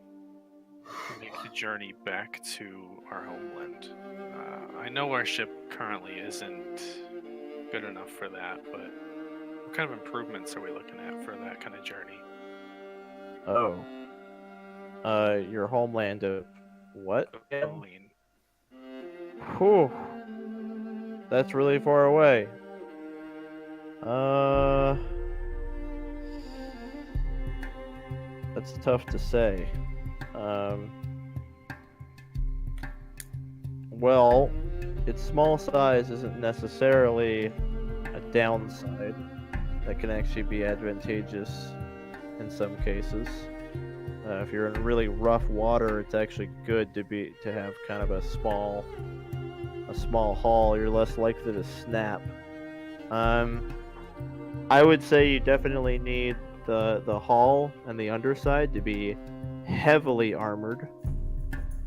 make the journey back to our homeland? I know our ship currently isn't good enough for that, but what kind of improvements are we looking at for that kind of journey? Oh. Your homeland of what? Valen. Whew. That's really far away. That's tough to say. Well, its small size isn't necessarily a downside. That can actually be advantageous in some cases. If you're in really rough water, it's actually good to have kind of a small hull. You're less likely to snap. I would say you definitely need the hull and the underside to be heavily armored.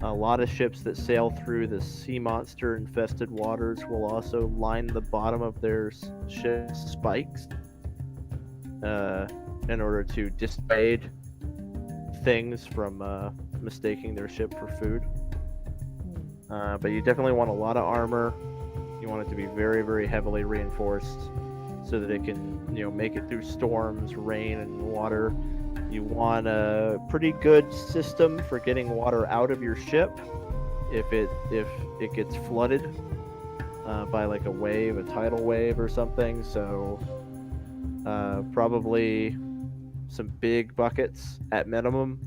A lot of ships that sail through the sea monster infested waters will also line the bottom of their ship's spikes in order to dissuade things from mistaking their ship for food. But you definitely want a lot of armor. You want it to be very, very heavily reinforced so that it can, make it through storms, rain, and water. You want a pretty good system for getting water out of your ship if it gets flooded by like a wave, a tidal wave or something. So probably some big buckets at minimum,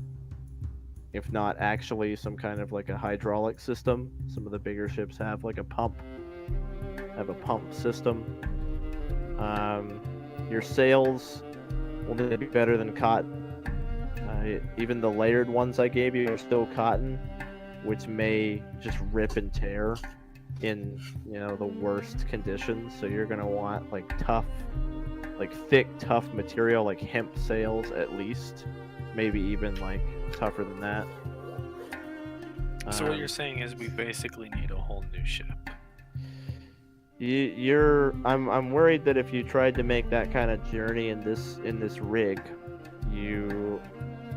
if not actually some kind of like a hydraulic system. Some of the bigger ships have like a pump system. Your sails will need to be better than cotton. Even the layered ones I gave you are still cotton, which may just rip and tear in the worst conditions. So you're gonna want thick, tough material like hemp sails at least, maybe even like tougher than that. So what you're saying is we basically need a whole new ship. I'm worried that if you tried to make that kind of journey in this rig, you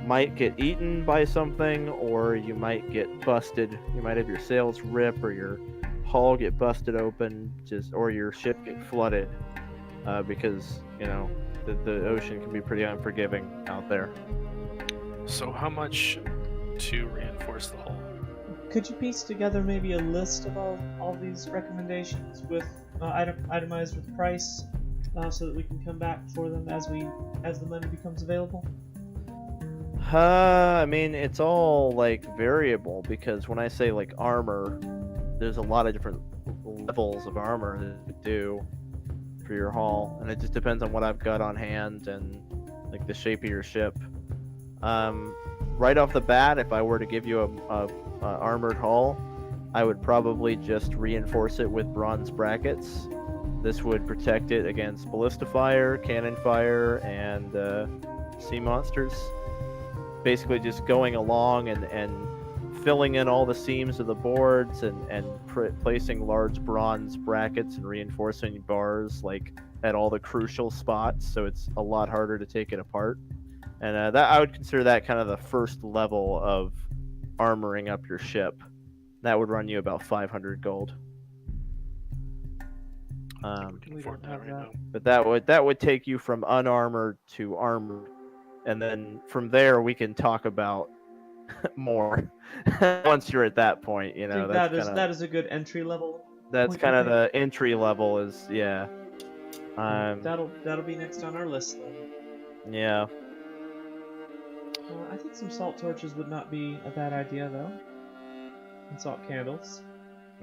might get eaten by something, or you might get busted. You might have your sails rip, or your hull get busted open, or your ship get flooded, because the ocean can be pretty unforgiving out there. So how much to reinforce the hull? Could you piece together maybe a list of all these recommendations with itemized with price, so that we can come back for them as the money becomes available? I mean, it's all like variable, because when I say like armor, there's a lot of different levels of armor that you do for your hull, and it just depends on what I've got on hand and like the shape of your ship. Right off the bat, if I were to give you a armored hull, I would probably just reinforce it with bronze brackets. This would protect it against ballista fire, cannon fire, and sea monsters. Basically just going along and filling in all the seams of the boards and placing large bronze brackets and reinforcing bars like at all the crucial spots, so it's a lot harder to take it apart. And that I would consider that kind of the first level of armoring up your ship. That would run you about 500 gold. We Afford don't have right that. now. But that would take you from unarmored to armored, and then from there we can talk about more. Once you're at that point, you I know, think that is a good entry level. that's point, kind I of the entry level. Is yeah. That'll be next on our list then. Yeah. I think some salt torches would not be a bad idea though. And salt candles.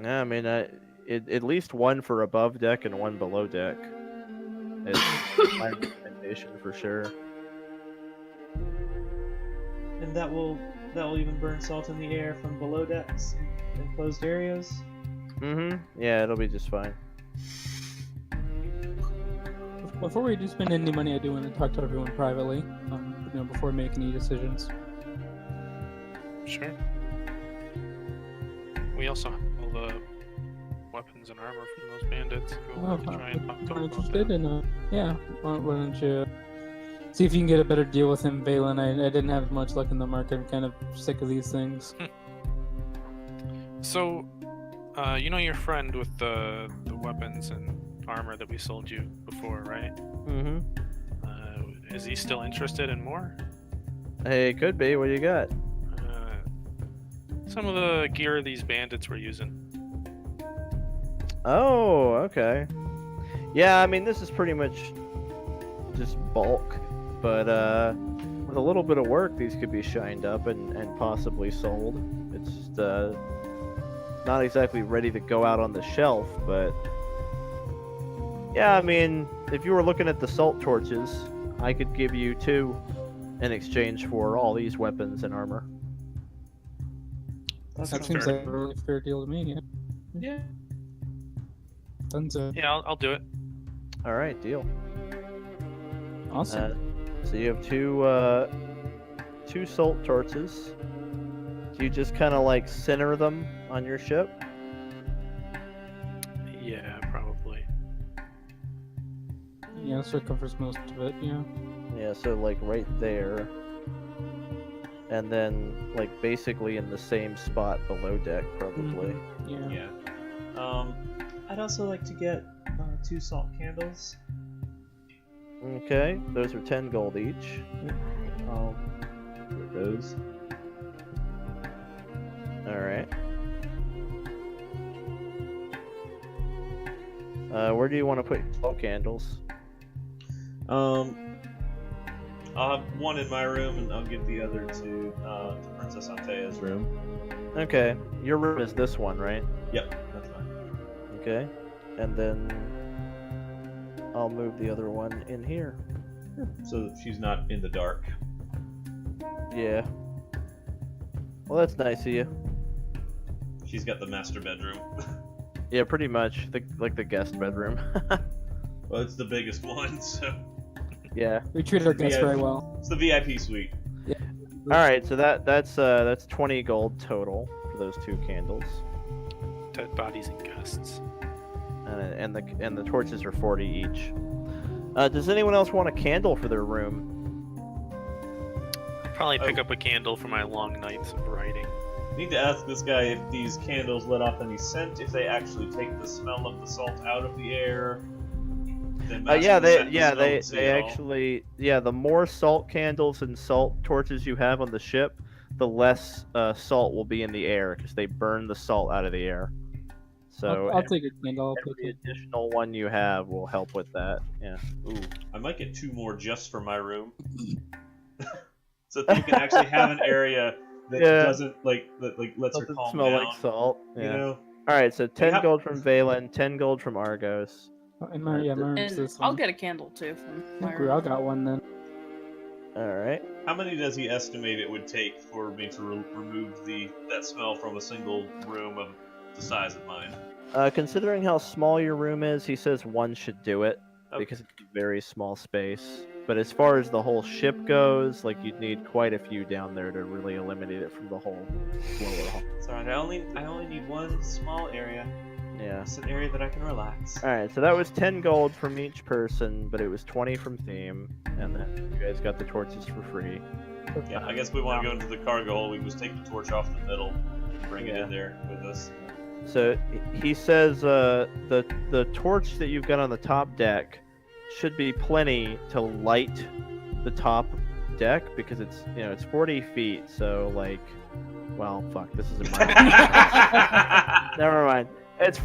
Yeah, I mean, at least one for above deck and one below deck. Is my recommendation for sure. And that will even burn salt in the air from below decks and closed areas. Yeah, it'll be just fine. Before we do spend any money, I do want to talk to everyone privately, before we make any decisions. Sure. We also have all the weapons and armor from those bandits. If you want to try and talk to them about Interested that. in yeah. Why don't you see if you can get a better deal with him, Valen? I didn't have much luck in the market. I'm kind of sick of these things. So, you know your friend with the weapons and armor that we sold you before, right? Is he still interested in more? Hey, it could be. What do you got? Some of the gear these bandits were using. Oh, okay. Yeah, I mean, this is pretty much just bulk, but with a little bit of work, these could be shined up and possibly sold. It's just not exactly ready to go out on the shelf, but yeah, I mean, if you were looking at the salt torches, I could give you 2 in exchange for all these weapons and armor. That sounds seems fair. like a really fair deal to me. Yeah. Dunzo. Yeah, I'll do it. All right, deal. Awesome. So you have 2 salt torches. Do you just kind of like center them on your ship? Yeah, probably. Yeah, circumference most of it. Yeah. Yeah, so like right there. And then like basically in the same spot below deck, probably. Yeah. Yeah. I'd also like to get 2 salt candles. Okay, those are 10 gold each. Get those. Alright. Where do you want to put your salt candles? I'll have one in my room, and I'll give the other to Princess Antea's room. Okay, your room is this one, right? Yep, that's fine. Okay, and then I'll move the other one in here. So that she's not in the dark. Yeah. Well, that's nice of you. She's got the master bedroom. Yeah, pretty much. Like the guest bedroom. Well, it's the biggest one, so Yeah. We treat our guests Yeah. very well. it's the VIP suite. Alright, so that's 20 gold total for those 2 candles. Dead bodies and guests. And the torches are 40 each. Does anyone else want a candle for their room? I'll probably pick up a candle for my long nights of writing. Need to ask this guy if these candles let off any scent, if they actually take the smell of the salt out of the air. Then mask Yeah, the they scent and smell it all. actually the more salt candles and salt torches you have on the ship, the less salt will be in the air because they burn the salt out of the air. So I'll take a candle. I'll every take it. additional one you have will help with that. Yeah. Ooh, I might get 2 more just for my room. So that you can actually have an area that Yeah. doesn't lets her Doesn't calm smell down. like salt. You Yeah. know, All right, so 10 have- gold from Valen, 10 gold from Argos. And my room's And this I'll one. get a candle too from I my think I room. got one then. All right. how many does he estimate it would take for me to remove that smell from a single room of the size of mine? Considering how small your room is, he says 1 should do it Okay. because it's a very small space. But as far as the whole ship goes, like you'd need quite a few down there to really eliminate it from the whole lower hall. Sorry, I only need 1 small area. Yeah. It's an area that I can relax. All right, so that was 10 gold from each person, but it was 20 from theme, and then you guys got the torches for free. Yeah, I guess we want to go into the cargo hold. We can just take the torch off the middle and bring it Yeah. in there with us. So he says the torch that you've got on the top deck should be plenty to light the top deck because it's 40 feet. So like, well, fuck, this is a map. Never mind. It's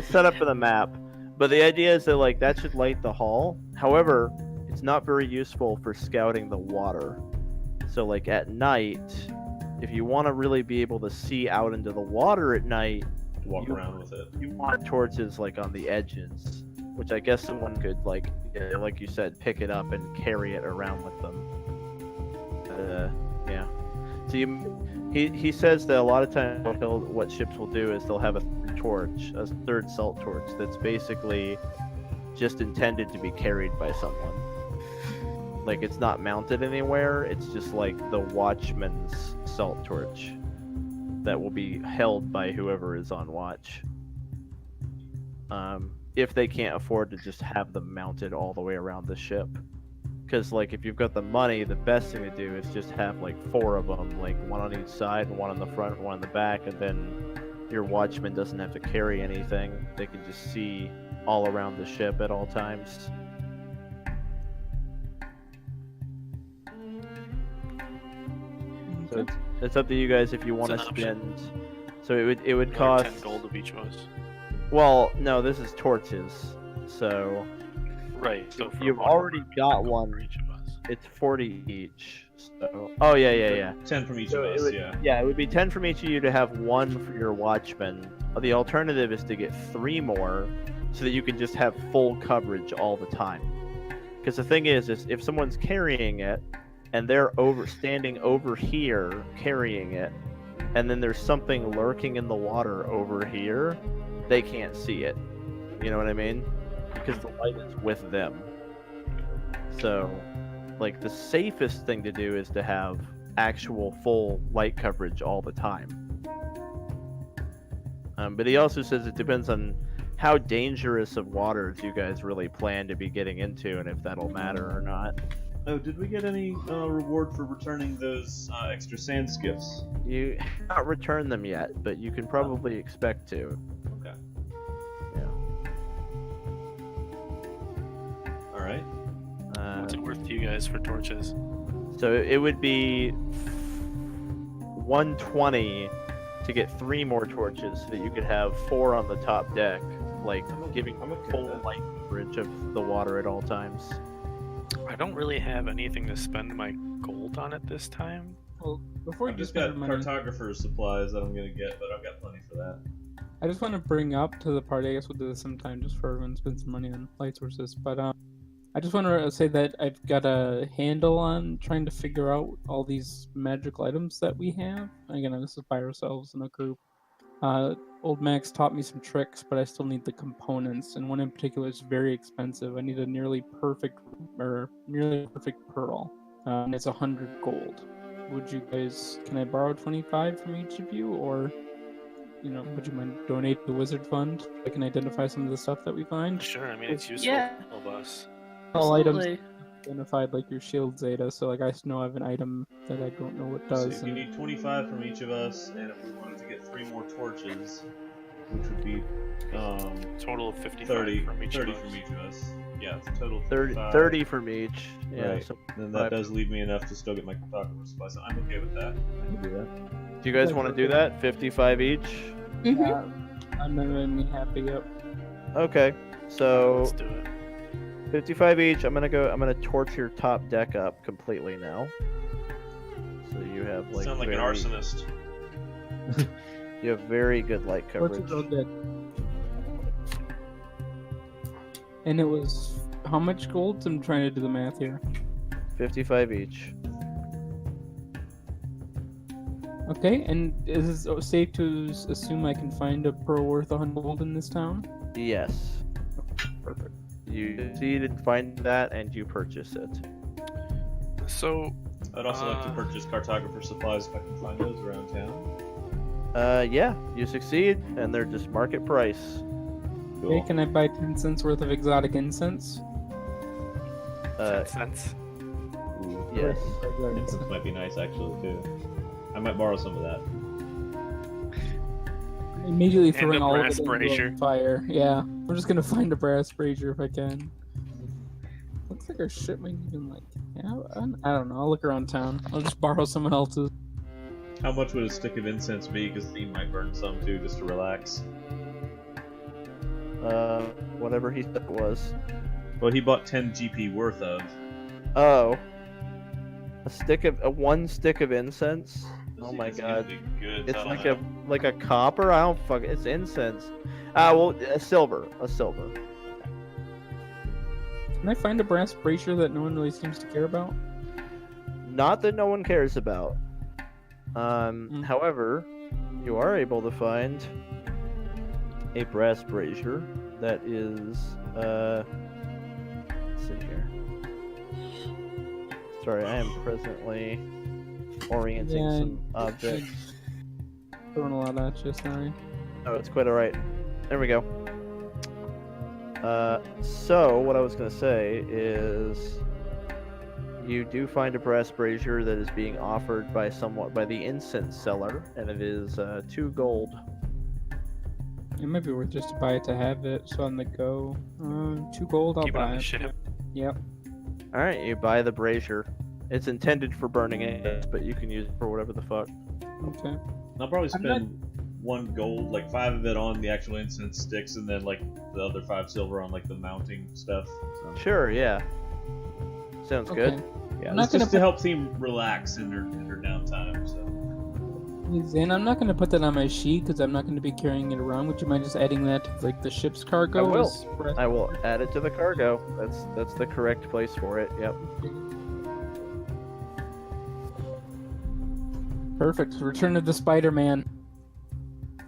set up for the map. But the idea is that like that should light the hall. However, it's not very useful for scouting the water. So like at night, if you want to really be able to see out into the water at night, Walk around with it. you want torches like on the edges, which I guess someone could like you said, pick it up and carry it around with them. Yeah. So he says that a lot of times what ships will do is they'll have a third salt torch that's basically just intended to be carried by someone. Like it's not mounted anywhere. It's just like the watchman's salt torch that will be held by whoever is on watch. If they can't afford to just have them mounted all the way around the ship. Because like if you've got the money, the best thing to do is just have like 4 of them, like one on each side, one on the front, one on the back, and then your watchman doesn't have to carry anything. They can just see all around the ship at all times. So it's up to you guys if you want to spend. So it would cost 10 gold of each of us. Well, no, this is torches. So Right. So if you've already got one, for each of us. it's 40 each. So yeah. 10 from each So of us, yeah. Yeah, it would be 10 from each of you to have 1 for your watchman. The alternative is to get 3 more so that you can just have full coverage all the time. Because the thing is if someone's carrying it and they're standing over here carrying it, and then there's something lurking in the water over here, they can't see it. You know what I mean? Because the light is with them. So, like, the safest thing to do is to have actual full light coverage all the time. But he also says it depends on how dangerous of waters you guys really plan to be getting into and if that'll matter or not. Oh, did we get any reward for returning those extra sand skiffs? You have not returned them yet, but you can probably expect to. Okay. Yeah. Alright. What's it worth to you guys for torches? So it would be 120 to get 3 more torches so that you could have 4 on the top deck, like giving I'm okay full with that. light coverage of the water at all times. I don't really have anything to spend my gold on at this time. Well, before you I've just spend got your money, cartographer's supplies that I'm gonna get, but I've got plenty for that. I just want to bring up to the party. I guess we'll do this sometime, just for everyone to spend some money on light sources. But I just want to say that I've got a handle on trying to figure out all these magical items that we have. Again, this is by ourselves in a group. Old Max taught me some tricks, but I still need the components, and one in particular is very expensive. I need a nearly perfect pearl, and it's 100 gold. Can I borrow 25 from each of you, or, would you mind donate to the wizard fund? I can identify some of the stuff that we find. Sure, I mean it's useful Yeah. for all of us. All items Absolutely. identified, like your shield Xeta, so like I know I have an item that I don't know what So does. you need 25 from each of us, and if we wanted to get 3 more torches, which would be Total of 55 30 from each of us. from each of us. Yeah, it's a total of 30, 35. 30 from each. Yeah. Right. So Then that does leave me enough to still get my cartographer supplies, so I'm okay with that. I can do that. do you guys want to do that? 55 each? I'm not really happy. Yep. Okay. So Let's do it. 55 each. I'm gonna torch your top deck up completely now. So you have like Sound like an arsonist. You have very good light What's coverage. it all good? And it was how much gold? I'm trying to do the math here. 55 each. Okay, and is it safe to assume I can find a pearl worth 100 gold in this town? Yes. Perfect. You succeed in finding that and you purchase it. So, I'd also like to purchase cartographer supplies if I can find those around town. Yeah, you succeed and they're just market price. Cool. Okay, can I buy 10 cents worth of exotic incense? 10 cents. Yes. Incense might be nice actually too. I might borrow some of that. Immediately And throwing a all of brass it into brazier. the fire. Yeah, I'm just gonna find a brass brazier if I can. Looks like our ship might even like. Yeah, I don't know. I'll look around town. I'll just borrow someone else's. How much would a stick of incense be? Because Theme might burn some too, just to relax. Whatever he said it was. Well, he bought 10 GP worth of. Oh. One stick of incense? Oh my It's god. usually good, It's I don't like know. like a copper? I don't fuck it's incense. Well, a silver. Can I find a brass brazier that no one really seems to care about? Not that no one cares about. However, you are able to find a brass brazier that is let's see here. Sorry, I am presently orienting Yeah, some objects. Throwing a lot at you, sorry. Oh, it's quite alright. There we go. So what I was gonna say is you do find a brass brazier that is being offered by the incense seller, and it is 2 gold. It might be worth just to buy it to have it, so on the go. 2 gold, I'll Keep it on buy the it. ship. Yep. Alright, you buy the brazier. It's intended for burning it, but you can use it for whatever the fuck. Okay. I'll probably I'm spend 1 gold, like 5 of it on the actual incense sticks, and then like the other 5 silver on like the mounting stuff. So. Sure, yeah. Sounds good. Yeah, I'm not it's gonna just to help Theme relax in her downtime. So. Hey, Zane, I'm not going to put that on my sheet because I'm not going to be carrying it around. Would you mind just adding that to like the ship's cargo? I will. as brass- I will add it to the cargo. That's the correct place for it. Yep. Perfect. Return of the Spider-Man.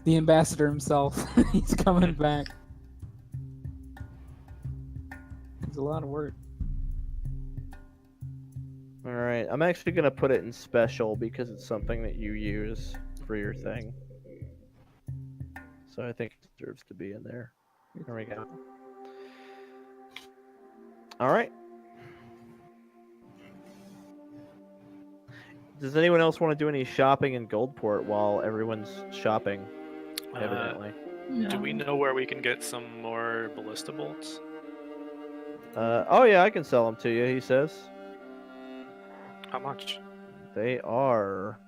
The ambassador himself. He's coming back. It's a lot of work. Alright, I'm actually gonna put it in special because it's something that you use for your thing. So I think it deserves to be in there. There we go. Alright. Does anyone else want to do any shopping in Goldport while everyone's shopping? Evidently. Do we know where we can get some more ballista bolts? Oh yeah, I can sell them to you, he says. How much? They are...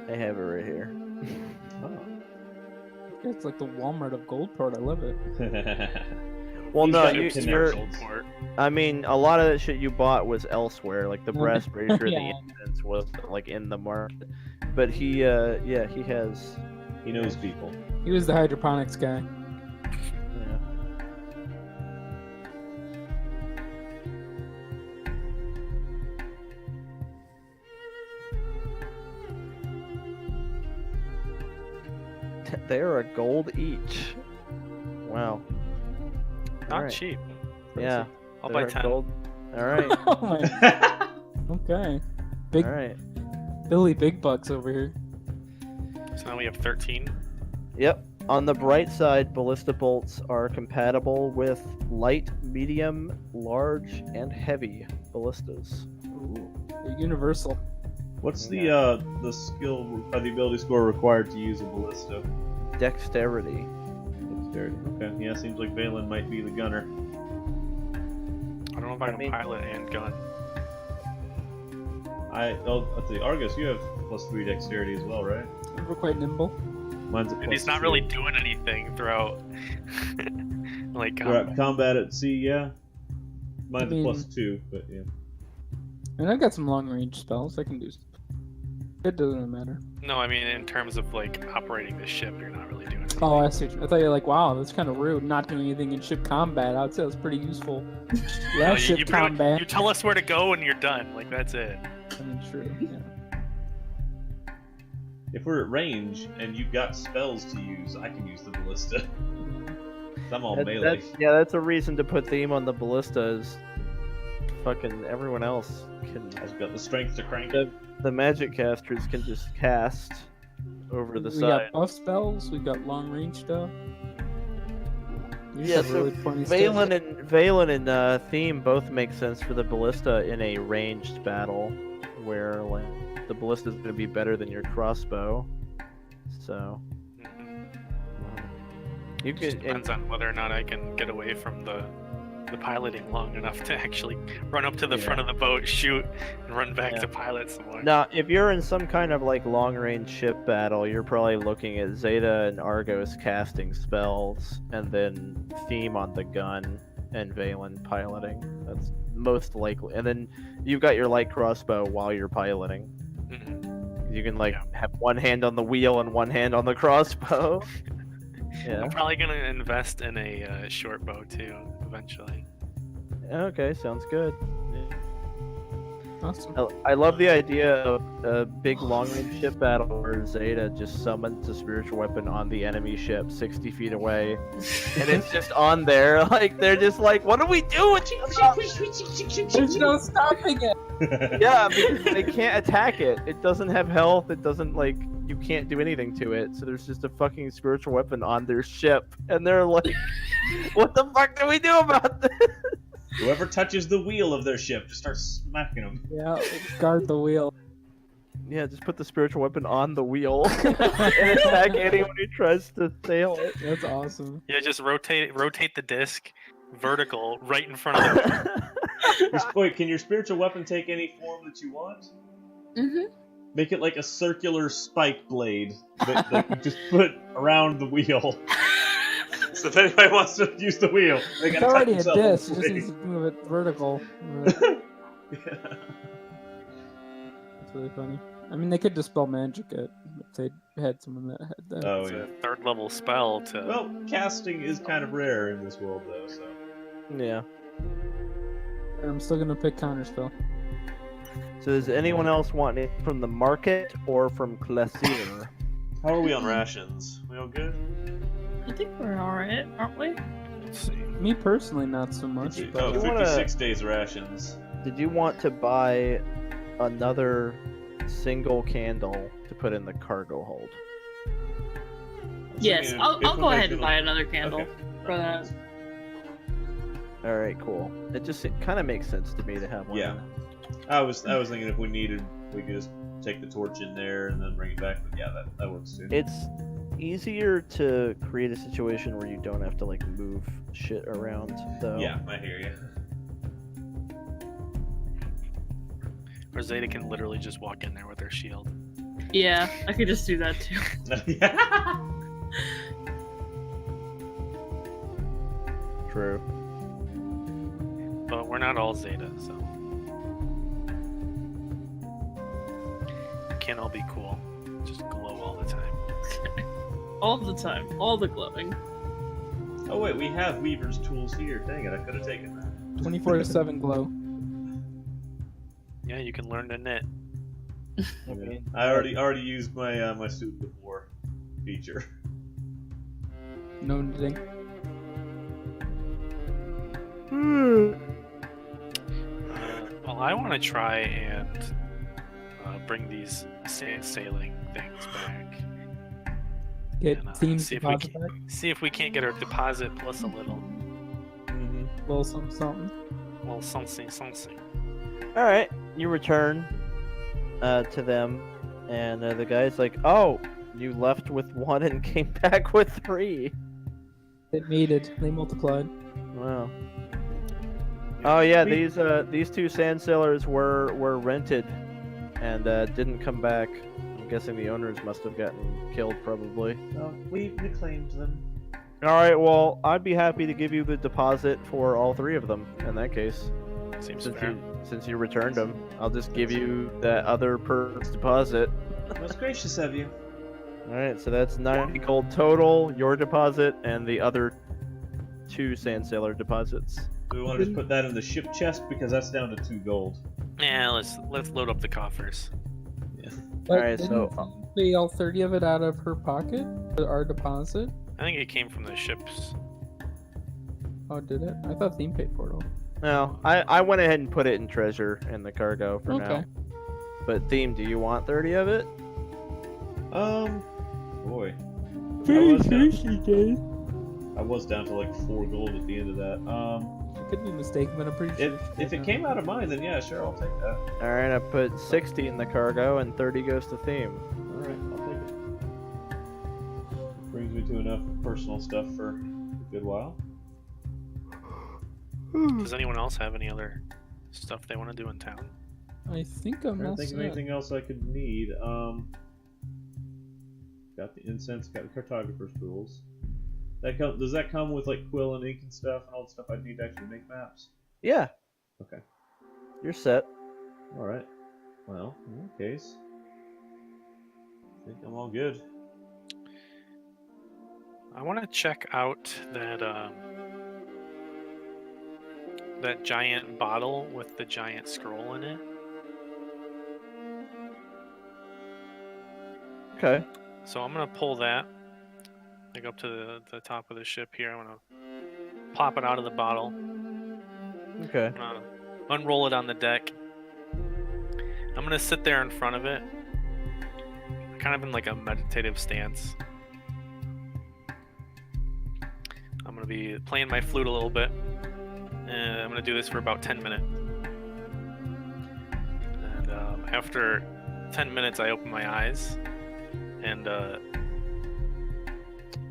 I have it right here. It's like the Walmart of Goldport. I love it. Well, He's no, got you're... commercials. I mean, a lot of that shit you bought was elsewhere, like the brass brazier and Yeah. the incense was like in the market. But he, yeah, he has. He knows people. He was the hydroponics guy. Yeah. They are a gold each. Wow. Not Alright. cheap. Yeah. I'll buy they're 10. gold. All right. Oh my. Okay. Big All right. Billy Big Bucks over here. So now we have 13. Yep. On the bright side, ballista bolts are compatible with light, medium, large, and heavy ballistas. They're universal. What's the skill or the ability score required to use a ballista? Dexterity. Dexterity. Okay. Yeah, seems like Valen might be the gunner. I don't know if I can mean- pilot and gun. Let's see, Argos, you have +3 dexterity as well, right? We're quite nimble. Mine's a And he's +2. not really doing anything throughout. Like, We're at combat at sea, yeah. Mine's I mean- a +2, but yeah. And I've got some long range spells I can do. It doesn't matter. no, I mean in terms of like operating the ship, you're not really doing anything. Oh, I see. I thought you were like, wow, that's kind of rude, not doing anything in ship combat. I'd say that's pretty useful. No, Last ship combat. you tell us where to go and you're done. Like that's it. I mean, true. Yeah. If we're at range and you've got spells to use, I can use the ballista. 'Cause I'm all melee. That's a reason to put theme on the ballistas. Fucking everyone else can. I've got the strength to crank The, it. the magic casters can just cast over the We side. got buff spells. We got long range stuff. We just Yeah, have so really funny stuff. Valen and Theme both make sense for the ballista in a ranged battle, where like the ballista is going to be better than your crossbow. So Mhm. you It just could. depends on whether or not I can get away from the piloting long enough to actually run up to the front of the boat, shoot, and run back Yeah. to pilot some more. Now, if you're in some kind of like long-range ship battle, you're probably looking at Xeta and Argos casting spells, and then Theme on the gun and Valen piloting. That's most likely. And then you've got your light crossbow while you're piloting. Mhm. You can like Yeah. have one hand on the wheel and one hand on the crossbow. Yeah. I'm probably gonna invest in a short bow too eventually. Okay, sounds good. Awesome. I love the idea of a big long-range ship battle where Xeta just summons a spiritual weapon on the enemy ship 60 feet away, and it's just on there. Like they're just like, "What do we do?" There's no stopping it. Yeah, because they can't attack it. It doesn't have health. It doesn't like you can't do anything to it. So there's just a fucking spiritual weapon on their ship, and they're like, "What the fuck do we do about this?" Whoever touches the wheel of their ship, just start smacking them. Yeah, guard the wheel. Yeah, just put the spiritual weapon on the wheel and attack anyone who tries to sail it. That's awesome. Yeah, just rotate the disc vertical right in front of them. Wait, can your spiritual weapon take any form that you want? Mm-hmm. Make it like a circular spike blade that you just put around the wheel. So if anybody wants to use the wheel, they It's gotta already a touch themselves disc. You on just the need blade. to move it vertical. Yeah. That's really funny. I mean, they could dispel magic it if they had someone that had that. Oh It's yeah. a third level spell to. Well, casting is kind of rare in this world, though. So Yeah. I'm still gonna pick counterspell. So does anyone else want it from the market or from Klesir? how are we on rations? We all good? I think we're alright, aren't we? Let's see. Me personally, not so much. Oh, But you wanna- 56 days rations. Did you want to buy another single candle to put in the cargo hold? Yes, Thinking I'll if we go make ahead and it- buy another candle Okay. for that. All right, cool. It kind of makes sense to me to have one. Yeah. I was thinking if we needed, we could just take the torch in there and then bring it back. But yeah, that works too. It's easier to create a situation where you don't have to like move shit around, though. Yeah, I hear you. Or Zeta can literally just walk in there with her shield. Yeah, I could just do that too. True. But we're not all Zeta, so. We can't all be cool. Just glow all the time. All the time, all the glowing. Oh wait, we have Weaver's tools here. Dang it, I could have taken that. 24/7 glow. Yeah, you can learn to knit. Yeah. I already used my my suit before feature. No knitting. Well, I want to try and bring these sailing things back. Get And, teams see if we deposit can, back. see if we can't get our deposit plus a little. Mm-hmm. Little something. Well, something. All right, you return to them, and the guy's like, "Oh, you left with one and came back with 3. They mated. They multiplied. Wow. Oh yeah, these 2 sand sailors were rented, and didn't come back. I'm guessing the owners must have gotten killed, probably. Oh, we claimed them. All right, well, I'd be happy to give you the deposit for all 3 of them. In that case, Seems since fair. you returned them, I'll just give you that other person's deposit. Most gracious of you. All right, so that's 90 gold total, your deposit, and the other 2 sand sailor deposits. Do we want to just put that in the ship chest because that's down to 2 gold? Yeah, let's load up the coffers. But Alright, didn't so- pay all 30 of it out of her pocket? Our deposit? I think it came from the ships. Oh, did it? I thought Theme paid for it all. No, I went ahead and put it in treasure in the cargo for now. Okay. But Theme, do you want 30 of it? Boy. Very down- fishy, guys. I was down to like 4 gold at the end of that. I could be mistaken, but I'm pretty sure. If it came out of mine, then yeah, sure, I'll take that. All right, I put 60 in the cargo, and 30 goes to Theme. Alright, I'll take it. personal stuff for a good while. Does anyone else have any other stuff they want to do in town? I think I'm I all don't think of set. anything else I could need. Got the incense, got the cartographer's tools. Does that come with like quill and ink and stuff and all the stuff I'd need to actually make maps? Yeah, Okay. you're set. Alright. Well, in that case, I think I'm all good. I want to check out that that giant bottle with the giant scroll in it. Okay. So I'm gonna pull that. I go up to the top of the ship here. I'm gonna pop it out of the bottle. Okay. I'm gonna unroll it on the deck. I'm gonna sit there in front of it, kind of in like a meditative stance. I'm gonna be playing my flute a little bit, and I'm gonna do this for about 10 minutes. And after 10 minutes, I open my eyes, and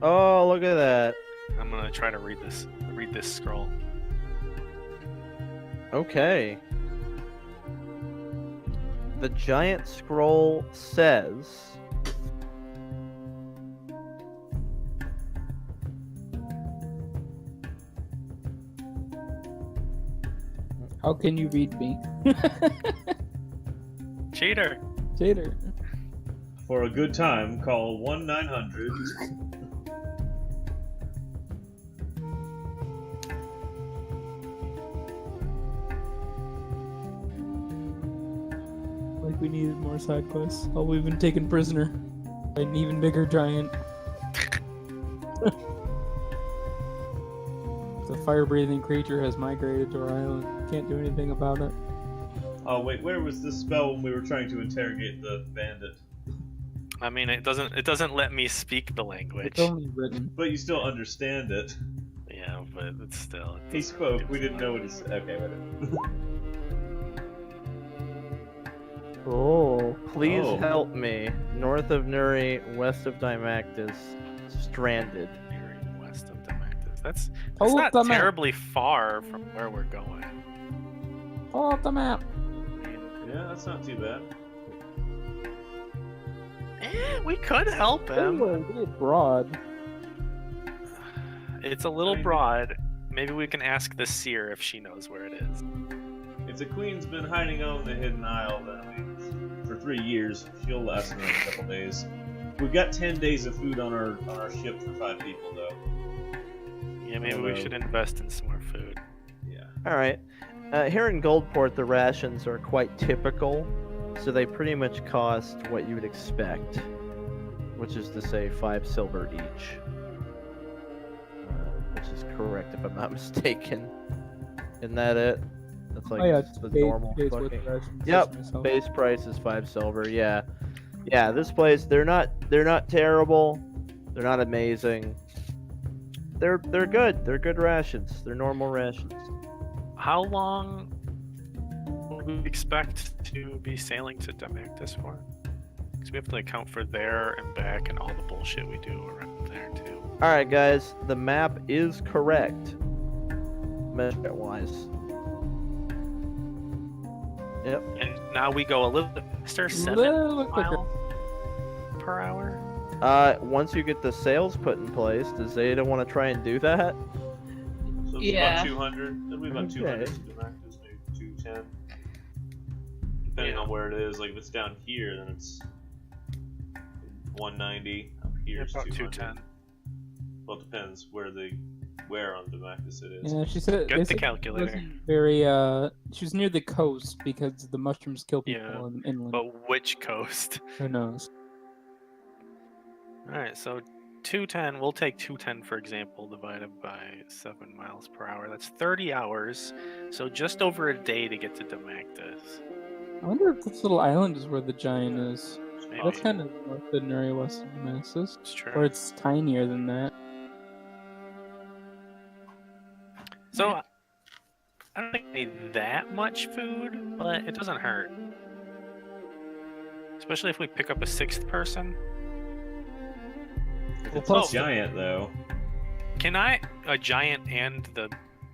Oh, look at that. I'm gonna try to read this scroll. Okay. The giant scroll says, How can you read me? Cheater! Jader. For a good time, call 1-900. Like we needed more side quests. Oh, we've been taken prisoner by an even bigger giant. The fire-breathing creature has migrated to our island. Can't do anything about it. Oh wait, where was this spell when we were trying to interrogate the bandit? I mean, it doesn't let me speak the language. It's only written. But you still understand it. Yeah, but it's still. He spoke, we didn't know what he said. Okay, whatever. Oh. please Oh. help me. North of Nuri, west of Dimactus, stranded. Very west of Dimactus. That's Pull not up the map. terribly far from where we're going. Pull up the map. I mean, Yeah, that's not too bad. we could help him. Oh, a bit broad. It's a little I mean- broad. Maybe we can ask the seer if she knows where it is. If the queen's been hiding out in the Hidden Isle, then for 3 years, she'll last another couple days. We've got 10 days of food on our ship for 5 people, though. Yeah, maybe we should invest in some more food. Yeah. All right. Here in Goldport, the rations are quite typical, so they pretty much cost what you would expect, which is to say 5 silver each. Which is correct if I'm not mistaken. Isn't that it? That's like Oh yeah, just the base, normal base with fucking... the rations, Yep, myself. base price is 5 silver. Yeah, yeah. This place, they're not terrible. They're not amazing. They're good. They're good rations. They're normal rations. How long would we expect to be sailing to Dimactus for? Because we have to account for there and back and all the bullshit we do around there too. All right, guys. The map is correct, measurement wise. Yep. And now we go a little bit faster, 7 Little quicker. miles per hour. Once you get the sails put in place, does Zeta want to try and do that? So it's Yeah. about 200. It'll be about Okay. 200 to Dimactus, maybe 210. Depending on where it is. Like if it's down here, then it's 190. Up here it's About 200. 210. Well, it depends where on Dimactus it is. Yeah, she said Get they the said it calculator. wasn't very she was near the coast because the mushrooms kill people Yeah, in inland. But which coast? Who knows? Alright, so 210, we'll take 210 for example, divided by 7 miles per hour. That's 30 hours, so just over a day to get to Dimactus. I wonder if this little island is where the giant is. Maybe. That's kind of north of Nuri, west of Damascus. It's true. Or it's tinier than that. So, I don't think I need that much food, but it doesn't hurt. Especially if we pick up a 6th person. It's plus- giant, though. Can I a giant and the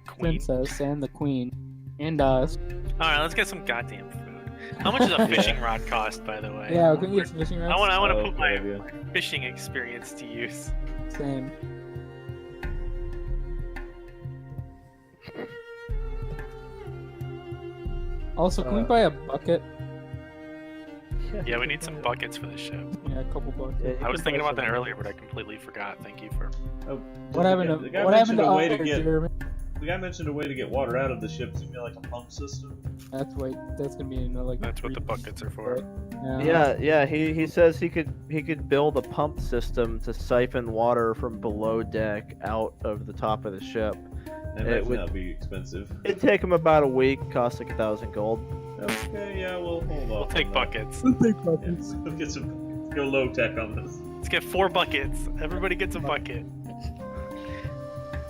queen? Princess and the queen. And us. Alright, let's get some goddamn food. How much does a fishing rod cost, by the way? Yeah, we can get some fishing rods. I want to Oh, put my yeah. fishing experience to use. Same. Also, can we buy a bucket? Yeah, we need some buckets for the ship. Yeah, a couple buckets. I was thinking about that earlier, but I completely forgot. Thank you for. Oh, What happened the to guy what happened mentioned to a way to others, get Jeremy? the guy mentioned a way to get water out of the ship. Is it like a pump system? That's gonna be another like. That's what the buckets are for. Yeah, he says he could build a pump system to siphon water from below deck out of the top of the ship. I It imagine would- that'd be expensive. It'd take him about a week, cost like 1,000 gold. Okay, yeah, we'll hold We'll off. take on that. buckets. Yeah, we'll get some. Go low tech on this. Let's get 4 buckets. Everybody gets a bucket.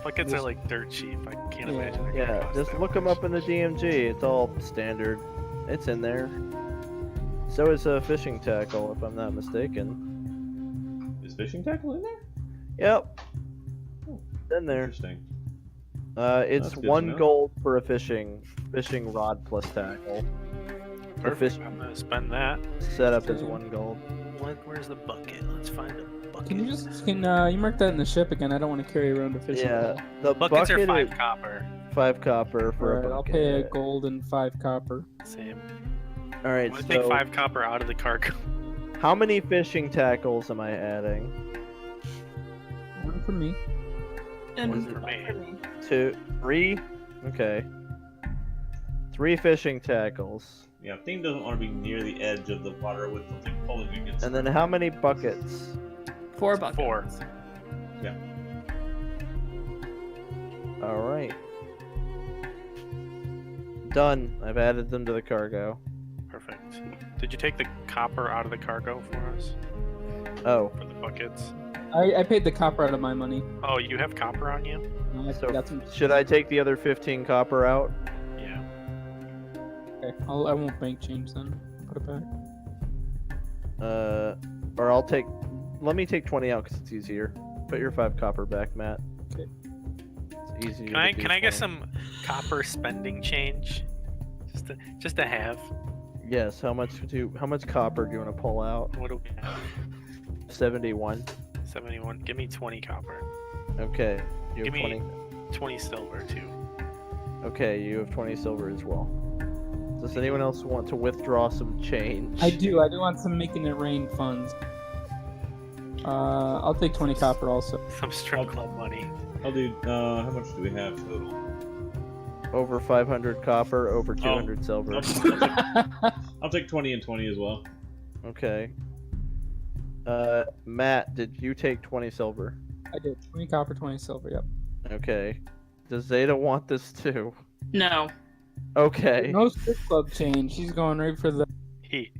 Buckets are like dirt cheap. I can't Yeah. imagine. they're gonna Yeah, cost just that look them much. up in the DMG. It's all standard. It's in there. So is a fishing tackle, if I'm not mistaken. Is fishing tackle in there? Yep. It's in there. Interesting. It's That's good to 1 know. gold for a fishing rod plus tackle. The fish Perfect. I'm gonna spend that. setup is 1 gold. Where's the bucket? Let's find a bucket. Can you mark that in the ship again? I don't want to carry around a fishing Yeah, pole. the Buckets are bucket 5 is copper. 5 copper for Alright, a I'll bucket. pay a gold and 5 copper. Same. All right, I'm gonna take so 5 copper out of the cargo. how many fishing tackles am I adding? 1 for me. And One for me. 2, 3. Okay. 3 fishing tackles. Yeah, theme doesn't want to be near the edge of the water with something pulling against. And then how many buckets? 4 buckets. 4. All right. Done. I've added them to the cargo. Perfect. Did you take the copper out of the cargo for us? Oh, For the buckets? I paid the copper out of my money. Oh, you have copper on you? I so got some. should I take the other 15 copper out? Yeah. Okay, I won't bank change then. Put it back. Or I'll take. Let me take 20 out because it's easier. Put your 5 copper back, Matt. Okay. It's easier. Can I to do get 20. some copper spending change? Just to have. Yes. How much copper do you want to pull out? What do we have? 71. 71. Give me 20 copper. Okay. You Give have me 20. 20 silver too. Okay, you have 20 silver as well. Does anyone else want to withdraw some change? I do want some making it rain funds. I'll take 20 copper also. Some strip club money. I'll do. How much do we have total? Over 500 copper, over 200 silver. I'll take 20 and 20 as well. Okay. Matt, did you take 20 silver? I did 20 copper, 20 silver. Yep. Okay. Does Xeta want this too? No. Okay. No strip club change. He's going right for the. He.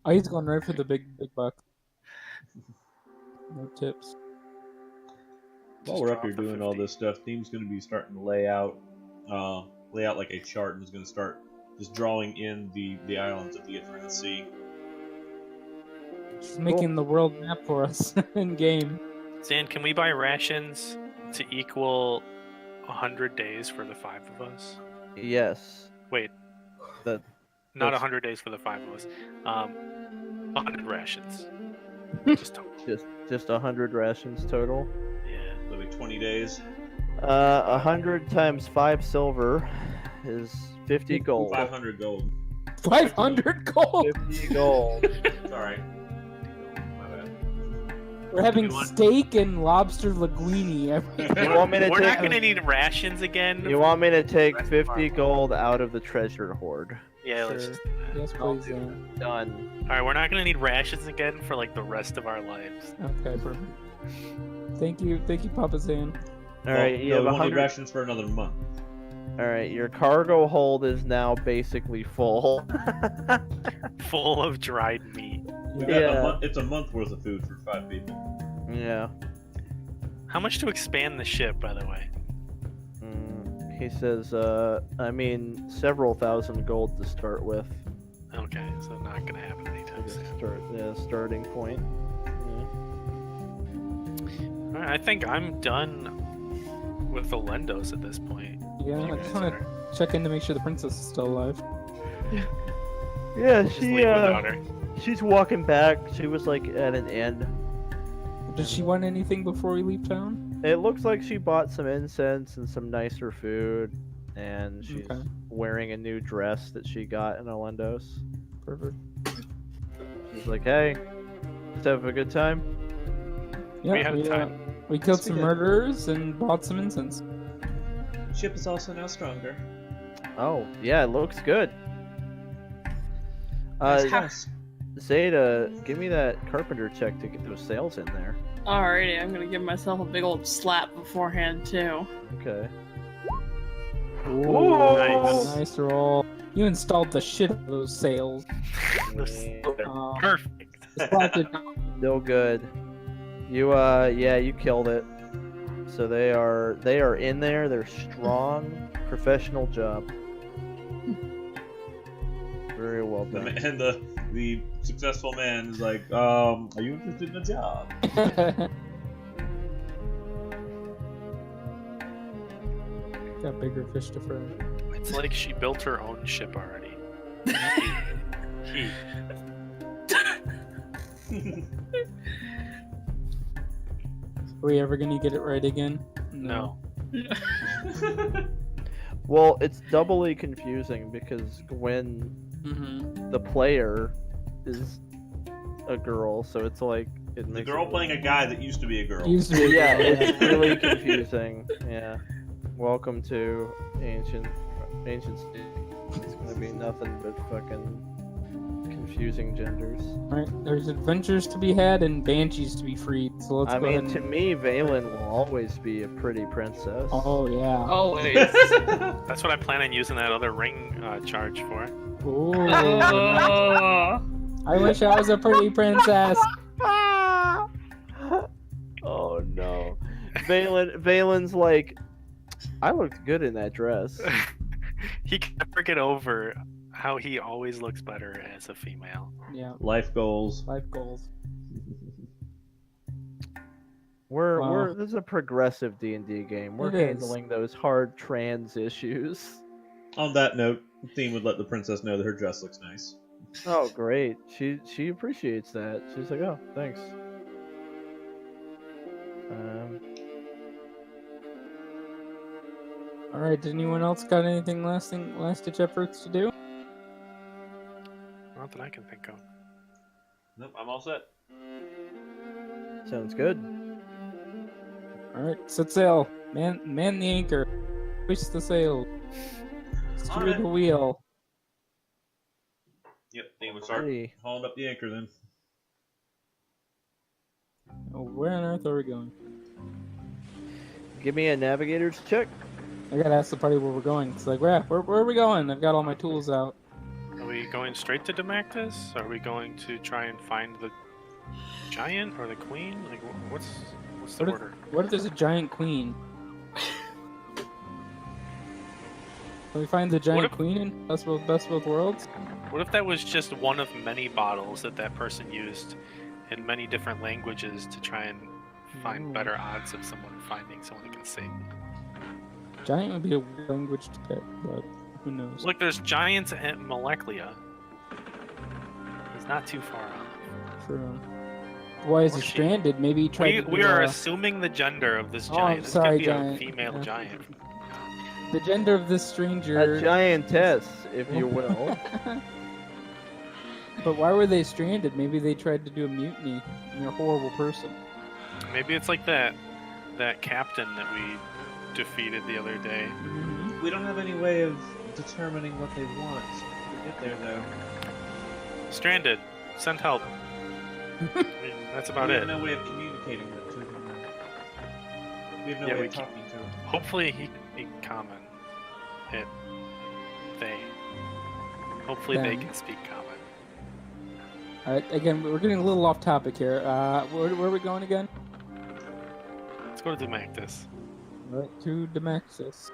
Oh, he's going right for the big buck. No tips. While we're up here doing all this stuff, Theme's going to be starting to lay out like a chart, and is going to start just drawing in the islands of the Adrian Sea. He's making the world map for us in game. Zan, can we buy rations to equal 100 days for the 5 of us? Yes. Wait. That- Not that's- 100 days for the 5 of us. 100 rations. Just total. Just 100 rations total. Yeah. That'll be 20 days. 100 times 5 silver is 50 gold. 500 gold. 500 gold. 50 gold. Sorry. My bad. We're having You want- steak and lobster linguine. You want me to We're take? not gonna need rations again. You want me to take Rest of 50 our- gold out of the treasure hoard? Yeah, let's Sure. just do that. Yes, I'll please. do Done. Alright, we're not gonna need rations again for like the rest of our lives. Okay, perfect. Thank you, Papa Zan. All right, you have we won't need 100. rations for another month. All right, your cargo hold is now basically full. Full of dried meat. We've got Yeah. a month, it's a month worth of food for 5 people. Yeah. How much to expand the ship, by the way? He says, I mean, several thousand gold to start with. Okay, so not gonna happen anytime soon. Starting point. Yeah. Alright, I think I'm done with the Lendos at this point. Yeah, You I guys just want are- to check in to make sure the princess is still alive. Yeah, Just leave without her. she's walking back. She was like at an inn. Does she want anything before we leave town? It looks like she bought some incense and some nicer food, and she's Okay. wearing a new dress that she got in Alendos. Perfect. She's like, "Hey, let's have a good time." Yeah, We have time. we killed Yes, we some did. murderers and bought some incense. Ship is also now stronger. Oh, yeah, it looks good. Nice house. Xeta, give me that carpenter check to get those sails in there. Alrighty, I'm gonna give myself a big old slap beforehand too. Okay. Ooh, Nice. nice roll. You installed the shit out of those sails. Uh, Perfect. slapped it- Still good. You killed it. So they are in there. They're strong. Professional job. Very well done. And the successful man is like, are you interested in a job? Got bigger fish to fry. It's like she built her own ship already. He. Are we ever gonna get it right again? No. Well, it's doubly confusing because Gwen, Mm-hmm. the player, is a girl, so it's like it The makes girl it playing a guy that used to be a girl. Used to be Yeah, a girl, it's really confusing. Yeah. Welcome to ancient state. It's gonna be nothing but fucking confusing genders. Alright, there's adventures to be had and banshees to be freed, so let's I go mean, ahead to and... me, Valen will always be a pretty princess. Oh, yeah. Always. That's what I plan on using that other ring charge for. Ooh. Oh. I wish I was a pretty princess. Oh no. Valen's like, I looked good in that dress. He can never get over how he always looks better as a female. Yeah, Life goals. life goals. We're this is a progressive D&D game. We're It is. handling those hard trans issues. On that note, the theme would let the princess know that her dress looks nice. Oh great. She appreciates that. She's like, "Oh, thanks." Alright, did anyone else got anything last ditch efforts to do? Not that I can think of. Nope, I'm all set. Sounds good. Alright, set sail. Man the anchor. Hoist the sail. Steer Alright. the wheel. Yep, theme would start Hey. hauling up the anchor then. Oh, where on earth are we going? Give me a navigator's check. I gotta ask the party where we're going. It's like, where are we going? I've got all my tools out. Are we going straight to Demactus? Are we going to try and find the giant or the queen? Like, what's the What if- order? What if there's a giant queen? Can we find the giant if- queen in Best of Both Worlds? What if that was just one of many bottles that person used in many different languages to try and find Ooh. better odds of someone finding someone who can sing? Giant would be a weird language to pick, but who knows? Look, there's giants at Moleclia. He's not too far off. True. Why is Or he she. stranded? Maybe he tried to We do, are assuming the gender of this Oh, giant. I'm This sorry, could be giant. a female Yeah. giant. the gender of this stranger. A giantess, if you will. But why were they stranded? Maybe they tried to do a mutiny and they're a horrible person. Maybe it's like that captain that we defeated the other day. We don't have any way of determining what they want to get there, though. Stranded. Send help. I mean, that's about We it. have no way of communicating that to them. We have no Yeah, way we of can- talking to them. Hopefully he can speak common. They. Hopefully they Them. can speak common. Alright, again, we're getting a little off topic here. Where are we going again? Let's go to Demactus. Right to Demaxis.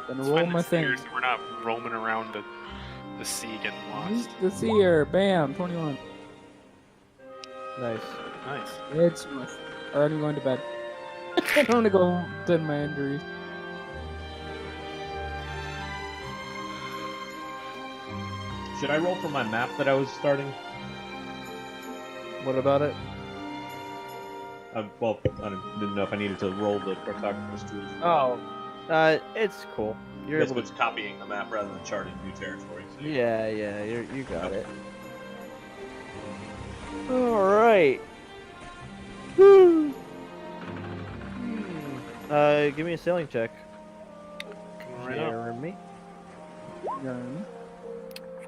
Gonna Let's roll find my this thing. here so we're not roaming around the sea getting lost. The seer, bam, 21. Nice. Nice. It's smooth. Alright, I'm going to bed. I'm gonna go tend my injuries. Should I roll for my map that I was starting? What about it? Well, I didn't know if I needed to roll the cartographer's tools. Oh, it's cool. You're able It's to. copying the map rather than charting new territory. So Yeah, you got it. All right. Woo. Give me a sailing check. Coming right up. Jeremy. Yarn.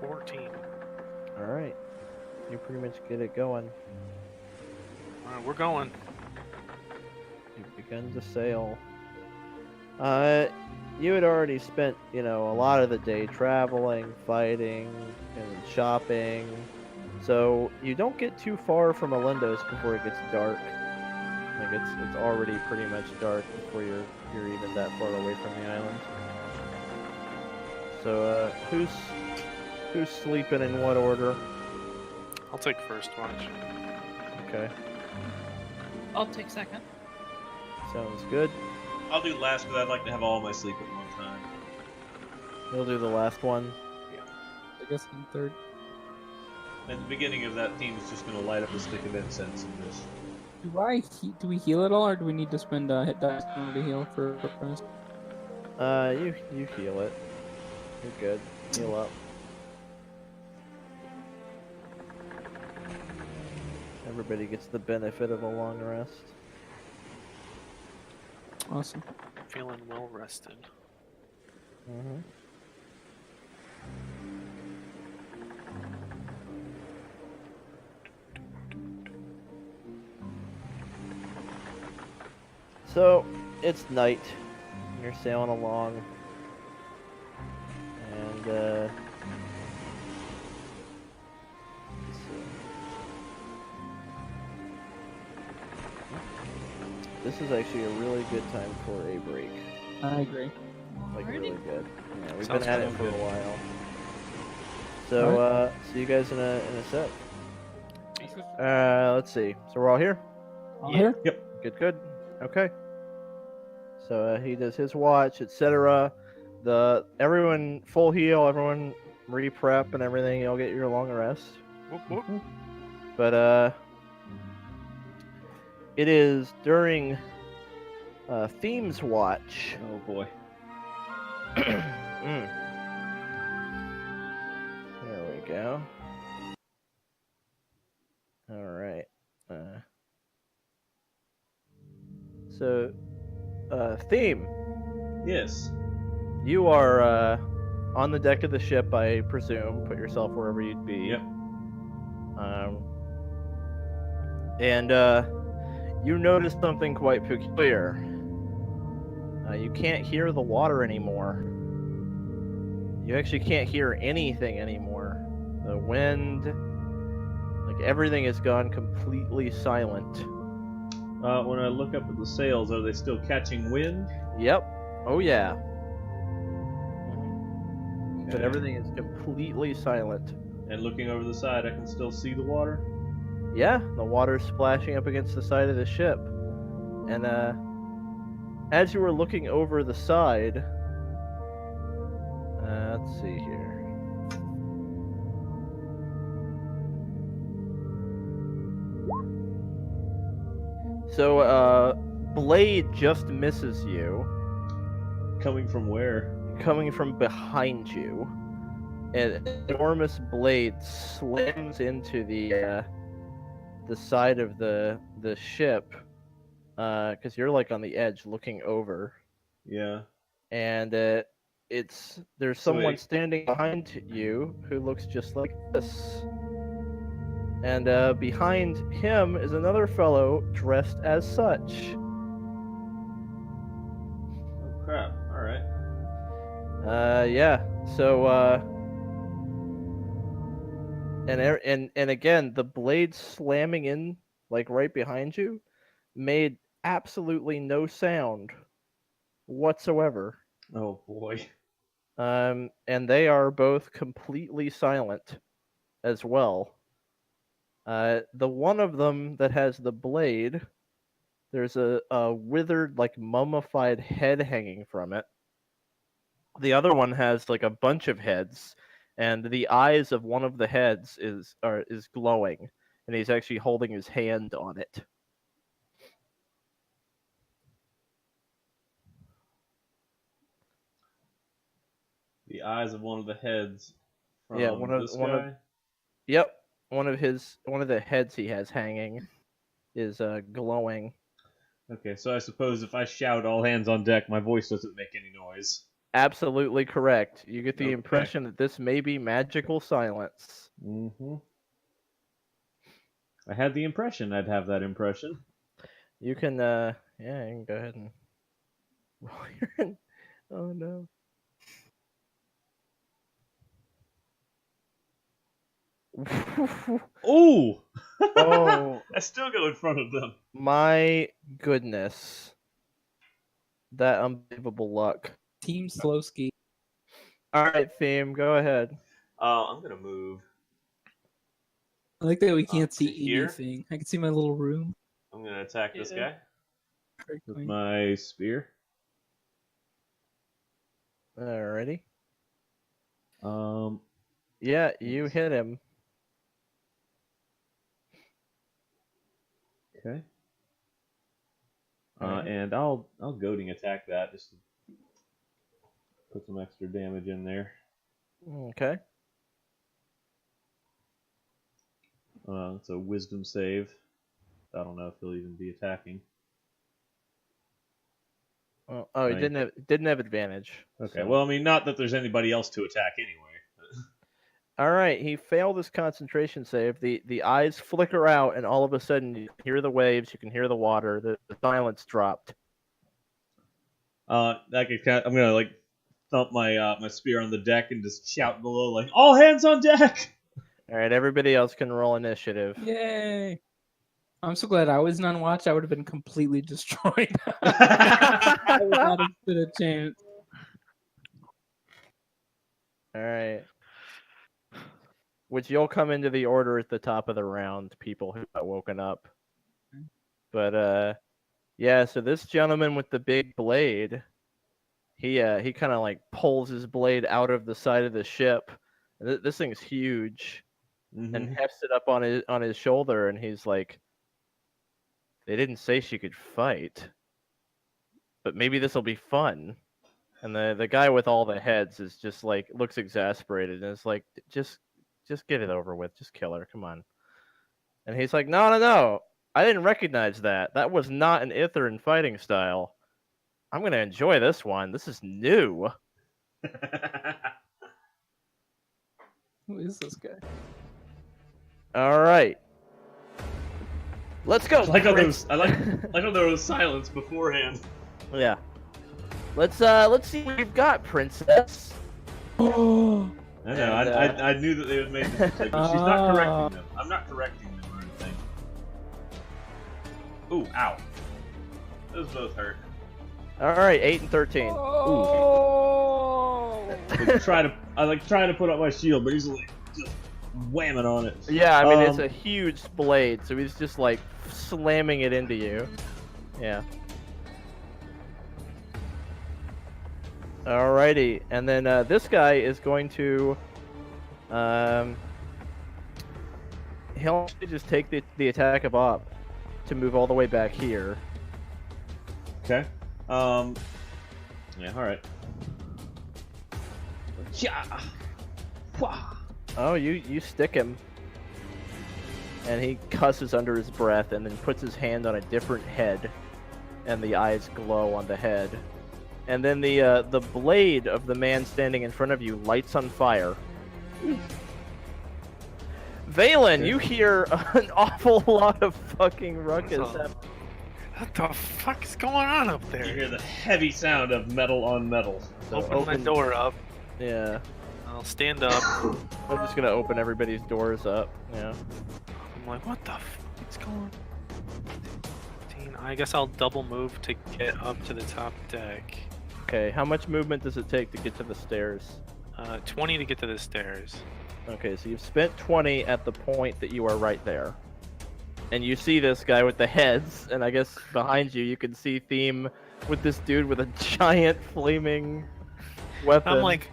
14. All right. You pretty much get it going. Alright, we're going. You've begun to sail. You had already spent, a lot of the day traveling, fighting, and shopping. So you don't get too far from Alendos before it gets dark. Like it's already pretty much dark before you're even that far away from the island. So who's sleeping in what order? I'll take first watch. Okay, I'll take second. sounds good. I'll do last because I'd like to have all my sleep at one time. We'll do the last one. I guess I'm third. At the beginning of that theme is just going to light up a stick of incense and just... Do we heal at all, or do we need to spend hit dice in order to heal for rest? You heal it. You're good. Heal up. Everybody gets the benefit of a long rest. Awesome. Feeling well rested. Mm-hmm. So, it's night. You're sailing along. And, let's see. This is actually a really good time for a break. I agree. Like, Alrighty. really good. Yeah, we've Sounds been at it good. for a while. So, see you guys in a sec. Let's see. So we're all here? All here? Good. Okay. So he does his watch, etc. Everyone full heal, everyone re-prep and everything. You'll get your long rest. Whoop, whoop. But it is during Themes Watch. Oh boy. There we go. All right. So, Theme, Yes. you are on the deck of the ship, I presume. Put yourself wherever you'd be. Yep. And you notice something quite peculiar. You can't hear the water anymore. You actually can't hear anything anymore. The wind, like everything has gone completely silent. When I look up at the sails, are they still catching wind? Yep. Oh yeah. But Okay. everything is completely silent. And looking over the side, I can still see the water? Yeah, the water's splashing up against the side of the ship. And as you were looking over the side, let's see here. So, Blade just misses you, Coming from where? coming from behind you. An enormous blade slams into the side of the ship, because you're like on the edge looking over, Yeah. and there's So someone wait. standing behind you who looks just like this. And behind him is another fellow dressed as such. Oh crap. Alright. Yeah. So and again, the blade slamming in like right behind you made absolutely no sound whatsoever. Oh boy. And they are both completely silent as well. The one of them that has the blade There's a withered, like mummified head hanging from it. The other one has like a bunch of heads, and the eyes of one of the heads is glowing, and he's actually holding his hand on it. The eyes of one of the heads from Yeah, one of guy. Yep, one of the heads he has hanging is glowing. Okay, so I suppose if I shout all hands on deck, my voice doesn't make any noise. Absolutely correct. You get the Okay. impression that this may be magical silence. Mm-hmm. I had the impression I'd have that impression. You can you can go ahead and roll your. Oh no. Ooh! Oh I still go in front of them. my goodness. That unbelievable luck. Team Slowski. Alright, Theme, go ahead. I'm gonna move. I like that we can't To see here? anything. I can see my little room. I'm gonna attack this Yeah. guy Very with clean. my spear. Alrighty. Um, Yeah, you hit him. okay. Alright. And I'll goading attack that just to put some extra damage in there. Okay. It's a wisdom save. I don't know if he'll even be attacking. Oh, he Right. didn't have advantage. Okay, so- well, I mean, not that there's anybody else to attack anyway. All right, he failed his concentration save. The eyes flicker out, and all of a sudden you hear the waves, you can hear the water. The silence dropped. I'm gonna like thump my my spear on the deck and just shout below like, "All hands on deck!" All right, everybody else can roll initiative. Yay! I'm so glad I wasn't on watch. I would have been completely destroyed. I would not have stood a chance. All right. Which you'll come into the order at the top of the round, people who got woken up. But yeah, so this gentleman with the big blade, he kind of like pulls his blade out of the side of the ship. This thing's huge, and hefts it up on his shoulder, and he's like, "They didn't say she could fight, but maybe this will be fun." And the guy with all the heads is just like looks exasperated and is like, just get it over with. Just kill her. Come on. And he's like, no. I didn't recognize that. That was not an Ithran fighting style. I'm going to enjoy this one. This is new. Who is this guy? All right. Let's go. I like how Prince. I like how there was silence beforehand. Yeah. Let's see what you've got, princess. Oh, I know. And, I knew that they would make this mistake, but she's not correcting them. I'm not correcting them or anything. Ooh, ow. Those both hurt. All right, 8 and 13. oh. I like trying to put up my shield, but he's like just whamming on it. Yeah, I mean it's a huge blade, so he's just like slamming it into you. Yeah. Alrighty, and then this guy is going to, he'll actually just take the attack of op to move all the way back here. Okay. Yeah. All right. Yeah. Oh, you stick him, and he cusses under his breath, and then puts his hand on a different head, and the eyes glow on the head. And then the blade of the man standing in front of you lights on fire. Valen, you hear an awful lot of fucking ruckus. What the fuck is going on up You there? hear the heavy sound of metal on metal. So Open my door up. Yeah, I'll stand up. I'm just gonna open everybody's doors up. Yeah. I'm like, what the fuck's going on? 15. I guess I'll double move to get up to the top deck. Okay, how much movement does it take to get to the stairs? 20 to get to the stairs. Okay, so you've spent 20 at the point that you are right there. and you see this guy with the heads, and I guess behind you, you can see Theme with this dude with a giant flaming weapon. I'm like,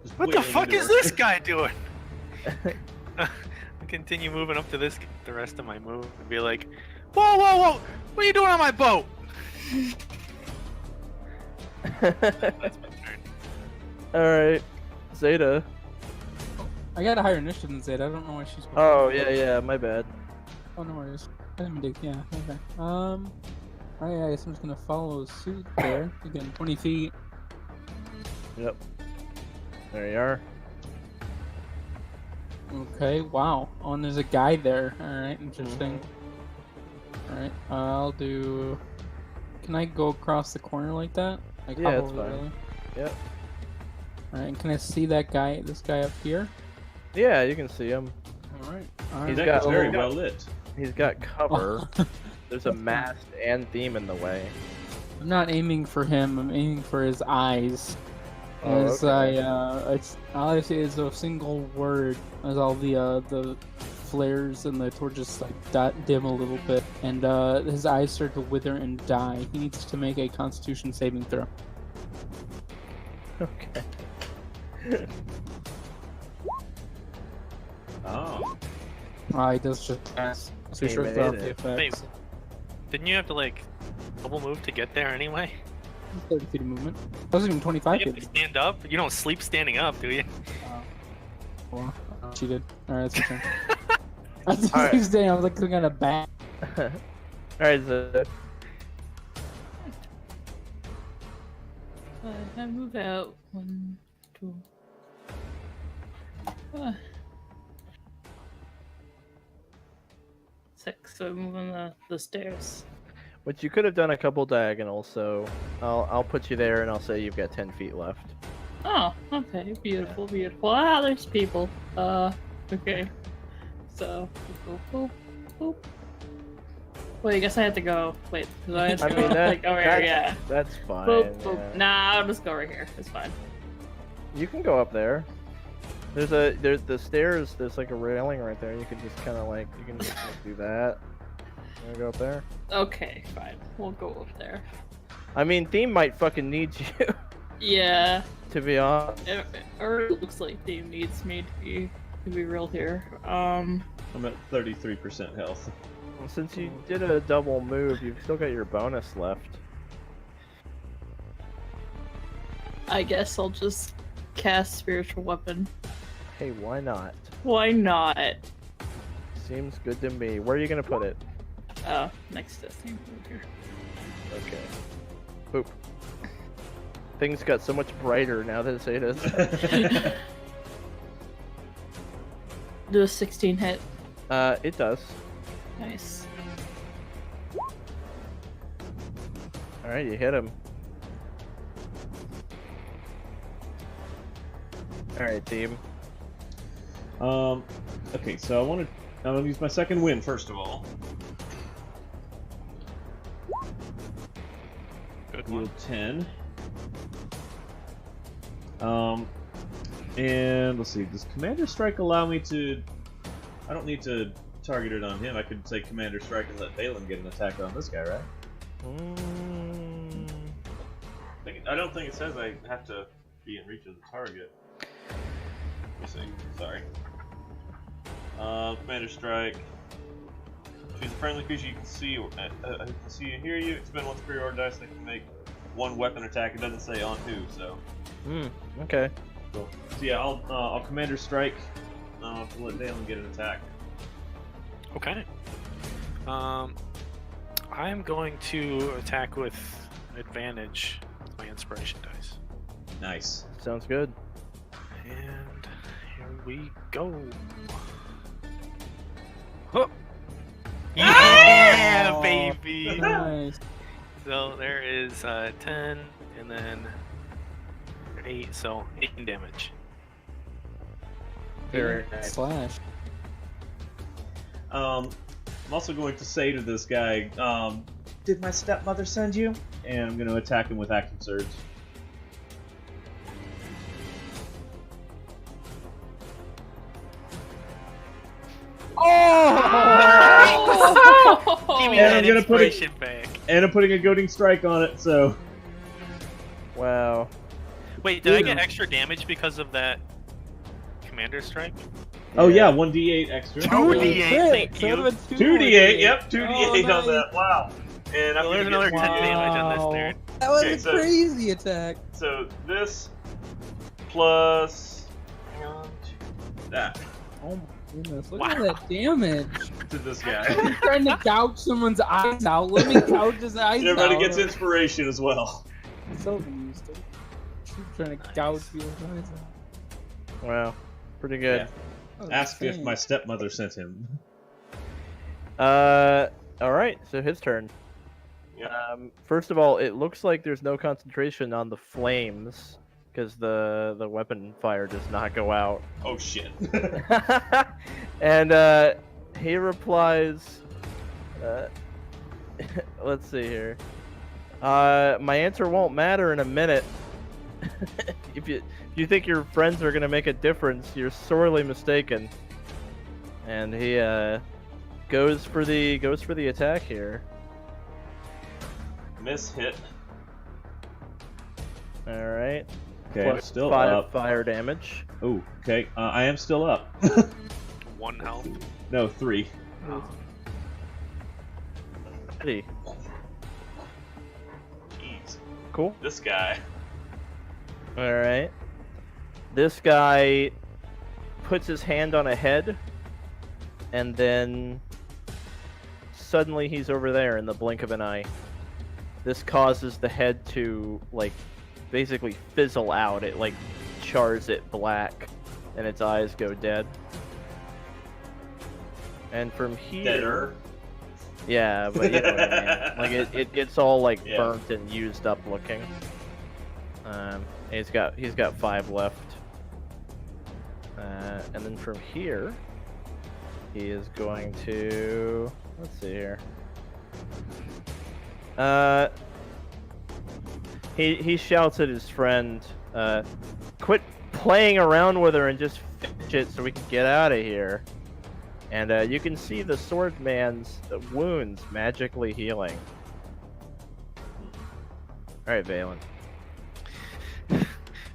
Just what the wailing fuck into is her. this guy doing? I continue moving up to this the rest of my move and be like, whoa, whoa, whoa! What are you doing on my boat? That's my turn. Alright, Xeta. I got a higher initiative than Zeta. I don't know why she's. Oh, yeah, my bad. Oh, no worries. I didn't mean to. Yeah, okay. Alright, I guess I'm just gonna follow suit there. Again, 20 feet. Yep. There you are. Okay, wow. Oh, and there's a guy there. Alright, interesting. Alright, I'll do. Can I go across the corner like that? Like, Yeah, hop it's over fine. really? Yep. Alright, and can I see that guy, this guy up here? Yeah, you can see him. Alright. He's That got- gets very oh, well lit. He's got cover. I'm There's a mast and Theme in the way. not aiming for him, I'm aiming for his eyes. Oh, As okay. it's all I say is a single word as all the flares and the torches like dim a little bit, and his eyes start to wither and die. He needs to make a Constitution saving throw. Okay. Oh. He does just pass. So he He shrugs made off the it. effects. Didn't you have to like double move to get there anyway? 30 feet of movement. That was even 25 You have to feet. stand up. You don't sleep standing up, do you? Well, she did. Alright, that's your turn. I was Alright. standing, I was like looking at a bat. Alright, Xeta. I move out. 1, 2. Uh, 6. So I move on the stairs. But you could have done a couple diagonals, so I'll put you there and I'll say you've got 10 feet left. Oh, okay. Beautiful, beautiful. Ah, there's people. Okay. So, boop, boop, boop. Wait, I guess I have to go. Wait, 'cause I have to I go, mean, like, over here, yeah. that's fine. Boop, boop. yeah. Nah, I'll just go over here. It's fine. You can go up there. There's the stairs. There's like a railing right there. You can just kind of like you can just like, do that. You wanna go up there? Okay, fine. We'll go up there. I mean, Theme might fucking need you. Yeah. To be honest. Or it looks like Theme needs me to be real here. I'm at 33% health. Since you did a double move, you've still got your bonus left. I guess I'll just cast Spiritual Weapon. Hey, why not? Why not? Seems good to me. Where are you gonna put it? Next to Theme over here. Okay. Boop. Things got so much brighter now that it is. Do a 16 hit. It does. Nice. Alright, you hit him. Alright, Theme. Okay, so I'm gonna use my second win first of all. Good Deal one. 10. And let's see, does Commander Strike allow me to... I don't need to target it on him. I could say Commander Strike and let Valen get an attack on this guy, right? I don't think it says I have to be in reach of the target. Let me see. Sorry. Commander Strike. Choose a friendly creature you can see, who can see and hear you. Expend one superior dice that can make one weapon attack. It doesn't say on who, so. Okay. Cool. So yeah, I'll Commander Strike to let Valen get an attack. Okay. I'm going to attack with advantage with my inspiration dice. Nice. Sounds good. And here we go. Huh. Yeah, baby! Nice. So there is 10 and then 8, so 18 damage. Very nice. Slash. I'm also going to say to this guy, did my stepmother send you? And I'm going to attack him with Action Surge. me And that I'm gonna put it- inspiration back. And I'm putting a goading strike on it, so... Wow. Wait, did I get extra damage because of that commander strike? Oh yeah, 1d8 extra. 2d8, thank So you. that was 2d8, yep, 2d8 Oh, on nice. that. Wow. And I'm Well, there's gonna another get 10 damage on this Wow. turn. That was Okay, a so- crazy attack. So this plus hang on, that Oh my goodness, look Wow. at that damage. to this guy. He's trying to gouge someone's eyes out. Let me gouge his eyes Everybody out. gets inspiration as well. So used to. She's trying to gouge people's eyes out. Wow. Pretty good. That was Ask if insane. my stepmother sent him. Alright, so his turn. Yeah. First of all, it looks like there's no concentration on the flames, because the weapon fire does not go out. Oh shit. And he replies, let's see here. My answer won't matter in a minute. If you think your friends are gonna make a difference, you're sorely mistaken. And he goes for the attack here. Miss hit. All right. Okay, I'm Plus still 5 up. fire damage. Oh, okay. I am still up. 1 health. No, 3. Pretty Jeez. cool. This guy. All right. This guy puts his hand on a head, and then suddenly he's over there in the blink of an eye. This causes the head to, like, basically fizzle out. It, like, chars it black, and its eyes go dead. And from here... Deader. Yeah, but you know what I mean. Like, it gets all, like, Yeah. burnt and used up looking. He's got 5 left. And then from here, he is going to... Let's see here. He shouts at his friend, quit playing around with her and just finish it so we can get out of here. And you can see the swordman's wounds magically healing. Alright, Valen.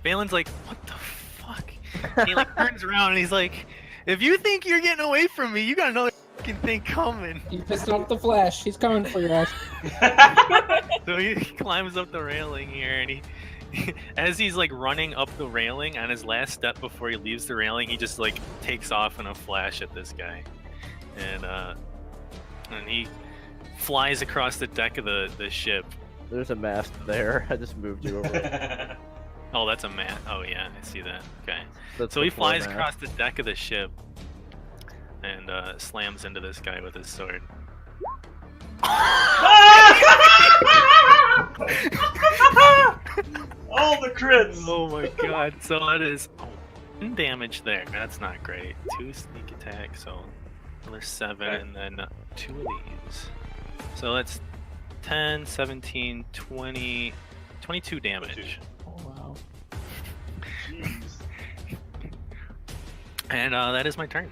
Valen's like, what the fuck? And he like turns around and he's like, if you think you're getting away from me, you got another fucking thing coming. You pissed off the Flash. He's coming for your ass. So he climbs up the railing here, and he, as he's like running up the railing on his last step before he leaves the railing, he just like takes off in a flash at this guy, and he flies across the deck of the ship. There's a mast there. I just moved you over. Oh, that's a mat. Oh yeah, I see that. Okay. That's So the he floor flies mast. across the deck of the ship and slams into this guy with his sword. All the crits! Oh my god, so that is 1 damage there. That's not great. 2 sneak attack, so another 7, Okay. and then 2 of these. So that's 10, 17, 20, 22 damage. Oh, wow. Jeez. And that is my turn.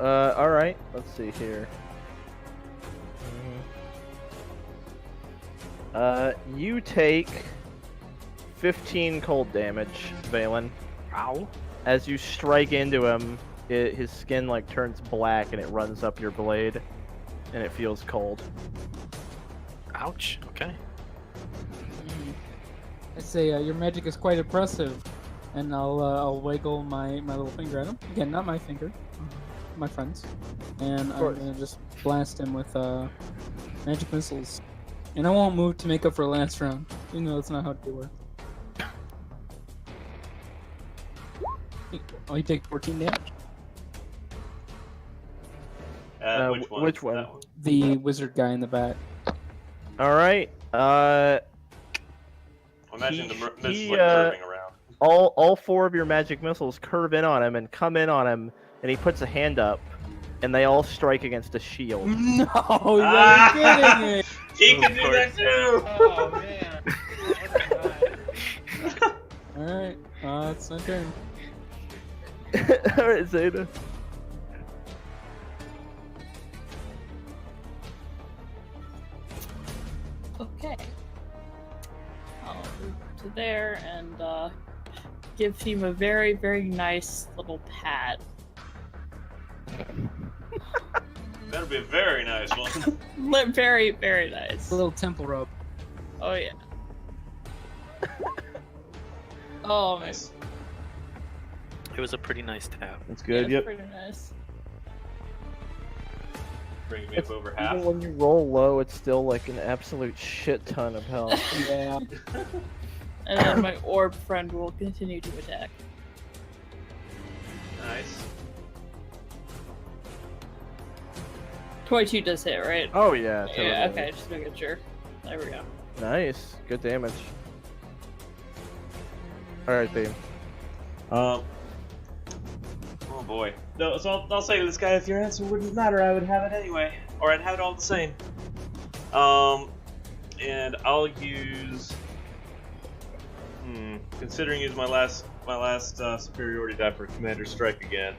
Alright, let's see here. You take 15 cold damage, Valen. Ow. As you strike into him, his skin like turns black and it runs up your blade, and it feels cold. Ouch. Okay. I say your magic is quite impressive, and I'll wiggle my little finger at him. Again, not my finger, my friend's, and I'm course. gonna just blast him with magic missiles. And I won't move to make up for last round. You know that's not how it works. Oh, you take 14 damage. Which one? which one? That one. The wizard guy in the back. Alright, Imagine the missiles he, like curving around. all 4 of your magic missiles curve in on him and come in on him, and he puts a hand up, and they all strike against a shield. No, you're Ah! kidding me. He Of can do that too! Oh man. Alright, it's my turn. Alright, Xeta. there and gives him a very, very nice little pat. That'll be a very nice one. Very, very nice. A little temple rub. Oh yeah. Oh man. Nice. It was a pretty nice tap. That's Yeah, good. it's Yep. pretty nice. Bringing me up over half. Even when you roll low, it's still like an absolute shit ton of health. Yeah. And then my orb friend will continue to attack. Nice. 22 does hit, right? Oh yeah. Totally. Yeah, okay, just making sure. There we go. Nice. Good damage. All right, babe. Oh boy. No, so I'll say to this guy, if your answer wouldn't matter, I would have it anyway, or I'd have it all the same. And I'll use. Considering use my last superiority die for Commander Strike again.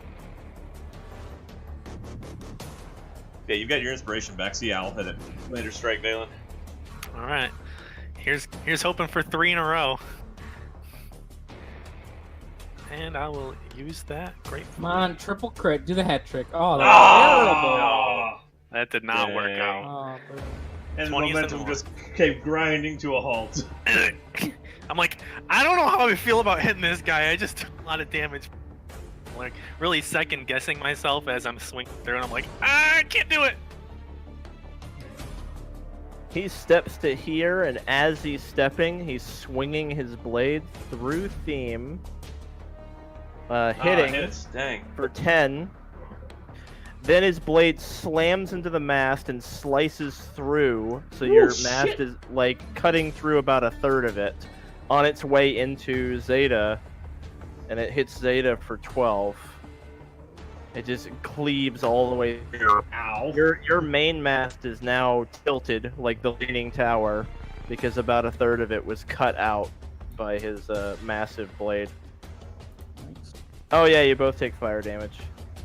Okay, you've got your inspiration back. So yeah, I'll hit it. Commander Strike, Valen. All right. Here's hoping for 3 in a row. And I will use that. Great. Come on, triple crit. Do the hat trick. Oh, that's terrible. No. That did not work Dang. out. Oh, bro. And the 20 is momentum the just came grinding to a halt. I'm like, I don't know how I feel about hitting this guy. I just took a lot of damage. Like, really second guessing myself as I'm swinging through, and I'm like, I can't do it. He steps to here, and as he's stepping, he's swinging his blade through Theme, hitting Hits. Dang. for 10. Then his blade slams into the mast and slices through, so your mast shit. is like cutting through about a third of it, on its way into Xeta, and it hits Xeta for 12. It just cleaves all the way through. Ow. Your main mast is now tilted like the leaning tower, because about a third of it was cut out by his massive blade. Oh yeah, you both take fire damage.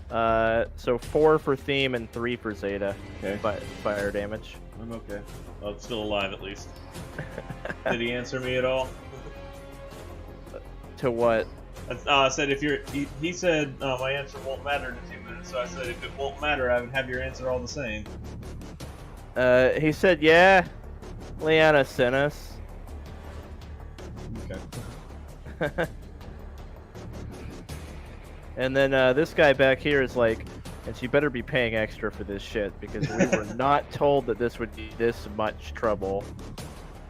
So 4 for Theme and 3 for Xeta. Okay. Fire damage. I'm okay. Well, I'm still alive at least. Did he answer me at all? To what? I said if you're. He said my answer won't matter in 2 minutes. So I said if it won't matter, I would have your answer all the same. He said, yeah, Liana sent us. Okay. And then this guy back here is like, and she better be paying extra for this shit, because we were not told that this would be this much trouble.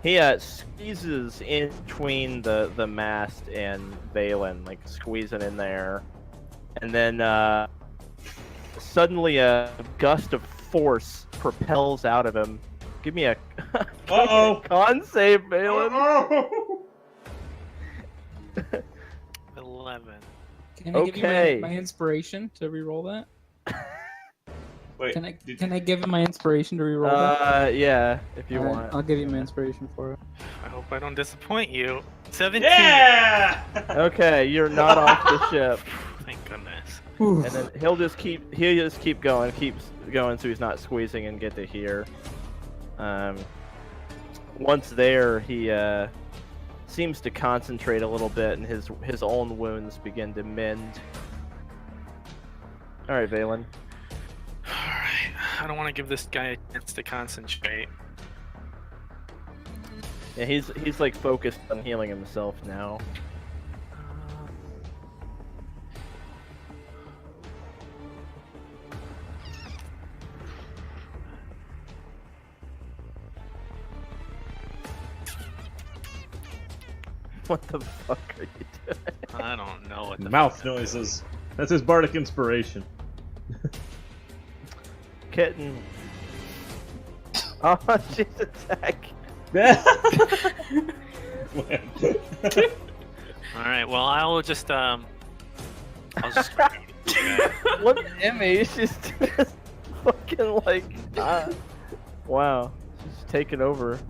He squeezes in between the mast and Valen, like squeezing in there. And then suddenly a gust of force propels out of him. Give me a Uh-oh. con save, Valen. Oh! 11. Can I give Okay. you my inspiration to reroll that? Wait. Can I give him my inspiration to reroll that? Yeah, if you Alright, want. I'll give you my inspiration for it. I hope I don't disappoint you. 17. Yeah! Okay, you're not off the ship. Thank goodness. And then he'll just keep going, keeps going, so he's not squeezing and get to here. Once there, he seems to concentrate a little bit, and his own wounds begin to mend. All right, Valen. Alright, I don't want to give this guy a chance to concentrate. Yeah, he's like focused on healing himself now. What the fuck are you doing? I don't know what the Mouth noises. That's his bardic inspiration. Kitten. Oh, she's attacking. Alright, well, I'll just Look at Emmy, she's just fucking like, wow, she's taking over.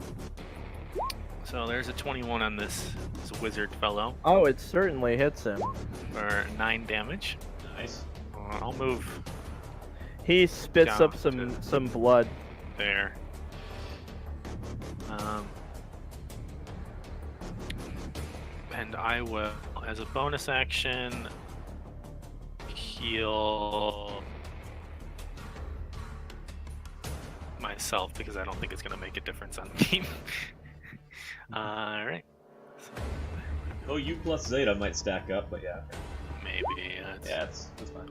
So there's a 21 on this wizard fellow Oh, it certainly hits him. for 9 damage. Nice. I'll move He spits Down up some blood. And I will, as a bonus action, heal myself because I don't think it's going to make a difference on me. Alright. So, Oh, you plus Zeta might stack up, but yeah. maybe. Yeah, that's fine.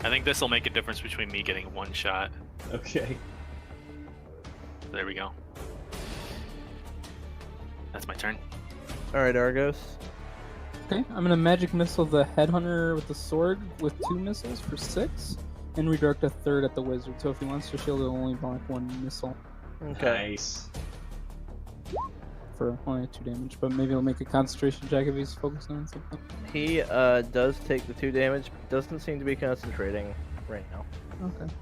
I think this will make a difference between me getting one shot. Okay. There we go. That's my turn. All right, Argos. Okay, I'm gonna magic missile the headhunter with the sword with 2 missiles for 6, and redirect a third at the wizard. So if he wants to shield, it'll only block 1 missile Okay. Nice. for only 2 damage. But maybe he'll make a concentration check if he's focusing on something. He does take the 2 damage. Doesn't seem to be concentrating right now. Okay.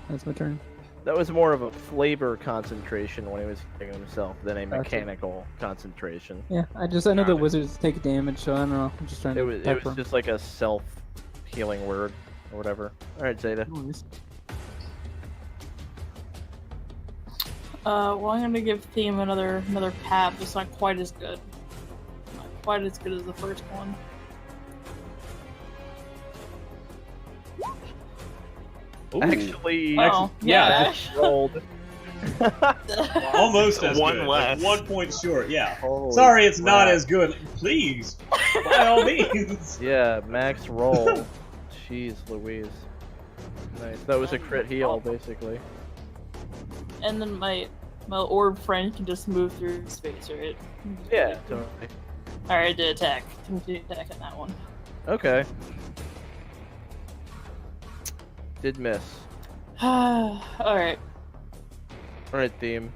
That's my turn. That was more of a flavor concentration when he was hitting himself than a Gotcha. mechanical concentration. Yeah, I know that wizards take damage, so I don't know. I'm just trying It to was pepper him. just like a self-healing word or whatever. All right, Zeta. No worries. Well, I'm gonna give Theme another pat, but it's not quite as good. Not quite as good as the first one. Ooh. Actually, Oh, yeah, yeah. rolled. Almost as One good. less. Like 1 point short, yeah. Holy Sorry, it's not crap. as good. Please, by all means. Yeah, max roll. Jeez Louise. Nice. That was a crit heal, basically. And then my orb friend can just move through space, right? Yeah, totally. Alright, I did attack. Continue attack on that one. Okay. Did miss. Alright. Alright, Theme.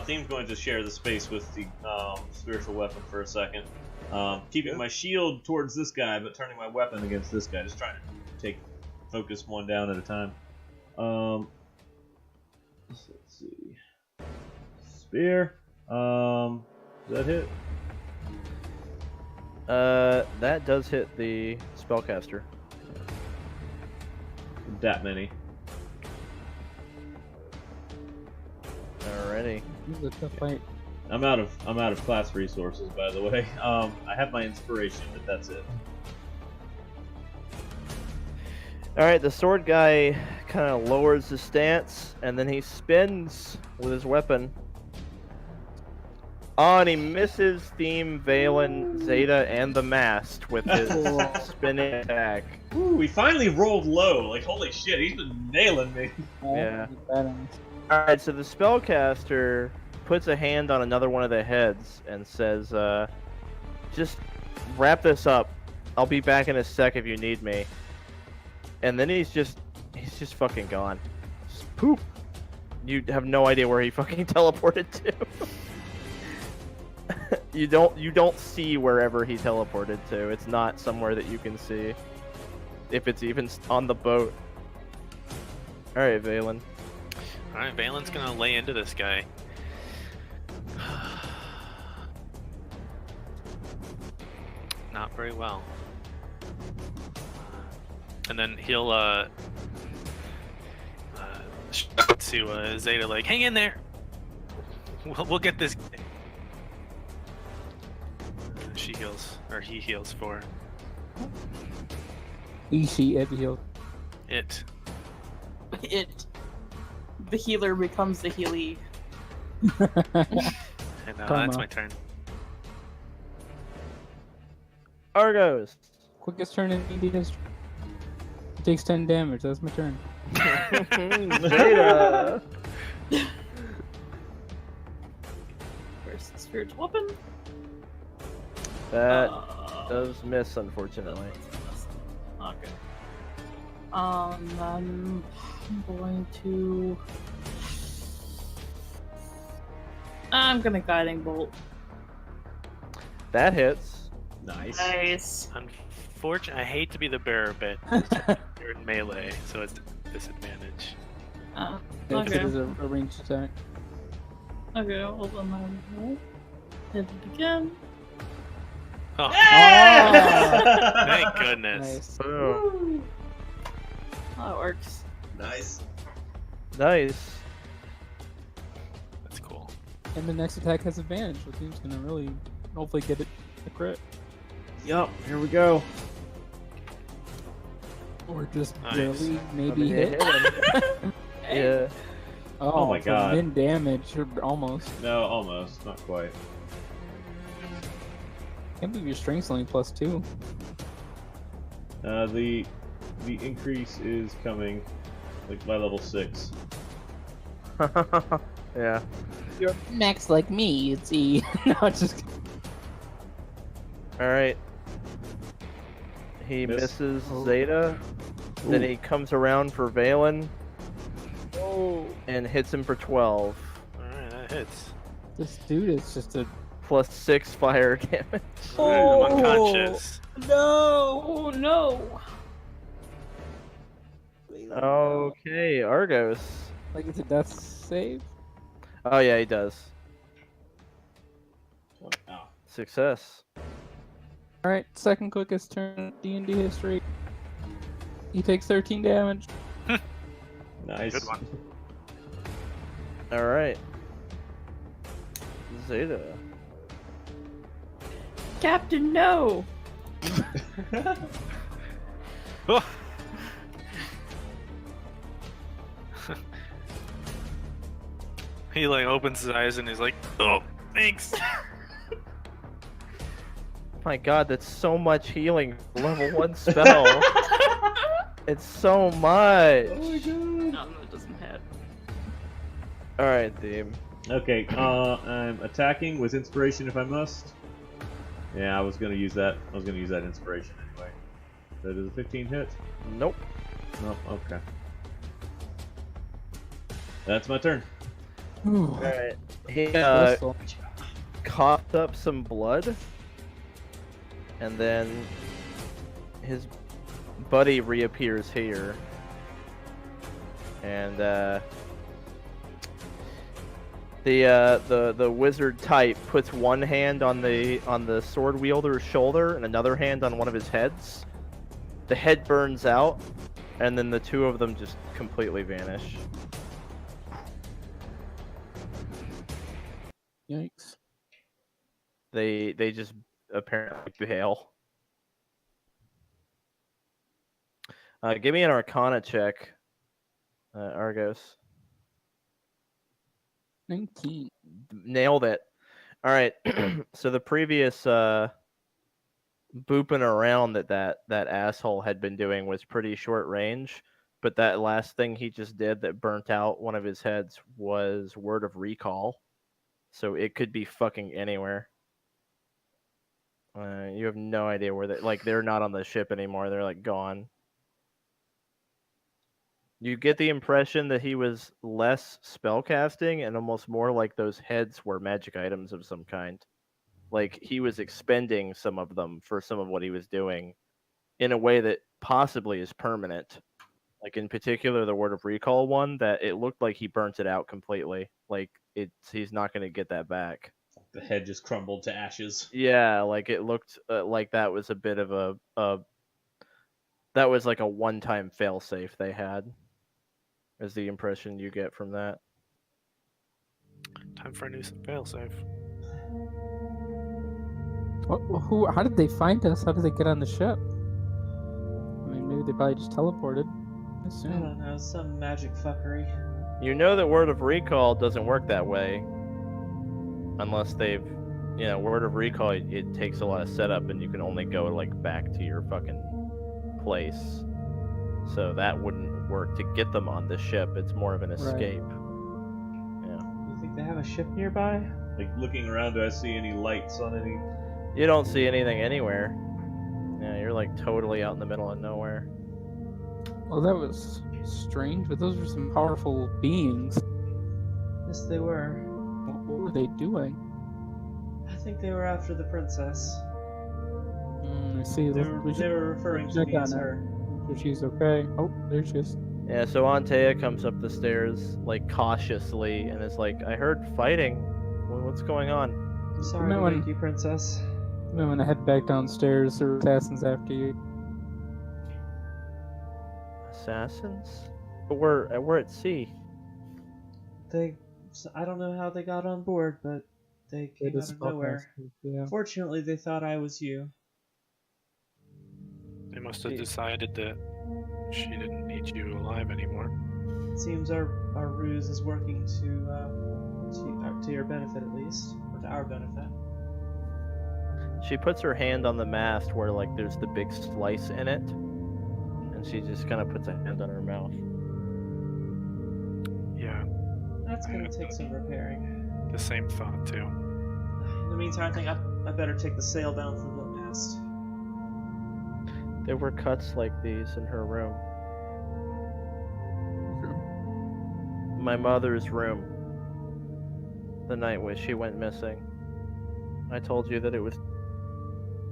Theme's going to share the space with the spiritual weapon for a second. Keeping my shield towards this guy, but turning my weapon against this guy. Just trying to focus one down at a time. Let's see. Spear. Does that hit? That does hit the spellcaster. That many. Alrighty. This is a tough fight. I'm out of class resources, by the way. I have my inspiration, but that's it. Alright, the sword guy kind of lowers his stance, and then he spins with his weapon. Oh, and he misses Theme, Valen, Zeta, and the mast with his spinning attack. Ooh, we finally rolled low. Like, holy shit, he's been nailing me. Yeah. Bad on this. Alright, so the spellcaster puts a hand on another one of the heads and says, just wrap this up. I'll be back in a sec if you need me. And then he's just fucking gone. Just poop. You have no idea where he fucking teleported to. You don't see wherever he teleported to. It's not somewhere that you can see. If it's even on the boat. Alright, Valen. Alright, Valen's gonna lay into this guy. Not very well. And then he'll shout to Zeta like, hang in there! We'll get this guy. She heals, or he heals for Easy, Ed heal. it. The healer becomes the healy. And that's Karma. my turn. Argos. Quickest turn in ED history. It takes 10 damage. That's my turn. Zeta. Where's the spiritual weapon? That does miss, unfortunately. Okay. I'm going to. I'm gonna guiding bolt. That hits. Nice. Nice. Unfortunately, I hate to be the bearer, but you're in melee, so it's a disadvantage. If it Okay. is a ranged attack. Okay, hold on. Hit it again. Oh, Yeah! thank goodness. Nice. Boom. That works. Nice. Nice. That's cool. And the next attack has advantage, which is gonna really hopefully get it a crit. Yup, here we go. Or just Nice. barely maybe I mean, hit. it hit him. Yeah. Oh my for God. min damage, or almost. No, almost. Not quite. Can't believe your strength's only +2. The increase is coming like by level 6. Yeah. You're max like me, it's E. No, just All right. He Miss. misses Oh. Xeta. Then he comes around for Valen oh, and hits him for 12. Alright, that hits. this dude is just a +6 fire damage. I'm unconscious. Oh no! Okay, Argos. like it's a death save. Oh yeah, he does. Oh. Success. All right, second quickest turn in D&D history. He takes 13 damage. Nice. Good one. All right. Xeta. Captain, no! Oh. He like opens his eyes and he's like, "Oh, thanks." My God, that's so much healing. Level 1 spell. It's so much. No, it doesn't have. All right, Theme. Okay, I'm attacking with inspiration if I must. Yeah, I was gonna use that. I was gonna use that inspiration anyway. That is a 15 hit. Nope. No, okay. That's my turn. Ooh, All right. He whistle. coughed up some blood, and then his buddy reappears here, and the wizard type puts one hand on the sword wielder's shoulder and another hand on one of his heads. The head burns out, and then the two of them just completely vanish. Yikes. They just apparently bail. Give me an Arcana check, Argos. 19. Nailed it. All right. So the previous booping around that asshole had been doing was pretty short range, but that last thing he just did that burnt out one of his heads was Word of Recall. So it could be fucking anywhere. You have no idea where they're not on the ship anymore. They're like gone. You get the impression that he was less spellcasting and almost more like those heads were magic items of some kind. Like he was expending some of them for some of what he was doing in a way that possibly is permanent. Like in particular, the Word of Recall one, that it looked like he burnt it out completely. Like he's not going to get that back. The head just crumbled to ashes. Yeah, like it looked like that was a bit of that was like a one-time failsafe they had. Is the impression you get from that? Time for a new failsafe. Who? How did they find us? How did they get on the ship? I mean, maybe they probably just teleported. I I assume. don't know, some magic fuckery. You know that Word of Recall doesn't work that way. Unless they've, Word of Recall, it takes a lot of setup and you can only go like back to your fucking place. So that wouldn't work to get them on the ship. It's more of an escape. Yeah. You think they have a ship nearby? Like looking around, do I see any lights on any? You don't see anything anywhere. Yeah, you're like totally out in the middle of nowhere. Well, that was strange, but those were some powerful beings. Yes, they were. What were they doing? I think they were after the princess. I see. They We should were referring to check me on as her. her. If she's okay. Oh, there she is. Yeah, so Antea comes up the stairs like cautiously and is like, I heard fighting. What's going on? I'm sorry might to want- wake you, princess. I'm gonna head back downstairs. There are assassins after you. Assassins? But we're at sea. I don't know how they got on board, but They They came out just of felt nowhere. nice. Yeah. Fortunately, they thought I was you. They must have decided that she didn't need you alive anymore. It seems our ruse is working to your benefit at least, or to our benefit. She puts her hand on the mast where like there's the big slice in it, and she just kind of puts a hand on her mouth. Yeah, That's gonna take some repairing. the same thought too. In the meantime, I think I better take the sail down from the mast. There were cuts like these in her room. My mother's room. The night when she went missing. I told you that it was...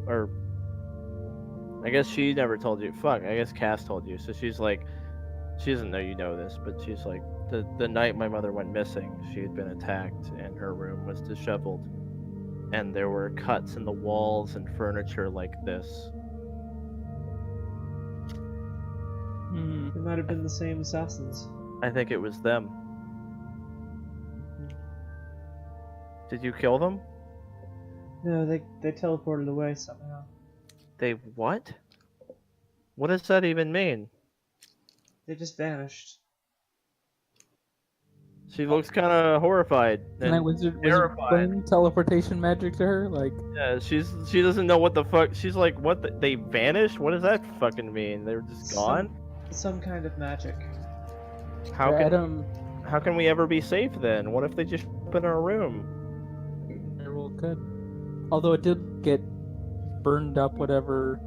Or... I guess she never told you. Fuck, I guess Cass told you. So she's like... She doesn't know you know this, but she's like... The night my mother went missing, she had been attacked and her room was disheveled. And there were cuts in the walls and furniture like this. They might have been the same assassins. I think it was them. Did you kill them? No, they teleported away somehow. They what? What does that even mean? They just vanished. She looks kind of horrified. And I And was terrified. playing teleportation magic to her, like yeah, she doesn't know what the fuck. She's like, what? They vanished? What does that fucking mean? They were just gone? Some kind of magic. How can we ever be safe then? What if they just up in our room? Very well could. Although it did get burned up, whatever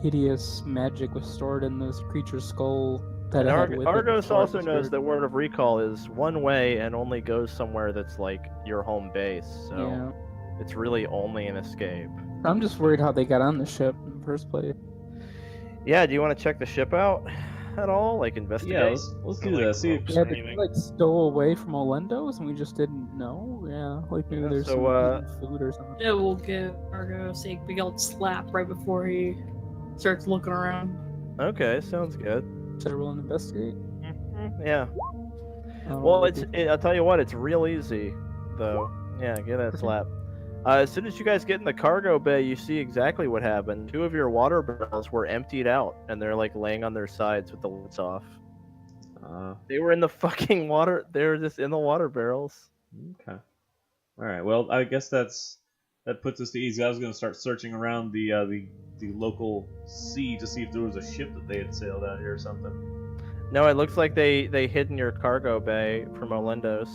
hideous magic was stored in this creature's skull. That And it had with it Argos before it also was knows buried. that Word of Recall is one way and only goes somewhere that's like your home base. So Yeah, it's really only an escape. I'm just worried how they got on the ship in the first place. Yeah, do you want to check the ship out at all? Like investigate? Yeah, let's do that. See, ropes Yeah, or did we anything. like stow away from Olendo's and we just didn't know? Yeah, like maybe Yeah, there's so, some hidden food or something. It will give Argos a big old slap right before he starts looking around. Okay, sounds good. Should I roll and investigate? Yeah. Oh, Well, okay. I'll tell you what, it's real easy, though. Yeah, give that slap. As soon as you guys get in the cargo bay, you see exactly what happened. 2 of your water barrels were emptied out, and they're like laying on their sides with the lids off. They were in the fucking water. They were just in the water barrels. okay. All right. Well, I guess that puts us to easy. I was going to start searching around the local sea to see if there was a ship that they had sailed out here or something. No, it looks like they hid in your cargo bay from Olendos.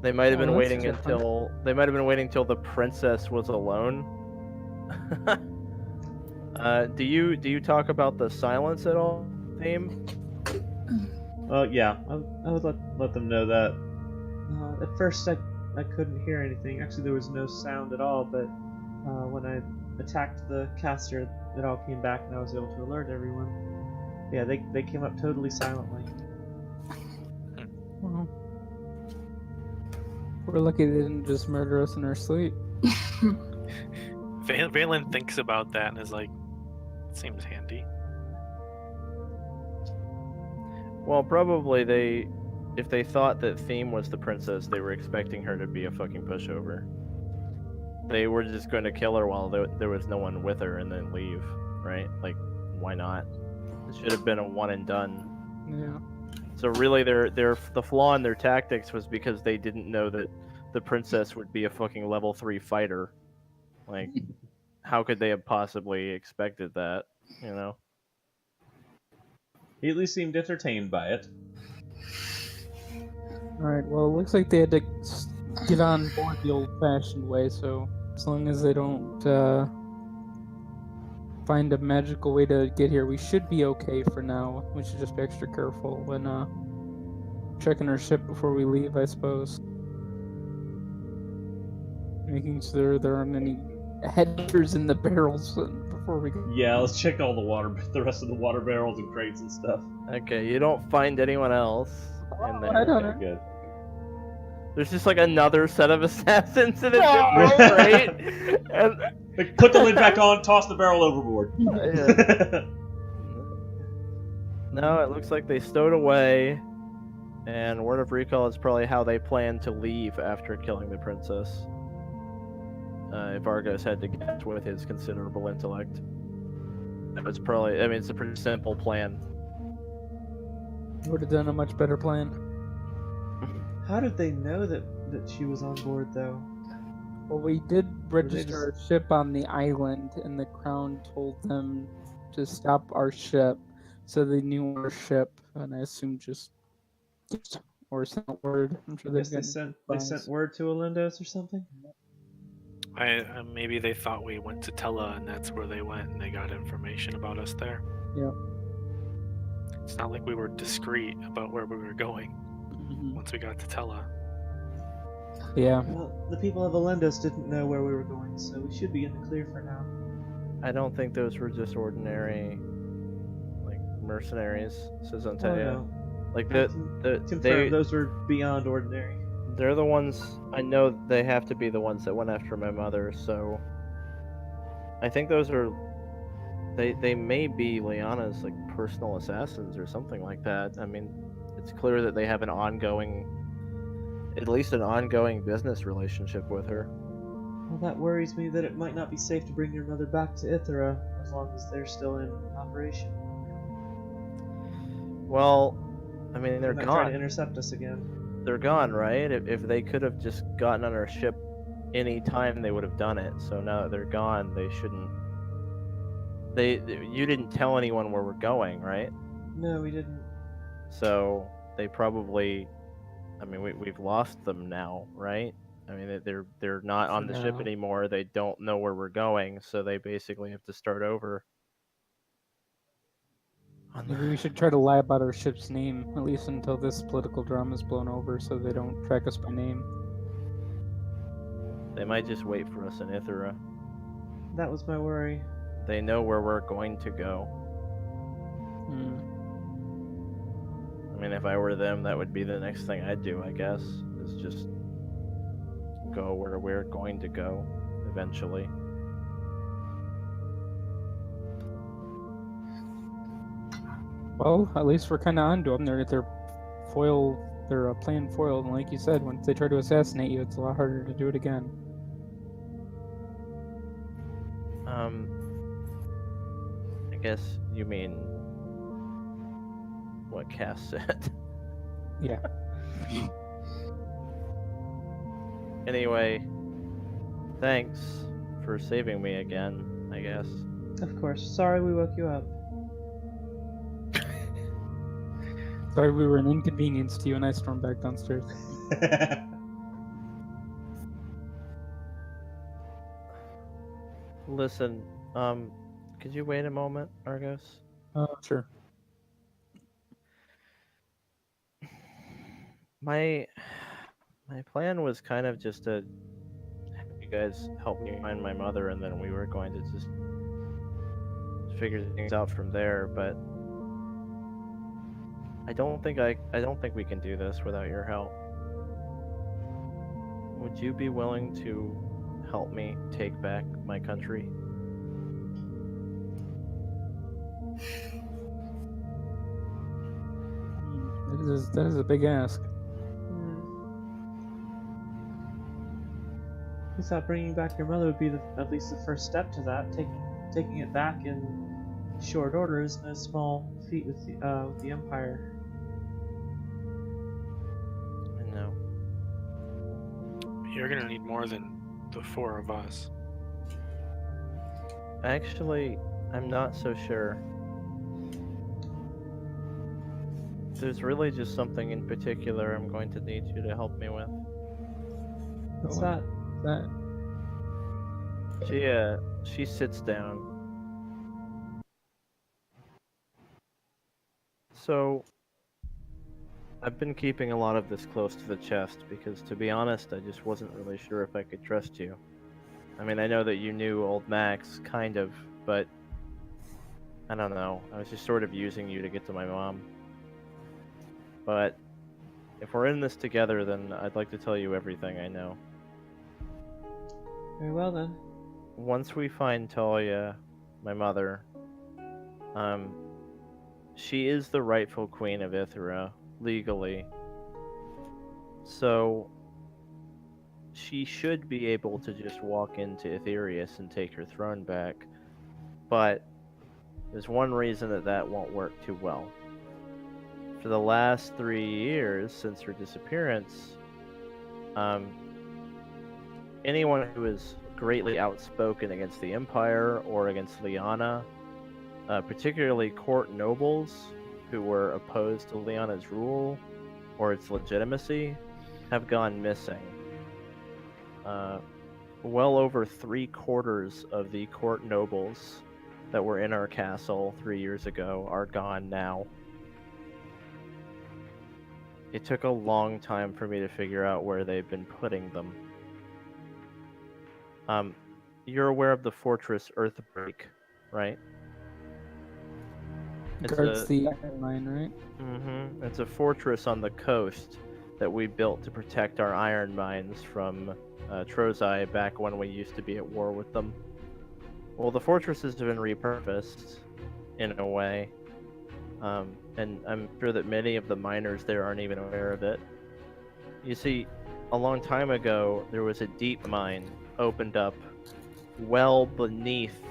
They might have Oh, been that's waiting until the princess was alone. Do you talk about the silence at all, theme? Yeah, I would let them know that. At first, I couldn't hear anything. Actually, there was no sound at all. But when I attacked the caster, it all came back, and I was able to alert everyone. Yeah, they came up totally silently. Well, we're lucky they didn't just murder us in our sleep. Valen thinks about that and is like, seems handy. Well, probably if they thought that Theme was the princess, they were expecting her to be a fucking pushover. They were just going to kill her while there was no one with her and then leave, right? Like, why not? It should have been a one and done. Yeah. So really, the flaw in their tactics was because they didn't know that the princess would be a fucking level 3 fighter. Like, how could they have possibly expected that? You know? He at least seemed entertained by it. Alright, well, it looks like they had to get on board the old-fashioned way, so as long as they don't find a magical way to get here, we should be okay for now. We should just be extra careful when checking our ship before we leave, I suppose. Making sure there aren't any headers in the barrels before we go. Yeah, let's check all the rest of the water barrels and crates and stuff. Okay, you don't find anyone else in there. I don't Okay, good. There's just like another set of assassins in a different crate. And Like, put the lid back on, toss the barrel overboard. no, it looks like they stowed away. And word of recall is probably how they plan to leave after killing the princess. If Argos had to guess with his considerable intellect. That was probably, I mean, it's a pretty simple plan. Would have done a much better plan. How did they know that she was on board, though? Well, we did they register our ship on the island, and the crown told them to stop our ship, so they knew our ship, and I assume just or sent word. I'm sure I guess they've they sent word to Olindos or something. Maybe they thought we went to Tella, and that's where they went, and they got information about us there. Yeah. It's not like we were discreet about where we were going once we got to Tella. Yeah. Well, the people of Olindos didn't know where we were going, so we should be in the clear for now. I don't think those were just ordinary, like, mercenaries, says Antea. Oh, no. Like, Those were beyond ordinary. they're the ones, I know they have to be the ones that went after my mother, so I think those are, they may be Liana's, like, personal assassins or something like that. I mean, it's clear that they have at least an ongoing business relationship with her. Well, that worries me that it might not be safe to bring your mother back to Ithera as long as they're still in operation. Well, I mean, they're They might gone. try to intercept us again. They're gone, right? If they could have just gotten on our ship any time, they would have done it. So now that they're gone, they shouldn't. You didn't tell anyone where we're going, right? No, we didn't. So they probably. I mean, we've lost them now, right? I mean, they're not on the ship anymore. They don't know where we're going, so they basically have to start over. Maybe we should try to lie about our ship's name, at least until this political drama is blown over, so they don't track us by name. They might just wait for us in Ithera. That was my worry. They know where we're going to go. I mean, if I were them, that would be the next thing I'd do, I guess, is just go where we're going to go, eventually. Well, at least we're kind of onto them. They're plan foiled, and like you said, once they try to assassinate you, it's a lot harder to do it again. I guess you mean what Cass said. Yeah. Anyway, thanks for saving me again, I guess. Of course. Sorry we woke you up. Sorry we were an inconvenience to you, and I stormed back downstairs. Listen, could you wait a moment, Argos? Sure. My plan was kind of just to have you guys help me find my mother, and then we were going to just figure things out from there, but I don't think we can do this without your help. Would you be willing to help me take back my country? That is a big ask. I thought bringing back your mother would be at least the first step to that. Taking it back in short order is no small feat with the Empire. I know. You're gonna need more than the 4 of us. Actually, I'm not so sure. There's really just something in particular I'm going to need you to help me with. What's that? She sits down. So, I've been keeping a lot of this close to the chest because, to be honest, I just wasn't really sure if I could trust you. I mean, I know that you knew old Max, kind of, but I don't know. I was just sort of using you to get to my mom. But if we're in this together, then I'd like to tell you everything I know. Very well then. Once we find Talia, my mother, she is the rightful queen of Ithera, legally, So she should be able to just walk into Aetherius and take her throne back, but there's one reason that won't work too well. For the last 3 years since her disappearance, anyone who is greatly outspoken against the Empire or against Lyanna, particularly court nobles who were opposed to Lyanna's rule or its legitimacy, have gone missing. Well over 3/4 of the court nobles that were in our castle 3 years ago are gone now. It took a long time for me to figure out where they've been putting them. You're aware of the fortress Earthbreak, right? Guards the iron mine, right? Mm-hmm. It's a fortress on the coast that we built to protect our iron mines from Trozai back when we used to be at war with them. Well, the fortress has been repurposed in a way, and I'm sure that many of the miners there aren't even aware of it. You see, a long time ago, there was a deep mine opened up well beneath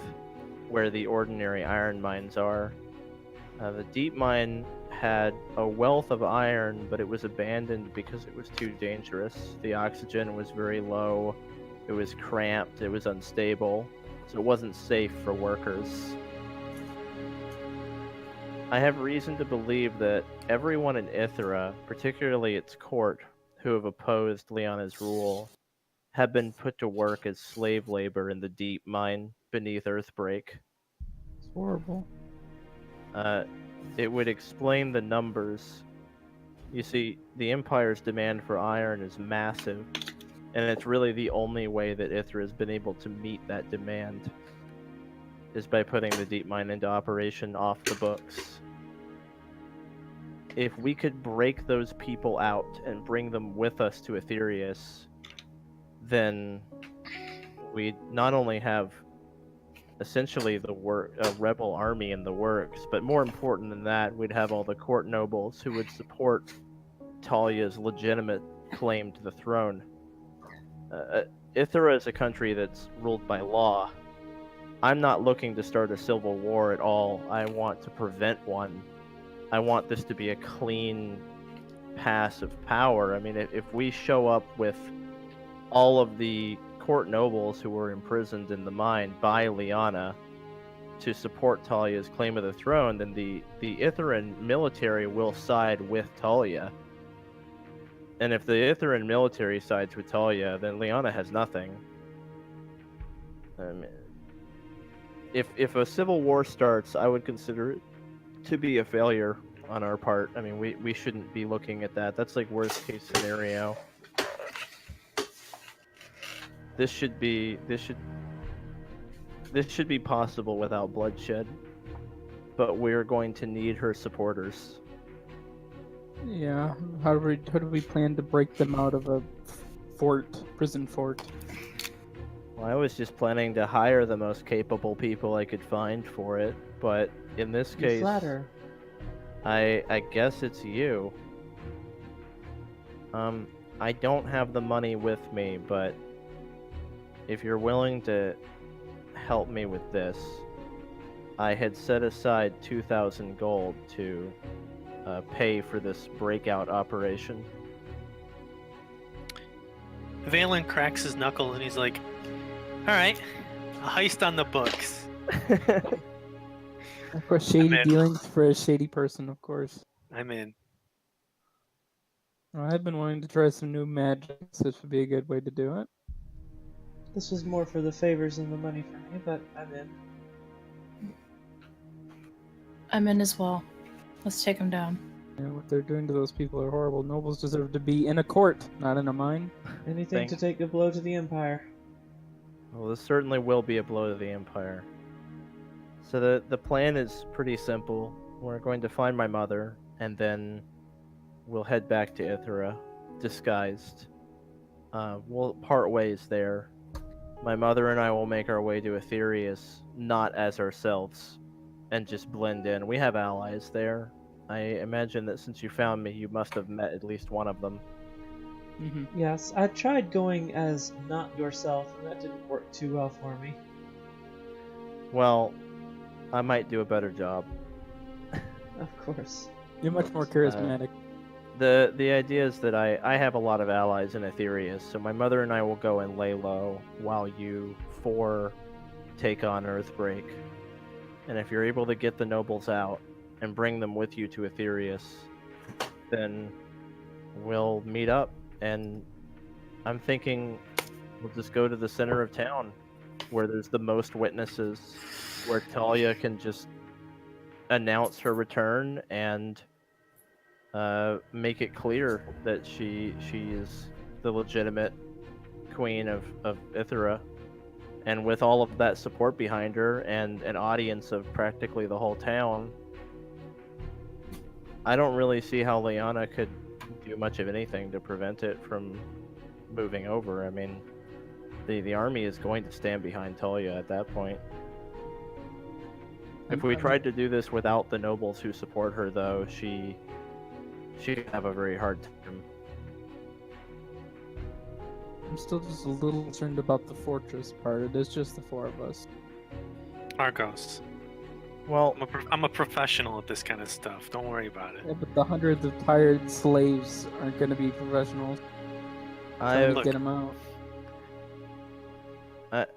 where the ordinary iron mines are. The deep mine had a wealth of iron, but it was abandoned because it was too dangerous. The oxygen was very low, it was cramped, it was unstable, so it wasn't safe for workers. I have reason to believe that everyone in Ithra, particularly its court, who have opposed Lyanna's rule, have been put to work as slave labor in the deep mine beneath Earthbreak. It's horrible. It would explain the numbers. You see, the Empire's demand for iron is massive, and it's really the only way that Ithra has been able to meet that demand, is by putting the deep mine into operation off the books. If we could break those people out and bring them with us to Aetherius, then we'd not only have essentially a rebel army in the works, but more important than that, we'd have all the court nobles who would support Talia's legitimate claim to the throne. Ithra is a country that's ruled by law. I'm not looking to start a civil war at all. I want to prevent one. I want this to be a clean pass of power. I mean, if we show up with all of the court nobles who were imprisoned in the mine by Lyanna to support Talia's claim of the throne, then the Ithran military will side with Talia. And if the Ithran military sides with Talia, then Lyanna has nothing. If a civil war starts, I would consider it to be a failure on our part. I mean, we shouldn't be looking at that. That's like worst case scenario. This should be possible without bloodshed, but we're going to need her supporters. Yeah. How do we plan to break them out of a prison fort? Well, I was just planning to hire the most capable people I could find for it, but in this You case, flatter. I guess it's you. I don't have the money with me, but if you're willing to help me with this, I had set aside 2,000 gold to pay for this breakout operation. Valen cracks his knuckle and he's like, alright, a heist on the books. Of course, shady dealings for a shady person, of course. I'm in. Well, I've been wanting to try some new magic, so this would be a good way to do it. This was more for the favors than the money for me, but I'm in. I'm in as well. Let's take him down. Yeah, what they're doing to those people are horrible. Nobles deserve to be in a court, not in a mine. Anything to take a blow to the Empire. Well, this certainly will be a blow to the Empire. So the plan is pretty simple. We're going to find my mother, and then we'll head back to Ithra, disguised. We'll part ways there. My mother and I will make our way to Aetherius, not as ourselves, and just blend in. We have allies there. I imagine that since you found me, you must have met at least one of them. Yes, I tried going as not yourself, and that didn't work too well for me. Well, I might do a better job. Of course. You're much more charismatic. The idea is that I have a lot of allies in Aetherius, so my mother and I will go and lay low while you four take on Earthbreak. And if you're able to get the nobles out and bring them with you to Aetherius, then we'll meet up. And I'm thinking we'll just go to the center of town where there's the most witnesses, where Talia can just announce her return and make it clear that she is the legitimate queen of Ithera. And with all of that support behind her and an audience of practically the whole town, I don't really see how Liana could do much of anything to prevent it from moving over. I mean, the army is going to stand behind Talia at that point. If we tried to do this without the nobles who support her, though, she'd have a very hard time. I'm still just a little concerned about the fortress part. It is just the four of us. Argos. Well, I'm a professional at this kind of stuff. Don't worry about it. Yeah, but the hundreds of tired slaves aren't going to be professionals. Trying to get them out.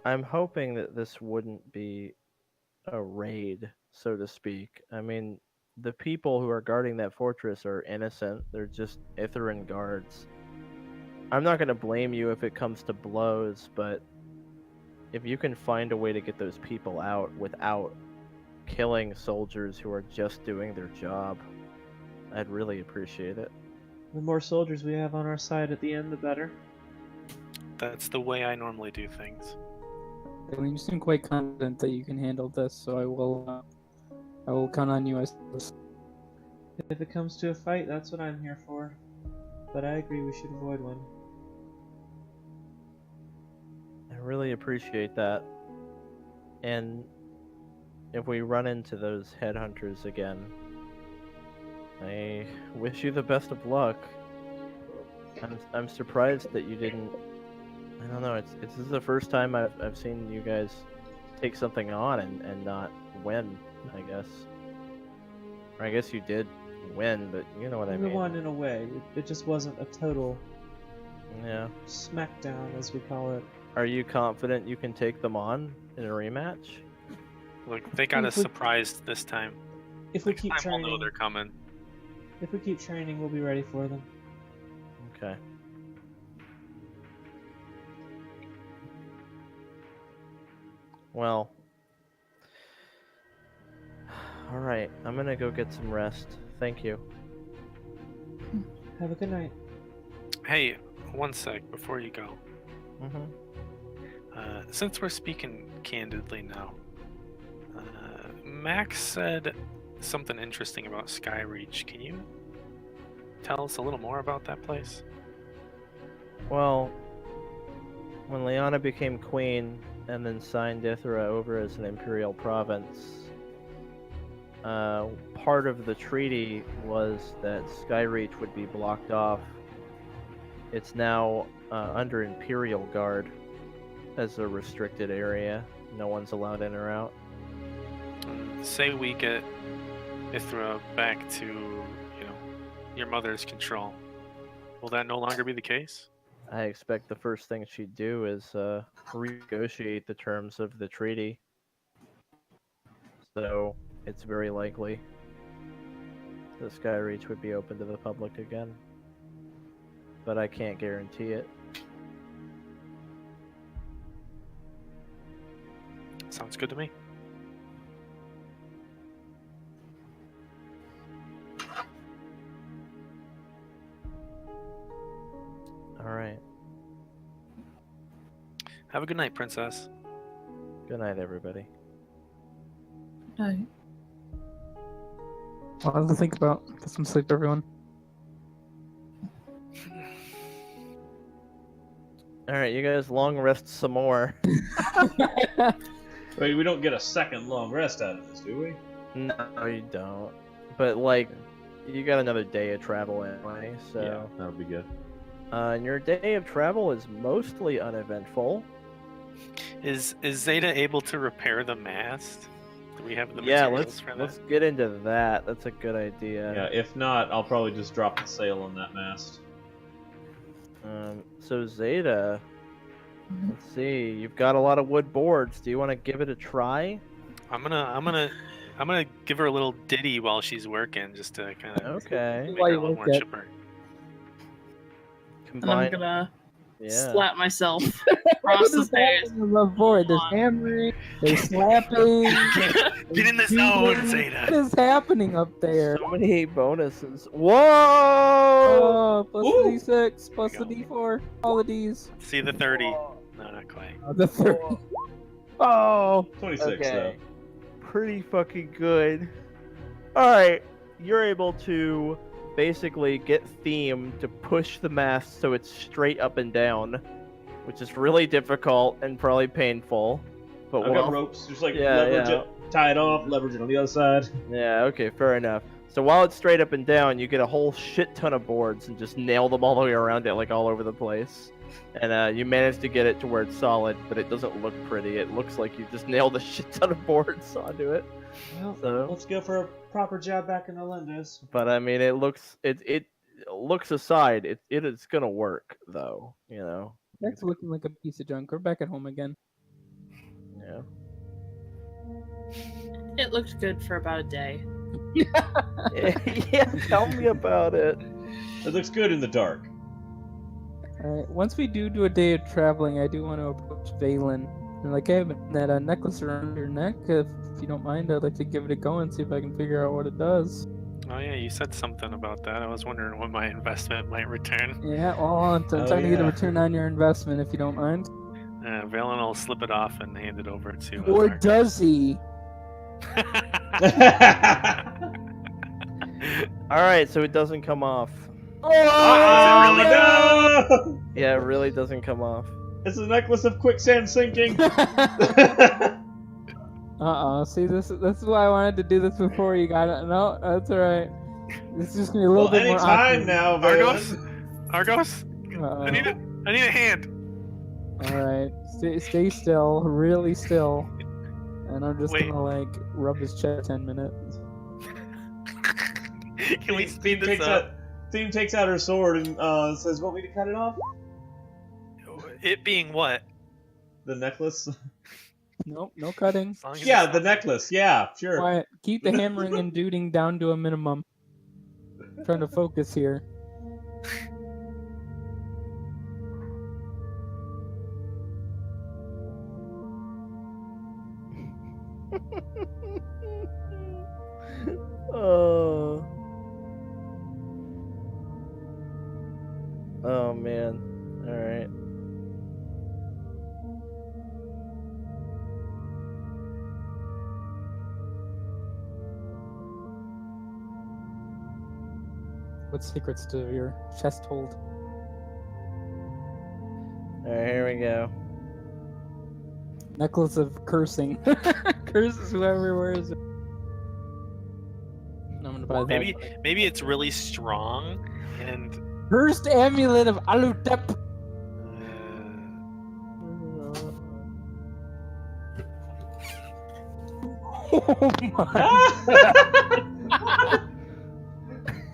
I'm hoping that this wouldn't be a raid, so to speak. I mean, the people who are guarding that fortress are innocent. They're just Itheran guards. I'm not going to blame you if it comes to blows, but if you can find a way to get those people out without killing soldiers who are just doing their job, I'd really appreciate it. The more soldiers we have on our side at the end, the better. That's the way I normally do things. I mean, you seem quite confident that you can handle this, so I will count on you as this. If it comes to a fight, that's what I'm here for. But I agree we should avoid one. I really appreciate that. And if we run into those headhunters again, I wish you the best of luck. I'm surprised that you didn't. I don't know. This is the first time I've seen you guys take something on and not win, I guess. Or I guess you did win, but you know what I mean. We won in a way. It just wasn't a total smackdown, as we call it. Are you confident you can take them on in a rematch? Look, they got us surprised this time. If we Next keep time training, we'll know they're coming. If we keep training, we'll be ready for them. Okay. Well, alright, I'm gonna go get some rest. Thank you. Have a good night. Hey, one sec before you go. Mm-hmm. Since we're speaking candidly now, Max said something interesting about Skyreach. Can you tell us a little more about that place? Well, when Liana became queen and then signed Ithera over as an imperial province, part of the treaty was that Skyreach would be blocked off. It's now under imperial guard as a restricted area. No one's allowed in or out. Say we get Ithra back to, your mother's control. Will that no longer be the case? I expect the first thing she'd do is renegotiate the terms of the treaty. So it's very likely the Skyreach would be open to the public again. But I can't guarantee it. Sounds good to me. Alright. Have a good night, Princess. Good night, everybody. Night. A lot to think about. Get some sleep, everyone. Alright, you guys long rest some more. Wait, we don't get a second long rest out of this, do we? No, you don't. But, like, you got another day of travel anyway, so... Yeah, that'll be good. And your day of travel is mostly uneventful. Is Zeta able to repair the mast? Do we have the Yeah, materials for that? let's get into that. That's a good idea. Yeah, if not, I'll probably just drop the sail on that mast. So Zeta, let's see. You've got a lot of wood boards. Do you want to give it a try? I'm gonna give her a little ditty while she's working, just to kind of Okay. make While her you a little work more it. chipper. And I'm Combine. gonna Yeah. slap myself across the face. Above board. There's hammering. There's slapping. Get in the zone, Zeta. What is happening up there? So many bonuses. Whoa! Oh, plus Ooh. the D6, plus the There you D4, all the Ds. See the 30. No, not quite. The 30. Oh, 26, Okay. Pretty fucking good. Alright, you're able to basically get Theme to push the mast so it's straight up and down, which is really difficult and probably painful. But though. I've while- got ropes, just like Yeah, leverage yeah. it, tie it off, leverage it on the other side. Yeah, okay, fair enough. So while it's straight up and down, you get a whole shit ton of boards and just nail them all the way around it, like all over the place. And you manage to get it to where it's solid, but it doesn't look pretty. It looks like you just nailed a shit ton of boards onto it. Well, So, let's go for a proper job back in Olinda's. but I mean, it looks aside, it is gonna work though. You know. that's looking like a piece of junk. We're back at home again. Yeah. It looked good for about a day. Yeah. Tell me about it. It looks good in the dark. Alright, once we do a day of traveling, I do want to approach Valen. And like, I have that necklace around your neck. If you don't mind, I'd like to give it a go and see if I can figure out what it does. Oh yeah, you said something about that. I was wondering what my investment might return. Yeah, well, I'm trying to get a yeah. return on your investment, if you don't mind. Valen will slip it off and hand it over to. Or Argos. does he? All right, so it doesn't come off. Oh, Does it really? No! Yeah, it really doesn't come off. It's a necklace of quicksand sinking. See, this is why I wanted to do this before you got it. No, that's alright. This is just gonna be a little Well, bit any more time awkward. now, Argos, Valen. Argos, I need a hand. Alright, stay still, really still. And I'm just Wait. gonna like rub his chest 10 minutes. Can we speed this takes up? out, Theme takes out her sword and says, "Want me to cut it off?" It being what? The necklace. Nope, no cutting. As long as Yeah, it's the not- necklace. Yeah, sure. Quiet. Keep the hammering and duding down to a minimum. Trying to focus here. Oh. Oh man. All right. What secrets to your chest hold? All right, here we go. Necklace of cursing. Curses whoever wears it. I'm gonna buy that. Maybe it's really strong and. Cursed amulet of Alutep. Oh my.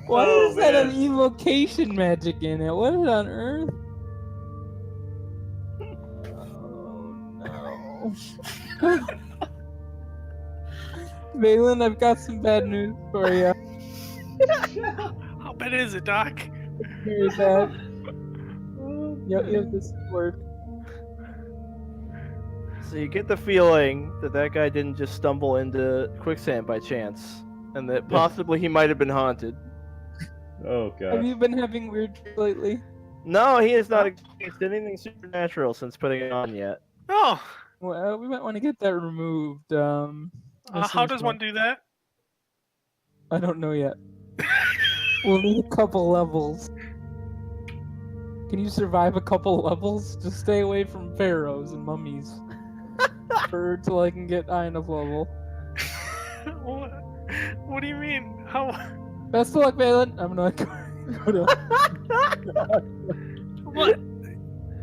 Why Oh, is that an man. evocation magic in it? What on earth? Oh no. Valen, I've got some bad news for you. How bad is it, Doc? Very bad. Yep, this word. So you get the feeling that that guy didn't just stumble into quicksand by chance, and that possibly he might have been haunted. Oh Have god. you been having weird dreams lately? No, he has not experienced anything supernatural since putting it on yet. Oh, Well, we might want to get that removed. how seems does one do that? I don't know yet. We'll need a couple levels. Can you survive a couple levels? Just stay away from pharaohs and mummies. Till I can get high enough level. What do you mean? How? Best of luck, Valen. I'm gonna go to... What?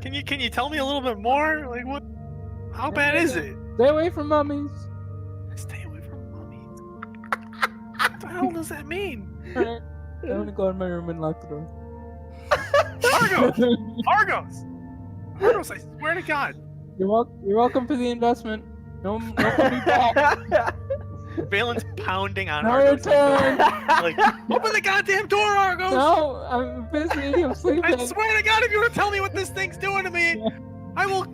Can you tell me a little bit more? Like what? How bad is it? Stay away from mummies. Stay away from mummies. What the hell does that mean? Alright. I'm gonna go in my room and lock the door. Argos! Argos, I swear to God. You're welcome for the investment. No coming back. Valen's pounding on No Argos. return. Like, open the goddamn door, Argos! No, I'm busy. I'm sleeping. I swear to God, if you were to tell me what this thing's doing to me, I will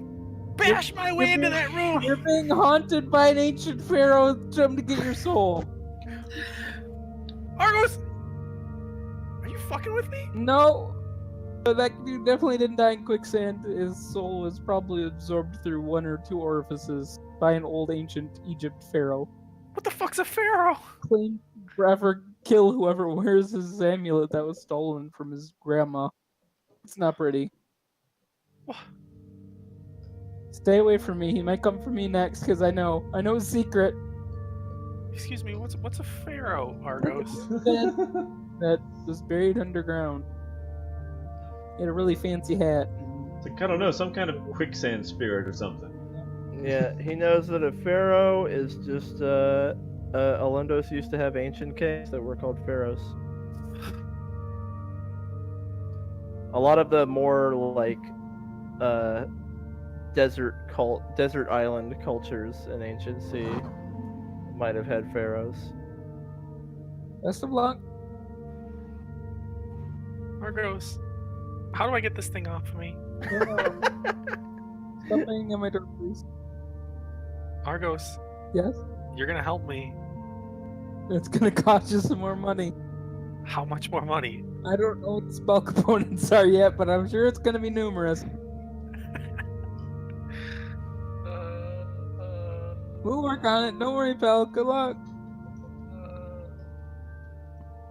bash my way into that room. You're being haunted by an ancient pharaoh trying to get your soul. Argos! Are you fucking with me? No. That dude definitely didn't die in quicksand. His soul was probably absorbed through one or two orifices by an old ancient Egypt pharaoh. What the fuck's a pharaoh? Claim forever kill whoever wears his amulet that was stolen from his grandma. It's not pretty. What? Stay away from me. He might come for me next because I know his secret. Excuse me, what's a pharaoh, Argos? That was buried underground. He had a really fancy hat. It's like, I don't know, some kind of quicksand spirit or something. Yeah, he knows that a pharaoh is just Alundos used to have ancient caves that were called pharaohs. A lot of the more like desert island cultures in ancient sea might have had pharaohs. Best of luck. Argos, how do I get this thing off of me? Stop banging on my door, please. Argos, Yes? you're gonna help me. It's gonna cost you some more money. How much more money? I don't know what the spell components are yet, but I'm sure it's gonna be numerous. We'll work on it. Don't worry, pal. Good luck.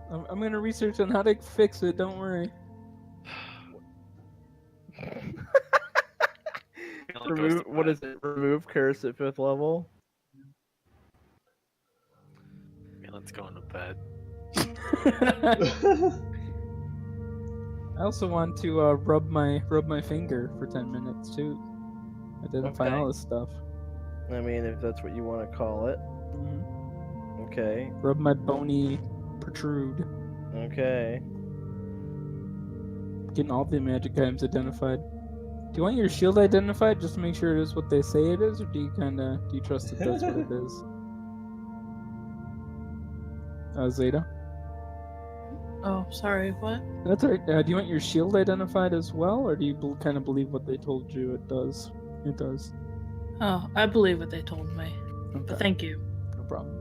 I'm gonna research on how to fix it. Don't worry. Remove what is it? Remove curse at 5th level. Valen's going to bed. I also want to rub my finger for 10 minutes too. Identify Okay. all this stuff. I mean, if that's what you want to call it. Mhm. Okay. Rub my bony protrude. Okay. Getting all the magic items identified. Do you want your shield identified just to make sure it is what they say it is, or do you trust that that's what it is? Xeta? Oh, sorry, what? That's alright. Do you want your shield identified as well, or do you kind of believe what they told you it does? It does. Oh, I believe what they told me. Okay. But thank you. No problem.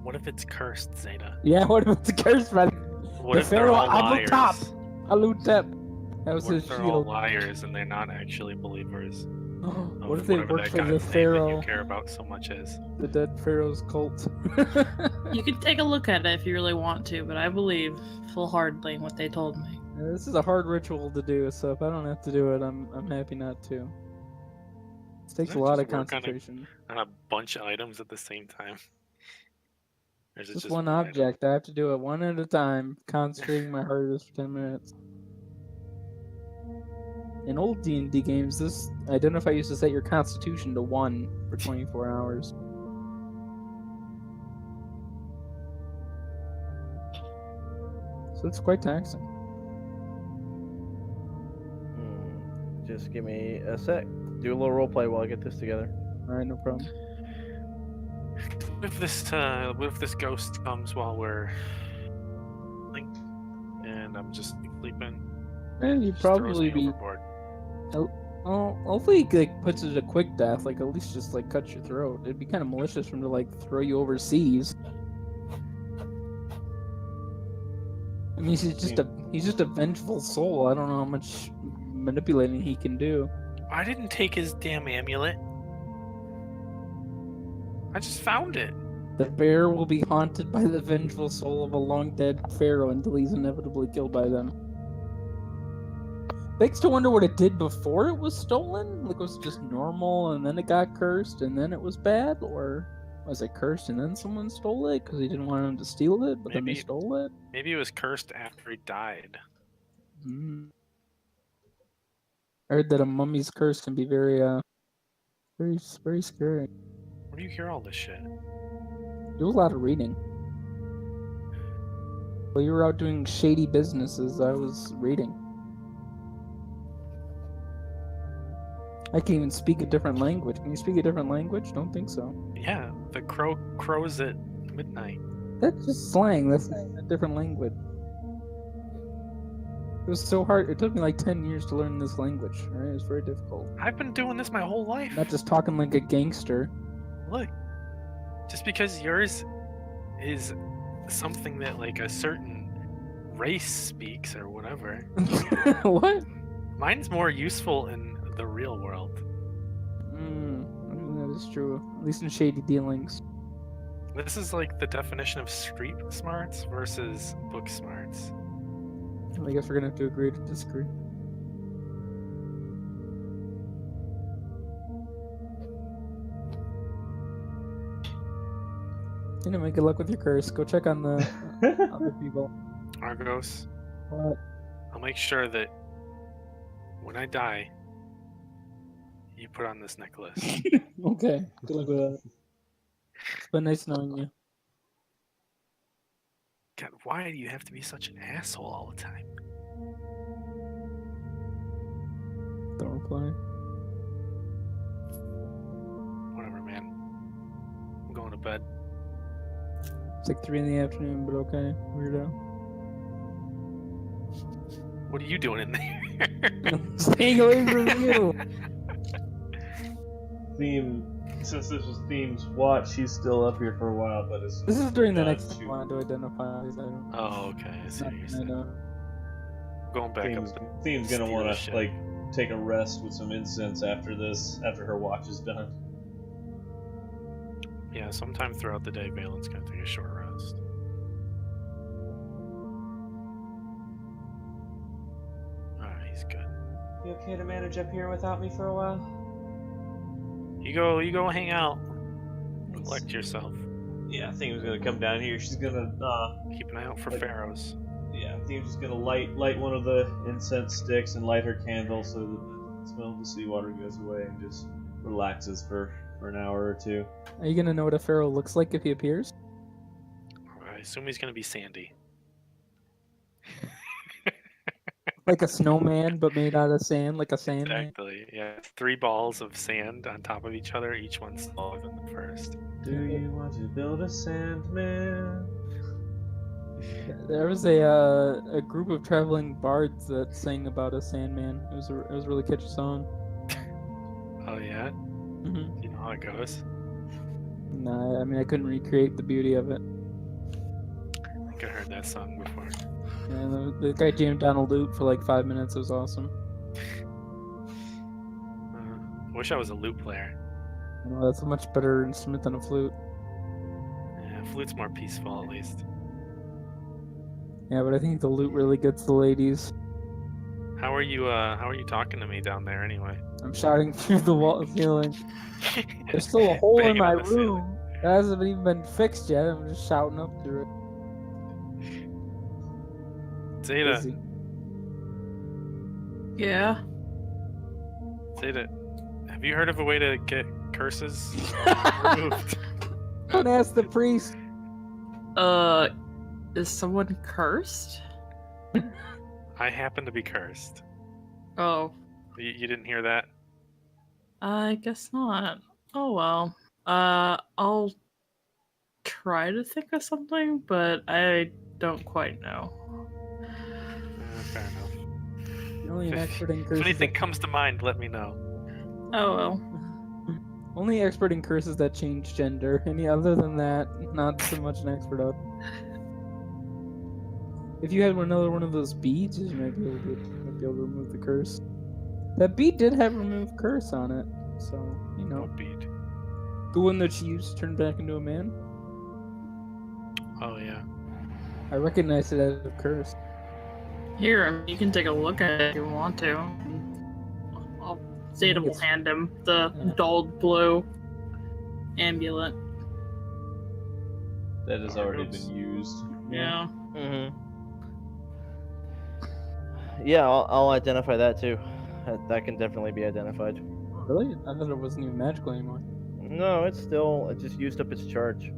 What if it's cursed, Xeta? Yeah, what if it's cursed by What the if they're Pharaoh all liars? Abutop? Alutep. That was What his if they're all shield. liars and they're not actually believers? What if they whatever work that for guy's the name that Pharaoh, you care about so much is? the dead Pharaoh's cult? You can take a look at it if you really want to, but I believe full-heartedly in what they told me. Yeah, this is a hard ritual to do, so if I don't have to do it, I'm happy not to. It takes a Doesn't it lot of just work on a- concentration. On a bunch of items at the same time? Or is it Just just one item? object. I have to do it one at a time, concentrating my hardest for 10 minutes. In old D&D games, this identify used to set your constitution to 1 for 24 hours. So it's quite taxing. Just give me a sec. Do a little roleplay while I get this together. Alright, no problem. What if this ghost comes while we're and I'm just sleeping? And you'd Just throws probably me be... overboard. Oh, hopefully he like, puts it a quick death, like at least just like cuts your throat. It'd be kind of malicious for him to like throw you overseas. I mean, he's just a vengeful soul. I don't know how much manipulating he can do. I didn't take his damn amulet. I just found it. The bear will be haunted by the vengeful soul of a long dead pharaoh until he's inevitably killed by them. Begs to wonder what it did before it was stolen. Like, was it just normal and then it got cursed and then it was bad, or was it cursed and then someone stole it because he didn't want him to steal it, but then they Maybe- stole it? Maybe it was cursed after he died. Mm. I heard that a mummy's curse can be very, very scary. Where do you hear all this shit? Do a lot of reading. While you were out doing shady businesses, I was reading. I can even speak a different language. Can you speak a different language? Don't think so. Yeah, the crows at midnight. That's just slang. That's not a different language. It was so hard. It took me like 10 years to learn this language. Right? It was very difficult. I've been doing this my whole life. Not just talking like a gangster. Look, just because yours is something that like a certain race speaks or whatever, What? mine's more useful in the real world. I mean, that is true. At least in shady dealings. This is like the definition of street smarts versus book smarts. I guess we're gonna have to agree to disagree. Anyway, good luck with your curse. Go check on the other people. Argos, What? I'll make sure that when I die, you put on this necklace. Okay. Good luck with that. It's been nice knowing you. God, why do you have to be such an asshole all the time? Don't reply. Whatever, man. I'm going to bed. It's like 3 in the afternoon, but okay. Weirdo. What are you doing in there? Staying away from you. Theme, since this was Theme's watch, she's still up here for a while, but as This is during the done, next she- time I want to identify these items. Oh, okay. I see what you're I saying. know. Going back Theme's, up. Theme's gonna steal want the to shit. like take a rest with some incense after this, after her watch is done. Yeah, sometime throughout the day, Valen's gonna take a short rest. Alright, he's good. You okay to manage up here without me for a while? You go hang out. Collect yourself. Yeah, Theme's gonna come down here. She's gonna, Keep an eye out for Like- pharaohs. yeah, Theme's just gonna light one of the incense sticks and light her candle so that the smell of the seawater goes away and just relaxes for an hour or two. Are you gonna know what a pharaoh looks like if he appears? I assume he's gonna be Sandy. Like a snowman, but made out of sand, like a sandman. Exactly. Yeah, 3 balls of sand on top of each other, each one smaller than the first. Do you want to build a sandman? There was a group of traveling bards that sang about a sandman. It was a really catchy song. Oh yeah? Mm-hmm. You know how it goes? No, I mean I couldn't recreate the beauty of it. I think I heard that song before. And the guy jammed down a loop for like 5 minutes. It was awesome. I wish I was a lute player. You know, that's a much better instrument than a flute. Yeah, flute's more peaceful at least. Yeah, but I think the lute really gets the ladies. How are you talking to me down there anyway? I'm shouting through the wall ceiling. There's still a hole in Banging my on the ceiling. room. It hasn't even been fixed yet. I'm just shouting up through it. Xeta, Busy. Yeah. Xeta, have you heard of a way to get curses removed? Don't ask the priest. Is someone cursed? I happen to be cursed. Oh, You didn't hear that? I guess not. Oh well. I'll try to think of something, but I don't quite know. Fair enough. You're only an expert in If curses. anything comes to mind, let me know. Oh well. Only expert in curses that change gender. Any other than that, not so much an expert of. If you had another one of those beads, you might be able to remove the curse. That bead did have remove curse on it, so you know. What bead? The one that she used to turn back into a man. Oh yeah. I recognize it as a curse. Here, I mean, you can take a look at it if you want to. Zeta will hand him the Yeah. dulled blue amulet. That has already been used. Yeah. Mm-hmm. Yeah, I'll identify that too. That can definitely be identified. Really? I thought it wasn't even magical anymore. No, it just used up its charge.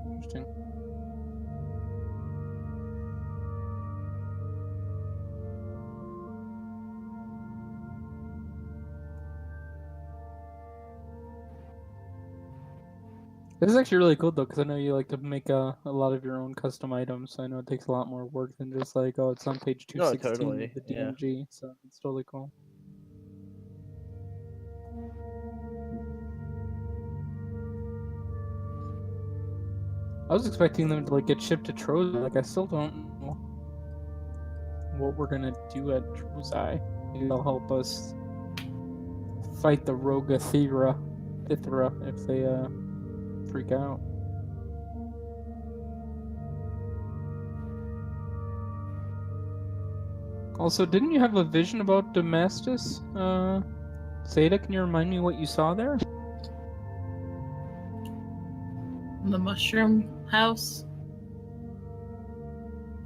Interesting. This is actually really cool though, because I know you like to make a lot of your own custom items. So I know it takes a lot more work than just like, oh, it's on page 216 totally, of the yeah. DMG. So it's totally cool. I was expecting them to like get shipped to Troza. Like I still don't know what we're gonna do at Troza. Maybe they'll help us fight the rogue Ithra if they freak out. Also, didn't you have a vision about Damascus? Xeta, can you remind me what you saw there? The mushroom house.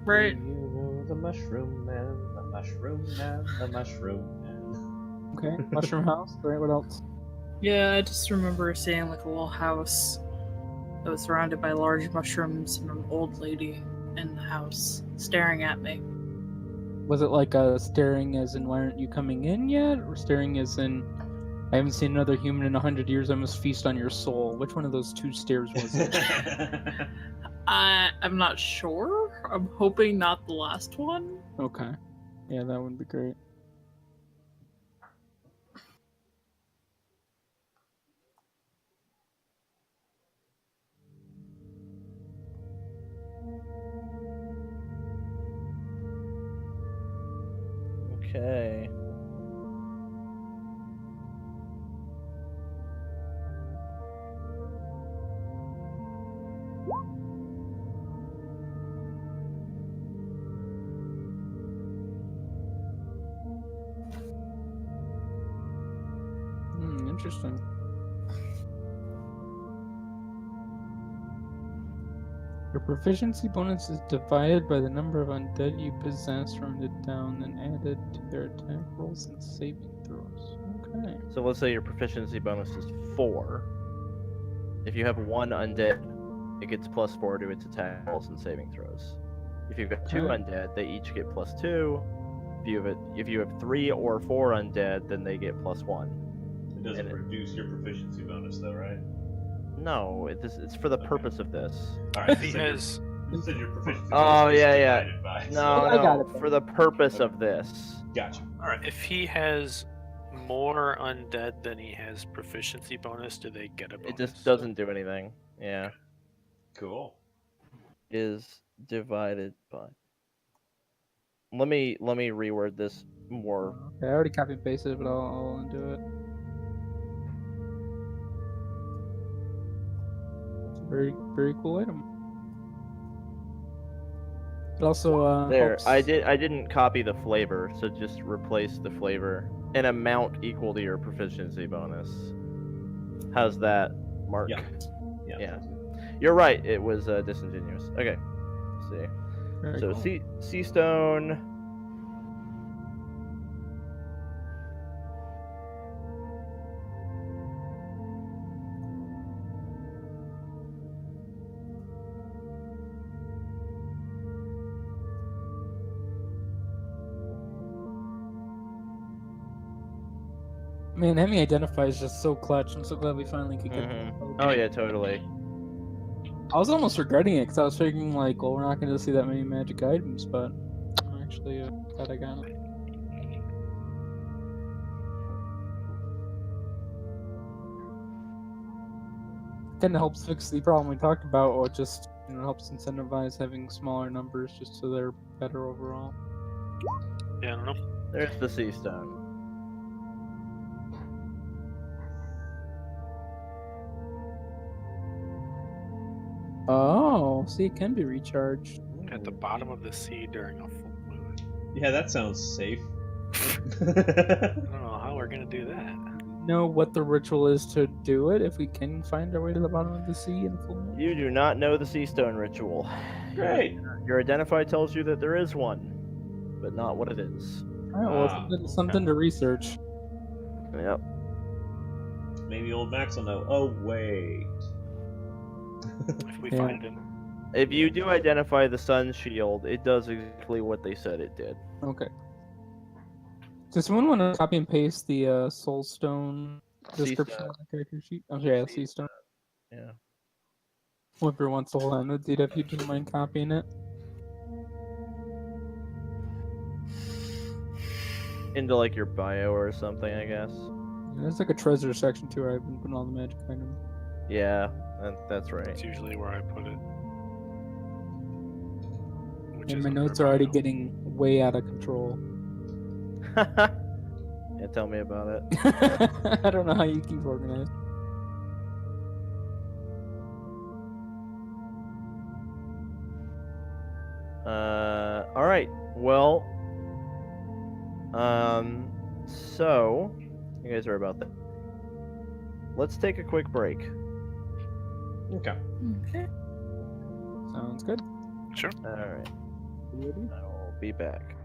Right. Do you know the mushroom man, the mushroom man, the mushroom man? Okay, Mushroom House. Great, what else? Yeah, I just remember seeing like a little house that was surrounded by large mushrooms and an old lady in the house staring at me. Was it like staring as in, why aren't you coming in yet? Or staring as in, I haven't seen another human in 100 years, I must feast on your soul? Which one of those two stares was it? I'm not sure. I'm hoping not the last one. Okay. Yeah, that would be great. Okay. Interesting. Your proficiency bonus is divided by the number of undead you possess, rounded down, then added to their attack rolls and saving throws. Okay. So let's say your proficiency bonus is 4. If you have 1 undead, it gets +4 to its attack rolls and saving throws. If you've got 2 Okay. undead, they each get +2. If you have 3 or 4 undead, then they get +1. It doesn't reduce your proficiency bonus, though, right? No, it's for the purpose of this. All right. He has. You said your proficiency Oh, bonus was yeah. divided by. No, I got it. for the purpose of this. Gotcha. All right. If he has more undead than he has proficiency bonus, do they get a bonus? It just doesn't do anything. Yeah. Cool. Is divided by. Let me reword this more. Okay, I already copy and pasted it, but I'll undo it. It's a very, very cool item. It also There, helps... I didn't copy the flavor, so just replace the flavor. An amount equal to your proficiency bonus. How's that, Mark? Yeah. Yeah. You're right. It was disingenuous. Okay. Let's see. Very So cool. sea stone. Man, having identify is just so clutch. I'm so glad we finally could get that. Oh yeah, totally. I was almost regretting it because I was figuring like, well, we're not going to see that many magic items, but I'm actually glad I got it. Kind of helps fix the problem we talked about, or just helps incentivize having smaller numbers just so they're better overall. Yeah, I don't know. There's the sea stone. Oh, see, it can be recharged. At the bottom of the sea during a full moon. Yeah, that sounds safe. I don't know how we're gonna do that. Know what the ritual is to do it if we can find our way to the bottom of the sea in full moon. You do not know the sea stone ritual. Great. Your identify tells you that there is one. but not what it is. Alright, well, something to research. Yep. Maybe old Max will know. Oh, wait. If we Yeah. find him. If you do identify the sun shield, it does exactly what they said it did. Okay. Does someone want to copy and paste the Soulstone description Sea on the character sheet? Oh, yeah, Sea Seastone. Yeah. Whoever wants to hold on to it, if you don't mind copying it. Into like your bio or something, I guess. Yeah, there's like a treasure section too where I've been putting all the magic items. Yeah, that's right. That's usually where I put it. Which And is my under notes are already bio. getting way out of control. Yeah, tell me about it. I don't know how you keep organized. All right. Well, so you guys are about that. Let's take a quick break. Okay. Okay. Sounds good. Sure. All right. I will be back.